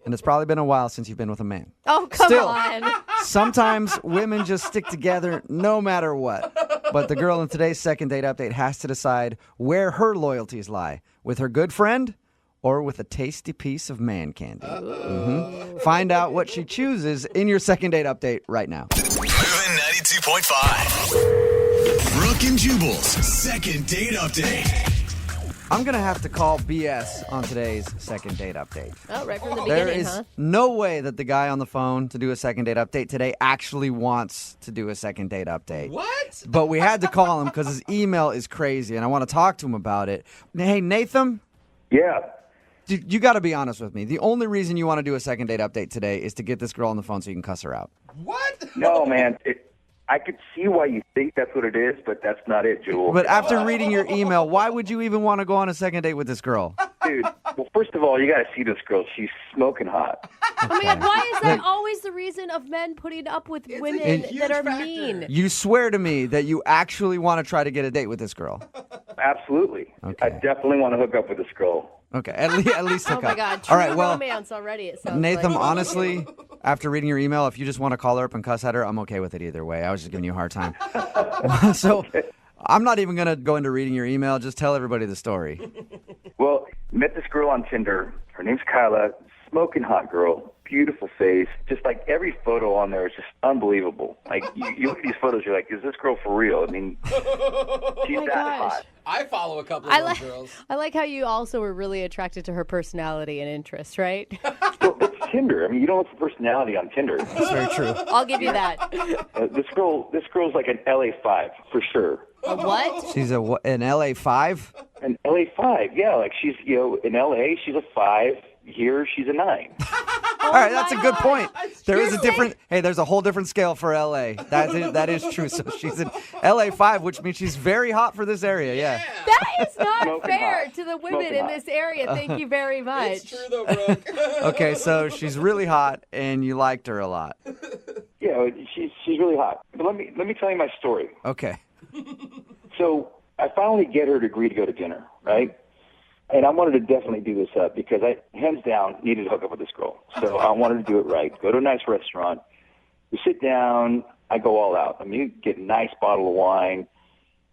and it's probably been a while since you've been with a man. Oh, come Still, on. Sometimes women just stick together no matter what. But the girl in today's second date update has to decide where her loyalties lie. With her good friend or with a tasty piece of man candy. Find out what she chooses in your second date update right now. Moving 92.5. Brooke and Jubal's second date update. I'm going to have to call BS on today's second date update. Oh, right from the There beginning, is no way that the guy on the phone to do a second date update today actually wants to do a second date update. What? But we had to call him because his email is crazy, and I want to talk to him about it. Hey, Nathan? Yeah. You got to be honest with me. The only reason you want to do a second date update today is to get this girl on the phone so you can cuss her out. What? No, man. I could see why you think that's what it is, but that's not it, Jewel. But after reading your email, why would you even want to go on a second date with this girl? Dude, well, first of all, you got to see this girl. She's smoking hot. Oh my God, why is that always the reason of men putting up with women that are mean? You swear to me that you actually want to try to get a date with this girl. Absolutely. Okay. I definitely want to hook up with this girl. Okay, at least hook Oh my up. God, true All right, well, romance already, it sounds Nathan, like. honestly, after reading your email, if you just want to call her up and cuss at her, I'm okay with it either way. I was just giving you a hard time. So I'm not even going to go into reading your email. Just tell everybody the story. Well, met this girl on Tinder. Her name's Kyla. Smoking hot girl. Beautiful face. Just like every photo on there is just unbelievable. Like you look at these photos, you're like, is this girl for real? I mean, she's that hot. I follow a couple of those girls. I like how you also were really attracted to her personality and interest, right? Well, it's Tinder. I mean, you don't look for personality on Tinder. That's very true. I'll give you that. This girl's like an LA5 for sure. A what? She's an LA5? An LA5, yeah. Like she's, in LA, she's a 5. Here, she's a 9. All right, that's a good point. There's a whole different scale for LA. That is true. So she's an LA5, which means she's very hot for this area, yeah. That is not Smoking fair hot. to the women Smoking in hot. this area. Thank you very much. It's true though, Brooke. Okay, so she's really hot, and you liked her a lot. Yeah, she's really hot. But let me tell you my story. Okay. So I finally get her to agree to go to dinner, right? And I wanted to definitely do this up because I, hands down, needed to hook up with this girl. So I wanted to do it right. Go to a nice restaurant. We sit down. I go all out. I mean, you get a nice bottle of wine.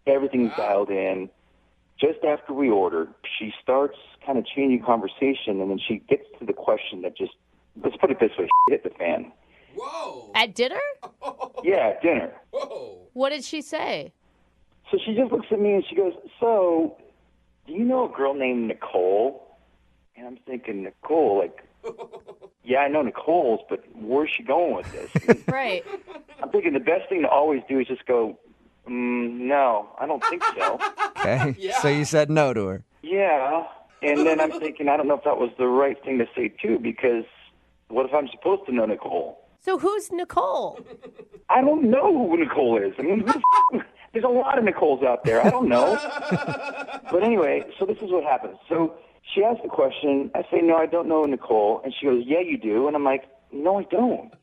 Everything's dialed in. Just after we order, she starts kind of changing conversation, and then she gets to the question that just let's put it this way, hit the fan. Whoa. At dinner? Yeah, at dinner. Whoa. What did she say? So she just looks at me and she goes, so, do you know a girl named Nicole? And I'm thinking, Nicole, like, yeah, I know Nicole's, but where's she going with this? Right. I'm thinking the best thing to always do is just go, no, I don't think so. Okay. So you said no to her. Yeah. And then I'm thinking, I don't know if that was the right thing to say, too, because what if I'm supposed to know Nicole? So who's Nicole? I don't know who Nicole is. I mean, there's a lot of Nicoles out there. I don't know. But anyway, so this is what happens. So she asked the question. I say, no, I don't know Nicole. And she goes, yeah, you do. And I'm like, no, I don't.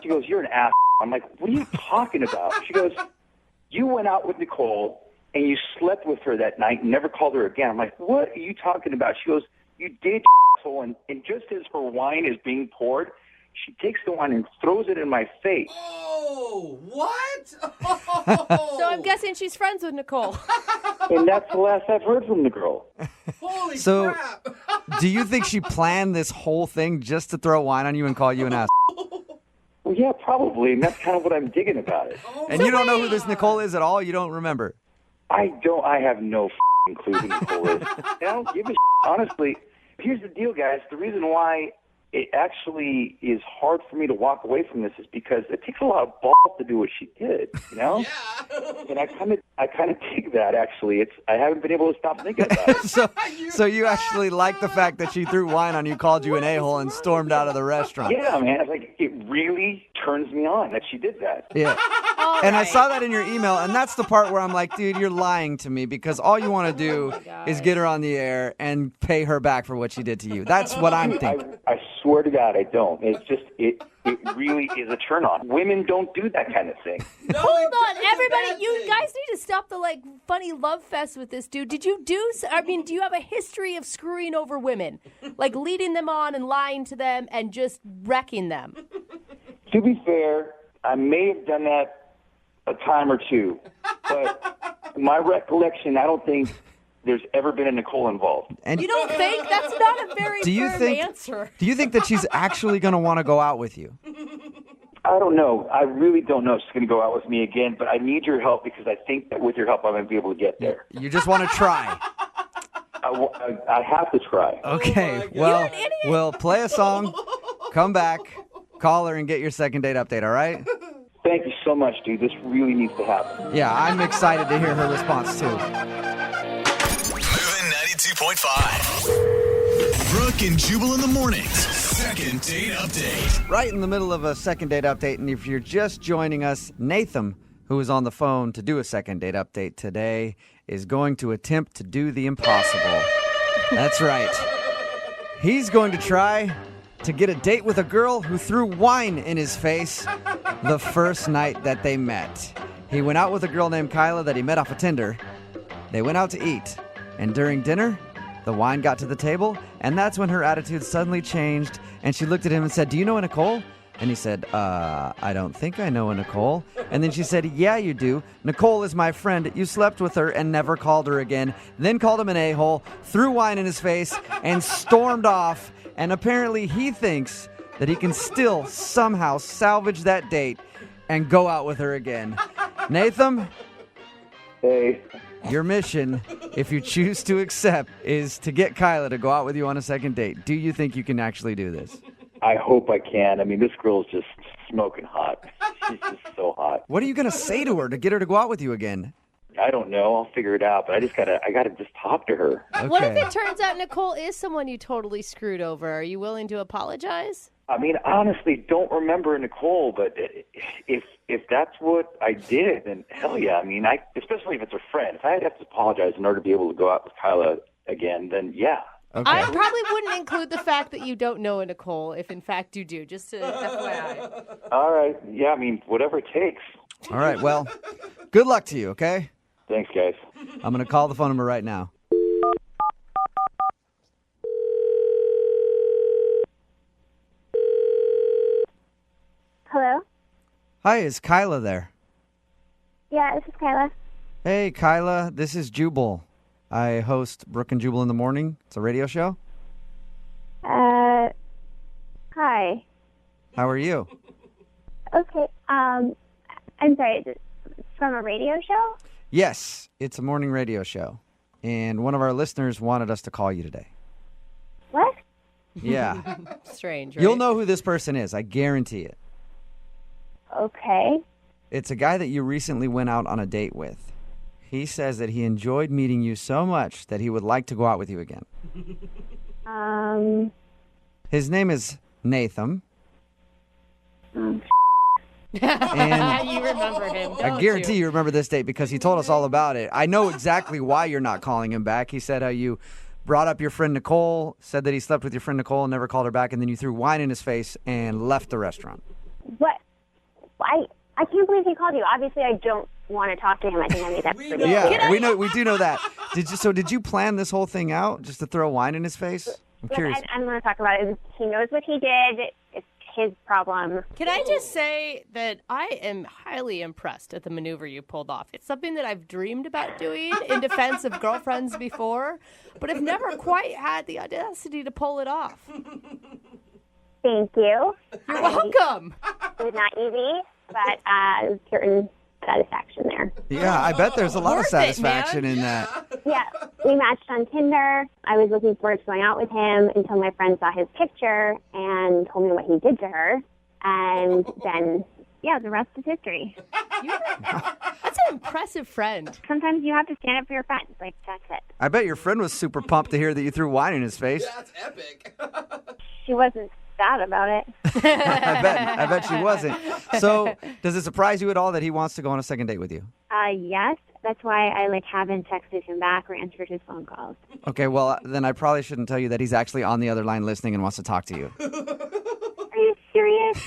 She goes, you're an ass. I'm like, what are you talking about? She goes, you went out with Nicole and you slept with her that night and never called her again. I'm like, what are you talking about? She goes, you did, asshole. And just as her wine is being poured, she takes the wine and throws it in my face. Oh, what? So I'm guessing she's friends with Nicole. And that's the last I've heard from the girl. Holy So, crap. do you think she planned this whole thing just to throw wine on you and call you an ass? Well, yeah, probably. And that's kind of what I'm digging about it. And you don't know who this Nicole is at all? You don't remember? I have no clue who Nicole is. I don't give a honestly. Here's the deal, guys. The reason why it actually is hard for me to walk away from this is because it takes a lot of balls to do what she did, you know? Yeah. And I kind of dig that, actually. I haven't been able to stop thinking about it. So you actually like the fact that she threw wine on you, called you an a-hole, and stormed out of the restaurant. Yeah, man. It's like, it really turns me on that she did that. Yeah. And I saw that in your email, and that's the part where I'm like, dude, you're lying to me because all you want to do is get her on the air and pay her back for what she did to you. That's what I'm thinking. I swear to God, I don't. It's just, it really is a turn on. Women don't do that kind of thing. Hold on, everybody. You guys need to stop the funny love fest with this dude. Do you have a history of screwing over women? Like leading them on and lying to them and just wrecking them? To be fair, I may have done that a time or two, but my recollection, I don't think there's ever been a Nicole involved. And you don't think? That's not a very firm answer. Do you think that she's actually going to want to go out with you? I don't know. I really don't know if she's going to go out with me again, but I need your help because I think that with your help, I'm going to be able to get there. You just want to try. I have to try. Okay, well, we'll play a song, come back, call her, and get your second date update, all right? Thank you so much, dude. This really needs to happen. Yeah, I'm excited to hear her response, too. Moving 92.5. Brooke and Jubal in the mornings. Second date update. Right in the middle of a second date update, and if you're just joining us, Nathan, who is on the phone to do a second date update today, is going to attempt to do the impossible. That's right. He's going to try to get a date with a girl who threw wine in his face the first night that they met. He went out with a girl named Kyla that he met off of Tinder. They went out to eat, and during dinner, the wine got to the table, and that's when her attitude suddenly changed, and she looked at him and said, "Do you know a Nicole?" And he said, I don't think I know a Nicole. And then she said, "Yeah, you do. Nicole is my friend. You slept with her and never called her again." Then called him an a-hole, threw wine in his face, and stormed off. And apparently he thinks that he can still somehow salvage that date and go out with her again. Nathan? Hey. Your mission, if you choose to accept, is to get Kyla to go out with you on a second date. Do you think you can actually do this? I hope I can. I mean, this girl's just smoking hot. She's just so hot. What are you going to say to her to get her to go out with you again? I don't know. I'll figure it out, but I gotta just talk to her. Okay. What if it turns out Nicole is someone you totally screwed over? Are you willing to apologize? I mean, honestly, don't remember Nicole, but if that's what I did, then hell yeah. I mean, especially if it's a friend. If I had to apologize in order to be able to go out with Kyla again, then yeah. Okay. I probably wouldn't include the fact that you don't know a Nicole if in fact you do, just to FYI. All right. Yeah, I mean, whatever it takes. All right, well, good luck to you, okay? Thanks, guys. I'm going to call the phone number right now. Hello? Hi, is Kyla there? Yeah, this is Kyla. Hey, Kyla, this is Jubal. I host Brooke and Jubal in the morning. It's a radio show. Hi. Hi. How are you? Okay. I'm sorry. Is it from a radio show? Yes, it's a morning radio show. And one of our listeners wanted us to call you today. What? Yeah. Strange, right? You'll know who this person is. I guarantee it. Okay. It's a guy that you recently went out on a date with. He says that he enjoyed meeting you so much that he would like to go out with you again. His name is Nathan. And you remember him, don't I guarantee you remember this date because he told us all about it. I know exactly why you're not calling him back. He said how you brought up your friend Nicole, said that he slept with your friend Nicole and never called her back, and then you threw wine in his face and left the restaurant. What? I can't believe he called you. Obviously, I don't want to talk to him. I think I made that pretty clear. Yeah, we do know that. Did you plan this whole thing out just to throw wine in his face? I'm curious. I'm going to talk about it. He knows what he did. It's his problem. Can I just say that I am highly impressed at the maneuver you pulled off. It's something that I've dreamed about doing in defense of girlfriends before, but I've never quite had the audacity to pull it off. Thank you. You're welcome. It was not easy, but certain satisfaction there. Yeah, I bet there's a lot of satisfaction in that. Yeah, we matched on Tinder. I was looking forward to going out with him until my friend saw his picture and told me what he did to her. And then, yeah, the rest is history. That's an impressive friend. Sometimes you have to stand up for your friends. Like, that's it. I bet your friend was super pumped to hear that you threw wine in his face. That's epic. She wasn't sad about it. I bet she wasn't. So, does it surprise you at all that he wants to go on a second date with you? Yes. That's why I haven't texted him back or answered his phone calls. Okay, well, then I probably shouldn't tell you that he's actually on the other line listening and wants to talk to you. Are you serious?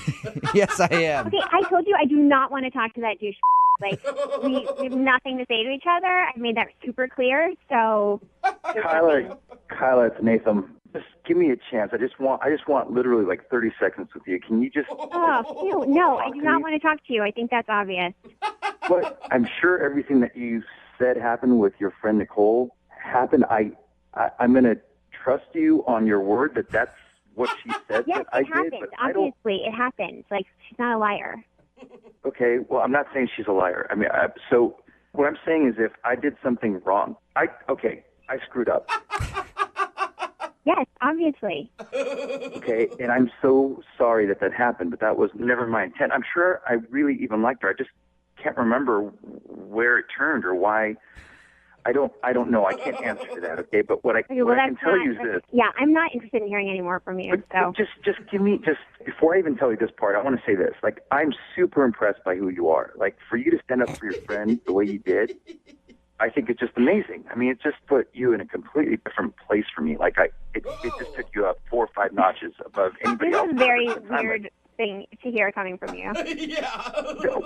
Yes, I am. Okay, I told you I do not want to talk to that douche. We have nothing to say to each other. I made that super clear. So, Kyla, it's Nathan. Just give me a chance. I just want literally 30 seconds with you. Can you just? Oh, no, I do not want to talk to you. I think that's obvious. But I'm sure everything that you said happened with your friend Nicole happened. I'm going to trust you on your word that that's what she said. Yes, that I it happened. did. But Obviously, it happened. She's not a liar. Okay, well, I'm not saying she's a liar. I mean, so what I'm saying is if I did something wrong, I screwed up. Yes, obviously. Okay, and I'm so sorry that happened, but that was never my intent. I'm sure I really even liked her. I just can't remember where it turned or why. I don't know. I can't answer to that, okay? But what I can tell you is this. Yeah, I'm not interested in hearing any more from you. So just give me before I even tell you this part, I want to say this. I'm super impressed by who you are. For you to stand up for your friend the way you did, I think it's just amazing. I mean, it just put you in a completely different place for me. It just took you up 4 or 5 notches above anybody else. This is a very weird thing to hear coming from you. Yeah.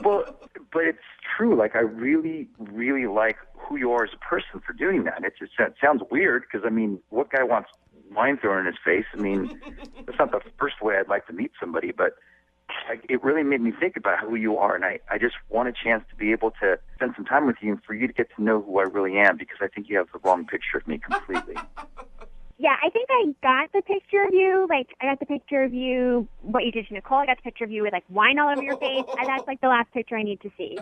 Well, but it's true. I really, really like who you are as a person for doing that. It sounds weird because, I mean, what guy wants wine thrown in his face? I mean, that's not the first way I'd like to meet somebody, but it really made me think about who you are, and I just want a chance to be able to spend some time with you and for you to get to know who I really am, because I think you have the wrong picture of me completely. Yeah, I think I got the picture of you. I got the picture of you, what you did to Nicole. I got the picture of you with, wine all over your face. And that's, the last picture I need to see.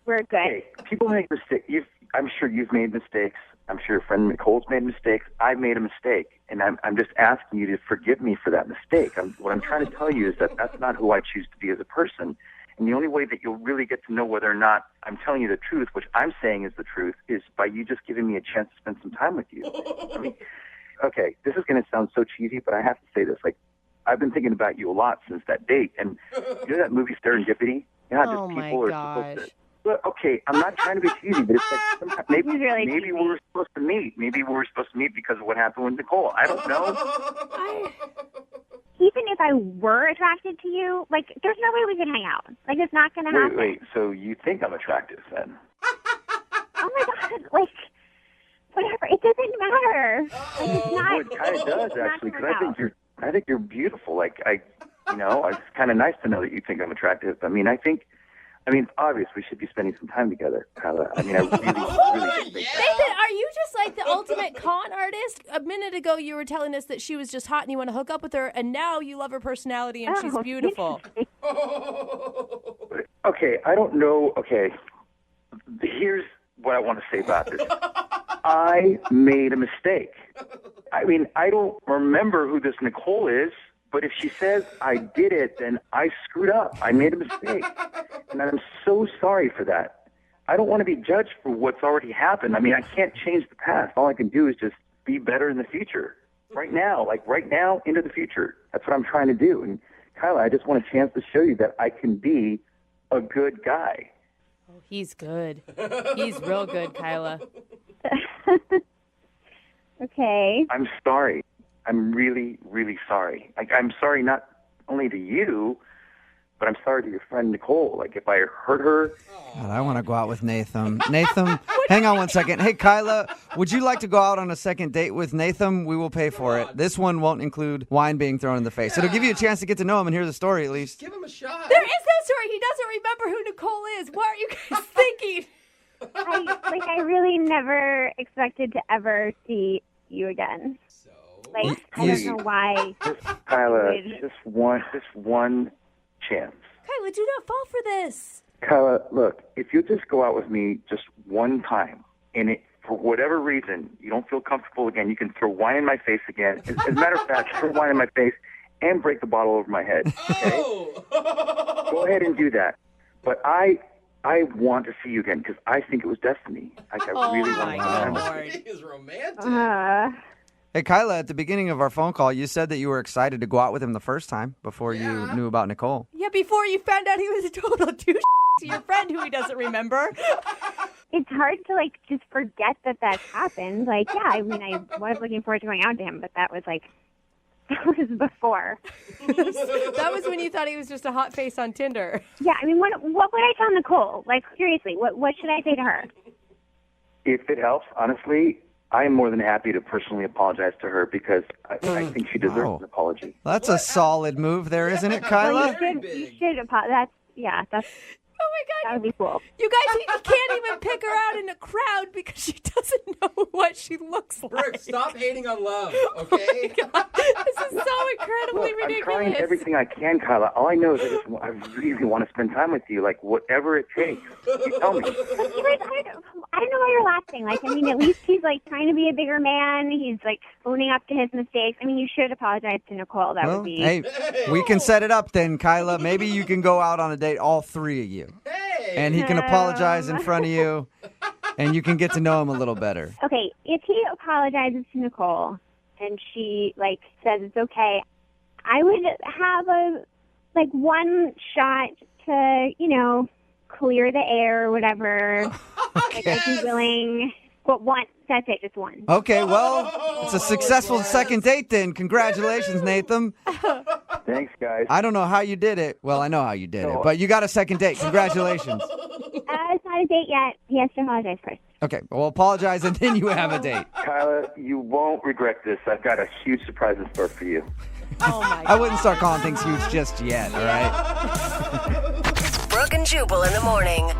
We're good. Hey, people make mistakes. I'm sure you've made mistakes. I'm sure your friend Nicole's made mistakes. I've made a mistake, and I'm just asking you to forgive me for that mistake. What I'm trying to tell you is that that's not who I choose to be as a person. And the only way that you'll really get to know whether or not I'm telling you the truth, which I'm saying is the truth, is by you just giving me a chance to spend some time with you. I mean, okay, this is going to sound so cheesy, but I have to say this. I've been thinking about you a lot since that date. And you know that movie Serendipity? You know how just people are supposed to... Well, okay, I'm not trying to be cheesy, but it's sometimes maybe we were supposed to meet. Maybe we were supposed to meet because of what happened with Nicole. I don't know. Even if I were attracted to you, there's no way we could hang out. It's not going to happen. Wait, so you think I'm attractive then? Oh my God, whatever. It doesn't matter. It's not. Well, it kind of does actually, because I think you're beautiful. It's kind of nice to know that you think I'm attractive. I mean, I think I mean, obviously, we should be spending some time together, Kyla. I mean, I really think Nathan, are you just like the ultimate con artist? A minute ago, you were telling us that she was just hot and you want to hook up with her, and now you love her personality and she's beautiful. Okay, I don't know. Okay, here's what I want to say about this. I made a mistake. I mean, I don't remember who this Nicole is, but if she says I did it, then I screwed up. I made a mistake. And I'm so sorry for that. I don't want to be judged for what's already happened. I mean, I can't change the past. All I can do is just be better in the future. Right now, into the future. That's what I'm trying to do. And Kyla, I just want a chance to show you that I can be a good guy. Oh, he's good. He's real good, Kyla. Okay. I'm sorry. I'm really, really sorry. I'm sorry not only to you, but I'm sorry to your friend Nicole. Like, if I hurt her. God, I want to go out with Nathan. Nathan, hang on one second. Hey, Kyla, would you like to go out on a second date with Nathan? We will pay for it. This one won't include wine being thrown in the face. It'll give you a chance to get to know him and hear the story at least. Give him a shot. There is no story. He doesn't remember who Nicole is. What are you guys thinking? I really never expected to ever see you again. Like, I don't know why. Kyla, just one chance. Kyla, do not fall for this. Kyla, look, if you just go out with me just one time, and for whatever reason you don't feel comfortable again, you can throw wine in my face again. As a matter of fact, throw wine in my face and break the bottle over my head. Okay? Go ahead and do that. But I want to see you again because I think it was destiny. Like, I really want to spend time with you. He is romantic. Hey, Kyla, at the beginning of our phone call, you said that you were excited to go out with him the first time before you knew about Nicole. Yeah, before you found out he was a total douche to your friend who he doesn't remember. It's hard to, like, just forget that happened. Like, yeah, I mean, I was looking forward to going out to him, but that was before. That was when you thought he was just a hot face on Tinder. Yeah, I mean, what would I tell Nicole? Like, seriously, what should I say to her? If it helps, honestly, I am more than happy to personally apologize to her because I think she deserves an apology. That's a solid move there, isn't it, Kyla? Well, you should apologize. That's. Oh my God. That would be cool. You guys, he can't even pick her out in a crowd because she doesn't know what she looks like. Brooke, stop hating on love, okay? Oh my God. This is so incredibly ridiculous. I'm trying everything I can, Kyla. All I know is I really want to spend time with you, like whatever it takes. You tell me. I don't know why you're laughing. Like, I mean, at least he's like trying to be a bigger man. He's like owning up to his mistakes. I mean, you should apologize to Nicole. That would be. Hey, we can set it up then, Kyla. Maybe you can go out on a date, all three of you. And he can apologize in front of you, and you can get to know him a little better. Okay, if he apologizes to Nicole and she like says it's okay, I would have one shot to, clear the air or whatever. Like, I'd be willing. But one, that's it, just one. Okay, well, it's a successful second date then. Congratulations, Nathan. Thanks, guys. I don't know how you did it. Well, I know how you did it, but you got a second date. Congratulations. It's not a date yet. He has to apologize first. Okay, well, apologize and then you have a date. Kyla, you won't regret this. I've got a huge surprise in store for you. Oh my God. I wouldn't start calling things huge just yet, all right? Brooke and Jubal in the morning.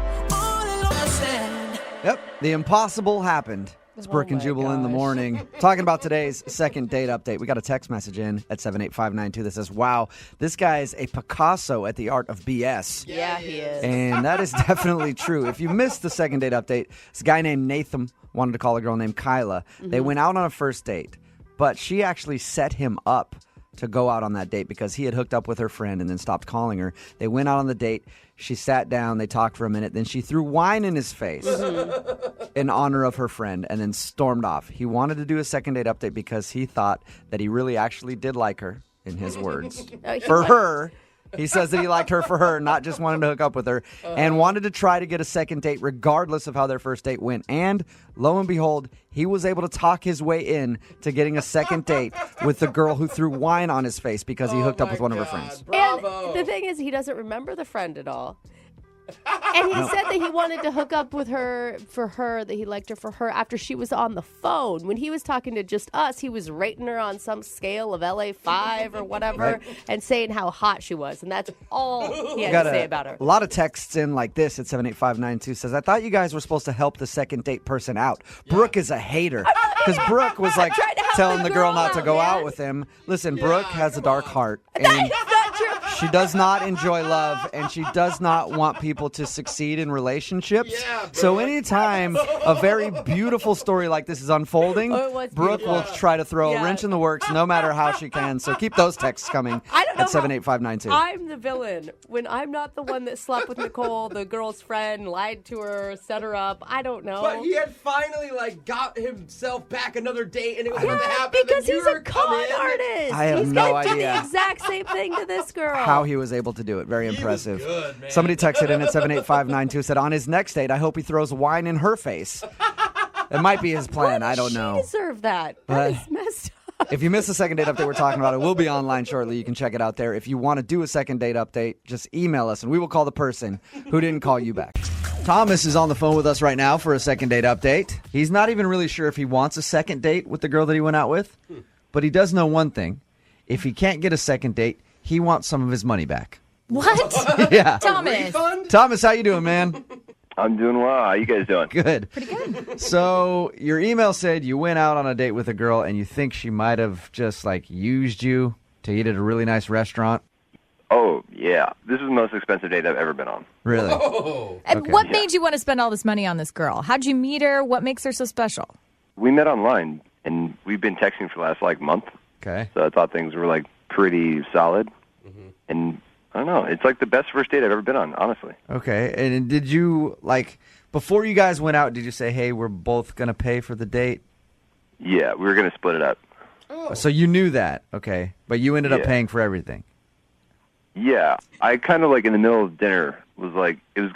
Yep, the impossible happened. It's Brooke and Jubal in the morning. Talking about today's second date update. We got a text message in at 78592 that says, wow, this guy is a Picasso at the art of BS. Yeah, he is. And that is definitely true. If you missed the second date update, this guy named Nathan wanted to call a girl named Kyla. They went out on a first date, but she actually set him up to go out on that date because he had hooked up with her friend and then stopped calling her. They went out on the date. She sat down. They talked for a minute. Then she threw wine in his face in honor of her friend and then stormed off. He wanted to do a second date update because he thought that he really actually did like her, in his words. For her. He says that he liked her for her, not just wanted to hook up with her, and wanted to try to get a second date regardless of how their first date went. And lo and behold, he was able to talk his way in to getting a second date with the girl who threw wine on his face because he hooked up with one of her friends. Bravo. And the thing is, he doesn't remember the friend at all. And he said that he wanted to hook up with her for her, that he liked her for her after she was on the phone. When he was talking to just us, he was rating her on some scale of LA 5 or whatever and saying how hot she was. And that's all he had to say about her. A lot of texts in like this at 78592 says, I thought you guys were supposed to help the second date person out. Brooke is a hater. Because Brooke was like telling the girl not to go out with him. Listen, Brooke has a dark heart. And she does not enjoy love, and she does not want people to succeed in relationships. So anytime a very beautiful story like this is unfolding, Brooke will try to throw a wrench in the works no matter how she can. So keep those texts coming at 78592. I'm the villain when I'm not the one that slept with Nicole, the girl's friend, lied to her, set her up. I don't know. But he had finally got himself back another date, and it was going to happen. Because he's a con artist. I have He's no gonna do idea. the exact same thing to this girl. How he was able to do it. Very impressive. good, man. Somebody texted in at 78592 said, on his next date, I hope he throws wine in her face. It might be his plan. I don't know. She deserved that. That is messed up. If you missed the second date update we're talking about, it will be online shortly. You can check it out there. If you want to do a second date update, just email us, and we will call the person who didn't call you back. Thomas is on the phone with us right now for a second date update. He's not even really sure if he wants a second date with the girl that he went out with, but he does know one thing. If he can't get a second date, he wants some of his money back. What? Yeah. Thomas. Thomas, how you doing, man? I'm doing well. How you guys doing? Good. Pretty good. So your email said you went out on a date with a girl and you think she might have just used you to eat at a really nice restaurant. Oh, yeah. This is the most expensive date I've ever been on. Really? And what made you want to spend all this money on this girl? How'd you meet her? What makes her so special? We met online, and we've been texting for the last month. Okay. So I thought things were pretty solid. And I don't know. It's the best first date I've ever been on, honestly. Okay. And did you, before you guys went out, did you say, hey, we're both going to pay for the date? Yeah, we were going to split it up. So you knew that, okay. But you ended up Yeah. paying for everything. Yeah. I kind of in the middle of dinner was this is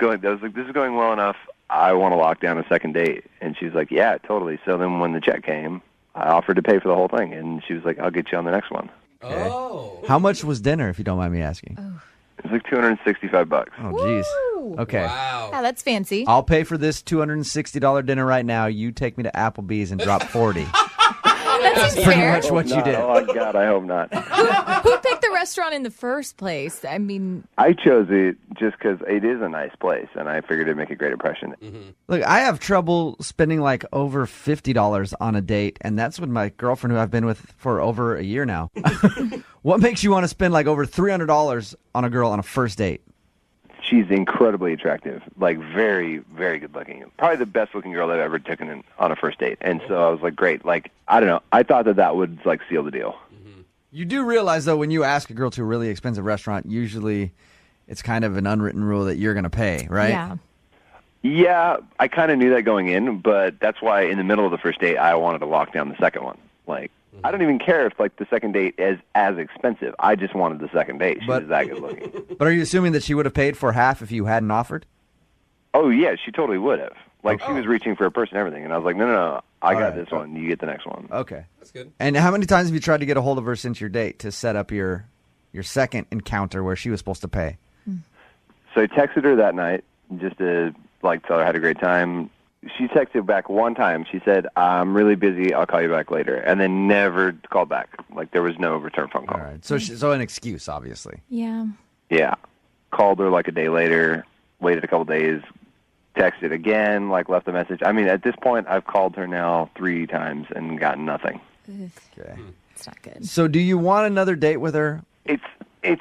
going well enough. I want to lock down a second date. And she's like, yeah, totally. So then when the check came, I offered to pay for the whole thing. And she was like, I'll get you on the next one. Okay. How much was dinner, if you don't mind me asking? It was $265. Oh, jeez. Okay. Yeah, that's fancy. I'll pay for this $260 dinner right now. You take me to Applebee's and drop 40. That's pretty fair. much what you did. Oh, God, I hope not. Who picked the restaurant in the first place? I mean, I chose it just because it is a nice place, and I figured it'd make a great impression. Look, I have trouble spending over $50 on a date, and that's with my girlfriend who I've been with for over a year now. What makes you want to spend over $300 on a girl on a first date? She's incredibly attractive, very, very good looking. Probably the best looking girl I've ever taken on a first date. And so I was great. I don't know. I thought that would seal the deal. You do realize, though, when you ask a girl to a really expensive restaurant, usually it's kind of an unwritten rule that you're going to pay, right? Yeah. Yeah, I kind of knew that going in, but that's why in the middle of the first date, I wanted to lock down the second one. I don't even care if the second date is as expensive. I just wanted the second date. She was that good looking. But are you assuming that she would have paid for half if you hadn't offered? Oh, yeah, she totally would have. She was reaching for a purse and everything, and I was like, no, I got this one. You get the next one. Okay. That's good. And how many times have you tried to get a hold of her since your date to set up your second encounter where she was supposed to pay? So I texted her that night just to tell her I had a great time. She texted back one time. She said, I'm really busy. I'll call you back later. And then never called back. There was no return phone call. All right. So an excuse, obviously. Yeah. Yeah. Called her a day later, waited a couple days, texted again, left a message. I mean, at this point, I've called her now 3 times and gotten nothing. Okay. It's not good. So do you want another date with her? It's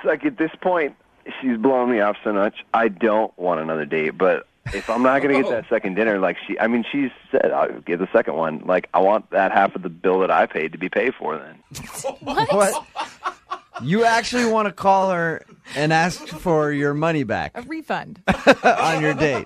at this point, she's blown me off so much. I don't want another date, but if I'm not going to get that second dinner, she said, I'll get the second one. I want that half of the bill that I paid to be paid for then. What? You actually want to call her and ask for your money back A refund. on your date?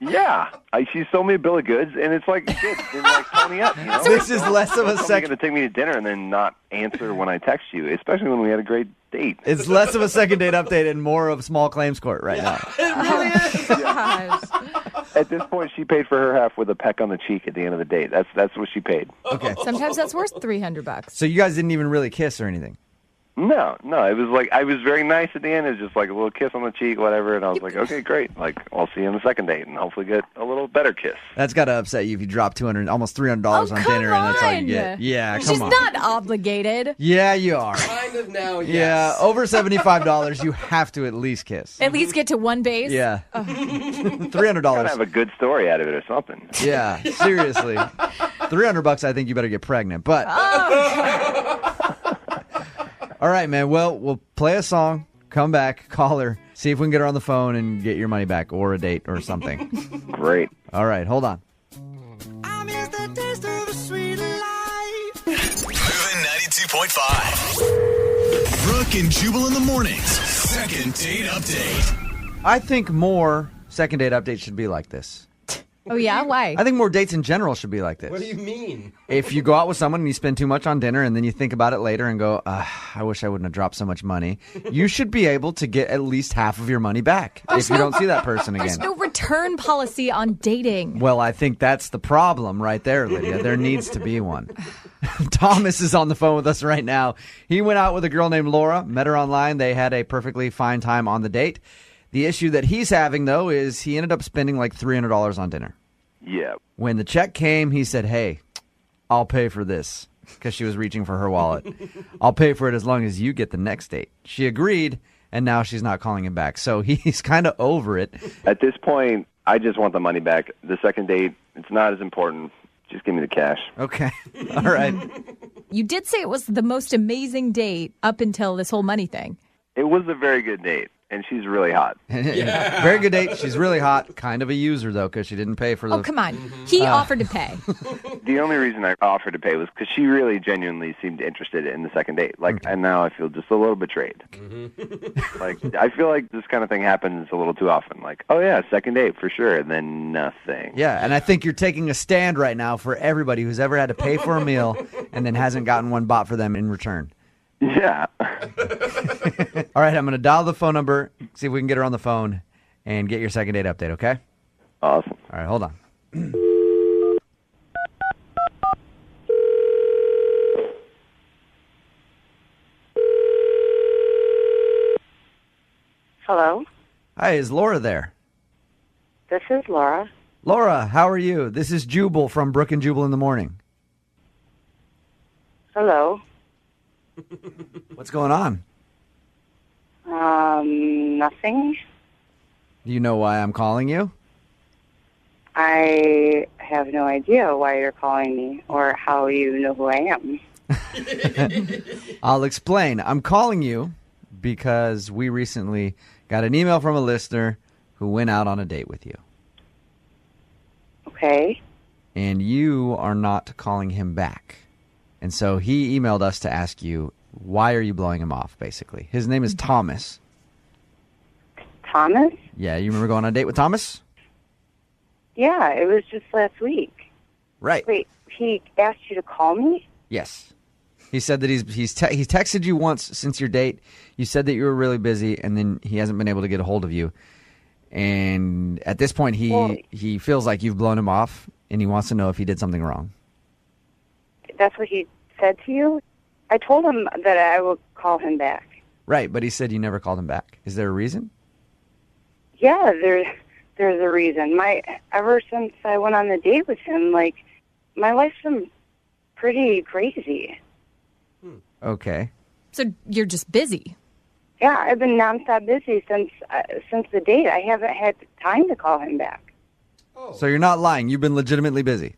Yeah. She sold me a bill of goods, and it's good. And Tony up, This is less of a second. second. Going to take me to dinner and then not answer when I text you, especially when we had a great date. It's less of a second date update and more of small claims court right now. It really is. Gosh. At this point, she paid for her half with a peck on the cheek at the end of the date. That's what she paid. Okay. Sometimes that's worth $300. So you guys didn't even really kiss or anything? No. It was like, I was very nice at the end. It was just like a little kiss on the cheek, whatever. And I was like, okay, great. Like, I'll see you on the second date and hopefully get a little better kiss. That's got to upset you if you drop almost $300 on dinner and that's all you get. Yeah, come She's on. not obligated. Yeah, you are. Kind of now, yes. Yeah, over $75, you have to at least kiss. At least get to one base. Yeah. $300. Gotta have a good story out of it or something. Yeah, seriously. $300, I think you better get pregnant. But all right, man. Well, we'll play a song, come back, call her, see if we can get her on the phone and get your money back or a date or something. Great. All right, hold on. Moving 92.5. Brooke and Jubal in the mornings. Second date update. I think more second date updates should be like this. Oh, yeah? Why? I think more dates in general should be like this. What do you mean? If you go out with someone and you spend too much on dinner and then you think about it later and go, I wish I wouldn't have dropped so much money, you should be able to get at least half of your money back if you don't see that person again. There's no return policy on dating. Well, I think that's the problem right there, Lydia. There needs to be one. Thomas is on the phone with us right now. He went out with a girl named Laura, met her online. They had a perfectly fine time on the date. The issue that he's having, though, is he ended up spending like $300 on dinner. Yeah. When the check came, he said, hey, I'll pay for this, because she was reaching for her wallet. I'll pay for it as long as you get the next date. She agreed, and now she's not calling him back. So he's kind of over it. At this point, I just want the money back. The second date, it's not as important. Just give me the cash. Okay. All right. You did say it was the most amazing date up until this whole money thing. It was a very good date, and she's really hot. Yeah. Very good date. She's really hot. Kind of a user, though, because she didn't pay for the... Oh, come on. He offered to pay. The only reason I offered to pay was because she really genuinely seemed interested in the second date. Like, and now I feel just a little betrayed. Like, I feel like this kind of thing happens a little too often. Like, oh yeah, second date for sure, and then nothing. Yeah, and I think you're taking a stand right now for everybody who's ever had to pay for a meal and then hasn't gotten one bought for them in return. Yeah. All right, I'm going to dial the phone number, see if we can get her on the phone, and get your second date update, okay? Awesome. All right, hold on. Hello, Hi, is Laura there? this is Laura. Laura, how are you? This is Jubal from Brooke and Jubal in the morning. Hello. What's going on? Nothing. Do you know why I'm calling you? I have no idea why you're calling me or how you know who I am. I'll explain. I'm calling you because we recently got an email from a listener who went out on a date with you. Okay. And you are not calling him back. And so he emailed us to ask you, why are you blowing him off, basically? His name is Thomas. Thomas? Yeah, you remember going on a date with Thomas? Yeah, it was just last week. Right. Wait, he asked you to call me? Yes. He said that he's texted you once since your date. You said that you were really busy, and then he hasn't been able to get a hold of you. And at this point, he feels like you've blown him off, and he wants to know if he did something wrong. That's what he said to you? I told him that I would call him back. Right, but he said you never called him back. Is there a reason? Yeah, there's a reason. Ever since I went on the date with him, like, my life's been pretty crazy. Okay. So you're just busy. Yeah, I've been nonstop busy since the date. I haven't had time to call him back. So you're not lying. You've been legitimately busy.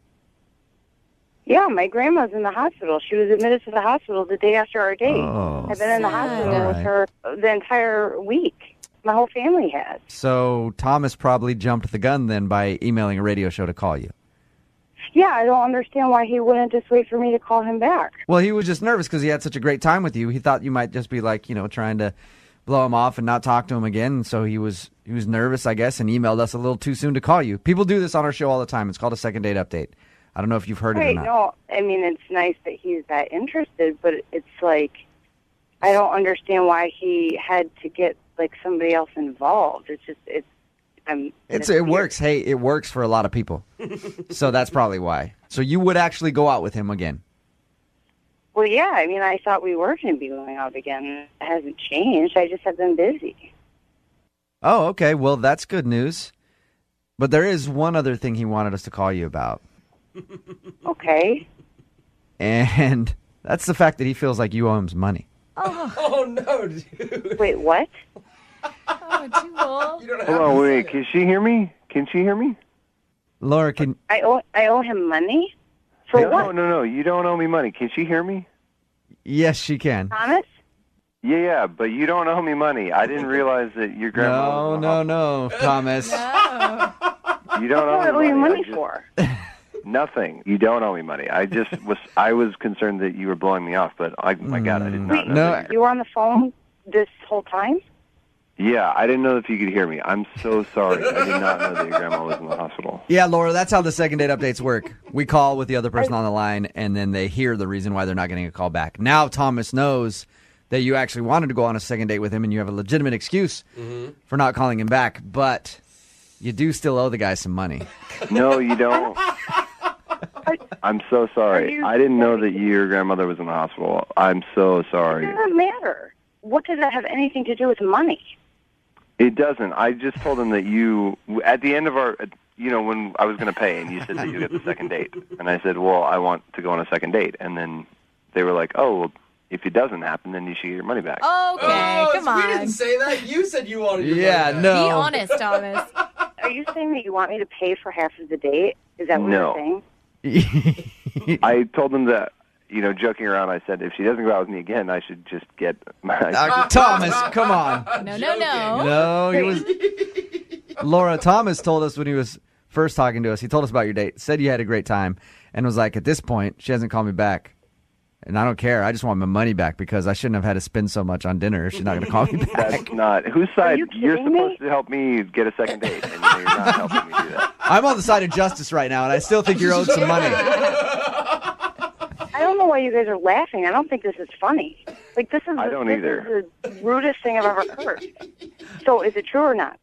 Yeah, my grandma's in the hospital. She was admitted to the hospital the day after our date. Oh, I've been in the hospital with her the entire week. My whole family has. So Thomas probably jumped the gun then by emailing a radio show to call you. Yeah, I don't understand why he wouldn't just wait for me to call him back. Well, he was just nervous because he had such a great time with you. He thought you might just be like, trying to blow him off and not talk to him again. And so he was nervous, I guess, and emailed us a little too soon to call you. People do this on our show all the time. It's called a second date update. I don't know if you've heard it or not. No, I mean, it's nice that he's that interested, but it's like, I don't understand why he had to get, like, somebody else involved. It's just, it works. Hey, it works for a lot of people. So that's probably why. So you would actually go out with him again? Well, yeah, I mean, I thought we were going to be going out again. It hasn't changed. I just have been busy. Oh, okay. Well, that's good news. But there is one other thing he wanted us to call you about. Okay. And that's the fact that he feels like you owe him money. Oh, no, dude. Wait, what? Oh, Jubal. Hold on, wait. Can she hear me? Can she hear me? Laura, can... I owe him money? For no, what? No. You don't owe me money. Can she hear me? Yes, she can. Thomas? Yeah, but you don't owe me money. I didn't realize that your grandma. No, Thomas. You don't owe me What do I owe you money I for? Nothing. You don't owe me money. I was concerned that you were blowing me off, but my God, I did not know. That You were on the phone this whole time? Yeah, I didn't know if you could hear me. I'm so sorry. I did not know that your grandma was in the hospital. Yeah, Laura, that's how the second date updates work. We call with the other person on the line, and then they hear the reason why they're not getting a call back. Now Thomas knows that you actually wanted to go on a second date with him, and you have a legitimate excuse for not calling him back, but you do still owe the guy some money. No, you don't. I'm so sorry. I didn't know that your grandmother was in the hospital. I'm so sorry. It doesn't matter. What does that have anything to do with money? It doesn't. I just told him that you, at the end of our, when I was going to pay, and you said that you get the second date. And I said, well, I want to go on a second date. And then they were like, oh, well, if it doesn't happen, then you should get your money back. Okay, come on. We didn't say that. You said you wanted your money back. Be honest, Thomas. Are you saying that you want me to pay for half of the date? Is that what you're saying? I told them that, joking around, I said, if she doesn't go out with me again, I should just get my... Thomas, come on. No. No, he was... Laura, Thomas told us when he was first talking to us, he told us about your date, said you had a great time, and was like, at this point, she hasn't called me back. And I don't care. I just want my money back because I shouldn't have had to spend so much on dinner if she's not going to call me back. That's not... Whose side? You're supposed to help me get a second date, and you're not helping me do that. I'm on the side of justice right now, and I still think you're owed some money. I don't know why you guys are laughing. I don't think this is funny. Like, this is I don't either. This is the rudest thing I've ever heard. So is it true or not?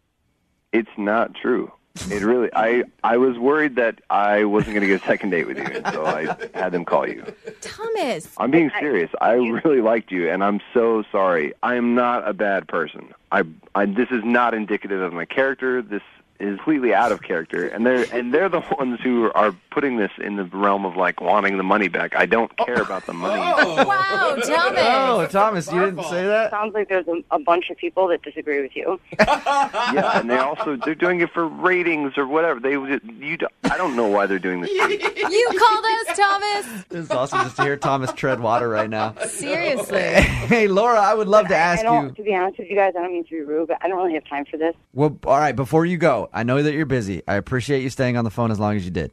It's not true. It really... I was worried that I wasn't going to get a second date with you, and so I had them call you. Thomas. I'm being serious. I really liked you, and I'm so sorry. I am not a bad person. This is not indicative of my character. This is completely out of character, and they're the ones who are putting this in the realm of like wanting the money back. I don't care about the money. Wow, Thomas. Oh, Thomas, you didn't say that? Sounds like there's a bunch of people that disagree with you. Yeah, and they're doing it for ratings or whatever. I don't know why they're doing this. You called us, Thomas. It's awesome just to hear Thomas tread water right now. Seriously. Hey, Laura, I would love to ask you. To be honest with you guys, I don't mean to be rude, but I don't really have time for this. Well, all right, before you go, I know that you're busy. I appreciate you staying on the phone as long as you did.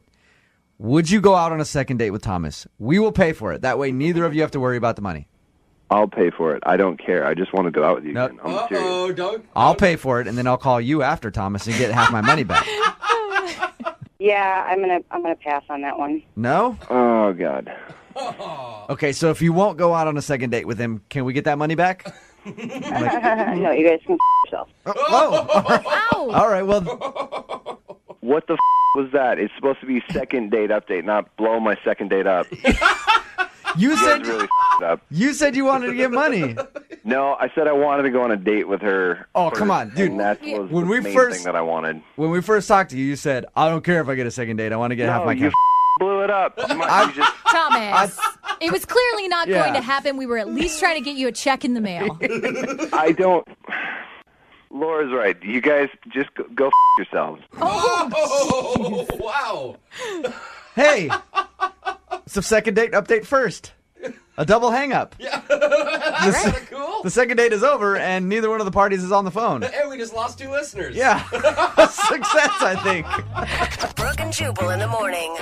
Would you go out on a second date with Thomas? We will pay for it. That way, neither of you have to worry about the money. I'll pay for it. I don't care. I just want to go out with you again. I'm serious. I'll pay for it, and then I'll call you after, Thomas, and get half my money back. Yeah, I'm gonna pass on that one. No? Oh, God. Okay, so if you won't go out on a second date with him, can we get that money back? No, you guys can yourself. Oh. All right, well... What the was that? It's supposed to be second date update, not blow my second date up. You said really up. You said you wanted to get money. No, I said I wanted to go on a date with her. Oh, come on, dude. And that was the main thing that I wanted. When we first talked to you, you said, I don't care if I get a second date. I want to get half my cash. Blew it up. Thomas, it was clearly not going to happen. We were at least trying to get you a check in the mail. I don't... Laura's right. You guys just go yourselves. Oh, wow. Hey, so second date update first. A double hang up. Yeah. Cool. The second date is over and neither one of the parties is on the phone. And we just lost 2 listeners. Yeah. Success, I think. Brooke and Jubal in the morning.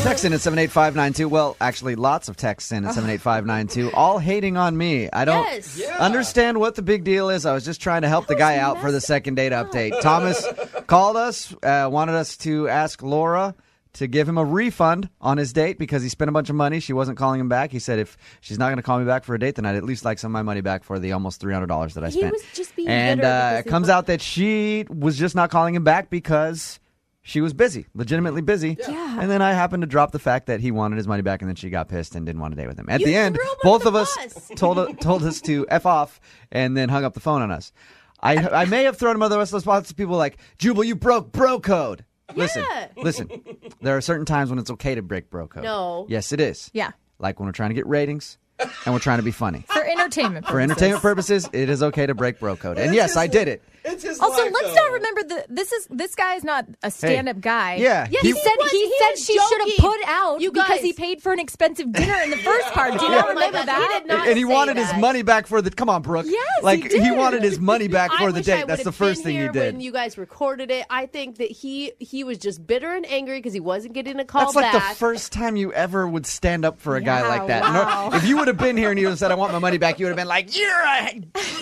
Text in at 78592. Well, actually, lots of texts in at 78592, all hating on me. I don't understand what the big deal is. I was just trying to help the guy out for the second date update. Thomas called us, wanted us to ask Laura to give him a refund on his date because he spent a bunch of money. She wasn't calling him back. He said if she's not going to call me back for a date, then I'd at least like some of my money back for the almost $300 that I spent. He was just being and bitter it comes out that she was just not calling him back because she was busy, legitimately busy. Yeah. And then I happened to drop the fact that he wanted his money back, and then she got pissed and didn't want to date with him. At the end, both of us told us to F off and then hung up the phone on us. I may have thrown him under the bus. Lots of people like, Jubal, you broke bro code. Listen. There are certain times when it's okay to break bro code. No. Yes, it is. Yeah. Like when we're trying to get ratings and we're trying to be funny. For entertainment purposes. For entertainment purposes, it is okay to break bro code. And yes, I did it. It's his Also, life, let's though. not remember this guy is not a stand-up guy. Yeah. He said she should have put out You because guys. he paid for an expensive dinner in the first part. Do you not remember that? He did not And he say wanted that. his money back for the. Come on, Brooke. Yes, like he did. wanted his money back for I the wish date. I That's the would've first been thing he here did. When you guys recorded it, I think that he was just bitter and angry because he wasn't getting a call That's like back. the first time you ever would stand up for a guy Yeah, like that. wow. No, if you would have been here and you would have said, I want my money back, you would have been like, you're a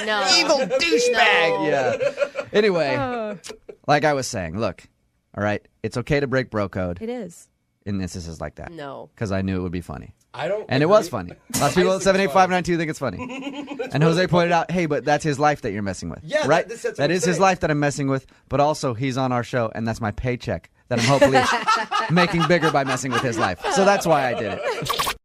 No. evil douchebag. No. Yeah. Anyway, like I was saying, look, all right, it's okay to break bro code It is. in instances like that. No. Because I knew it would be funny. I don't. And it was funny. Lots of people at 78592 think it's funny. And Jose pointed out, hey, but that's his life that you're messing with. Yeah, right? that's what That I'm is his saying. life that I'm messing with, but also he's on our show, and that's my paycheck that I'm hopefully making bigger by messing with his life. So that's why I did it.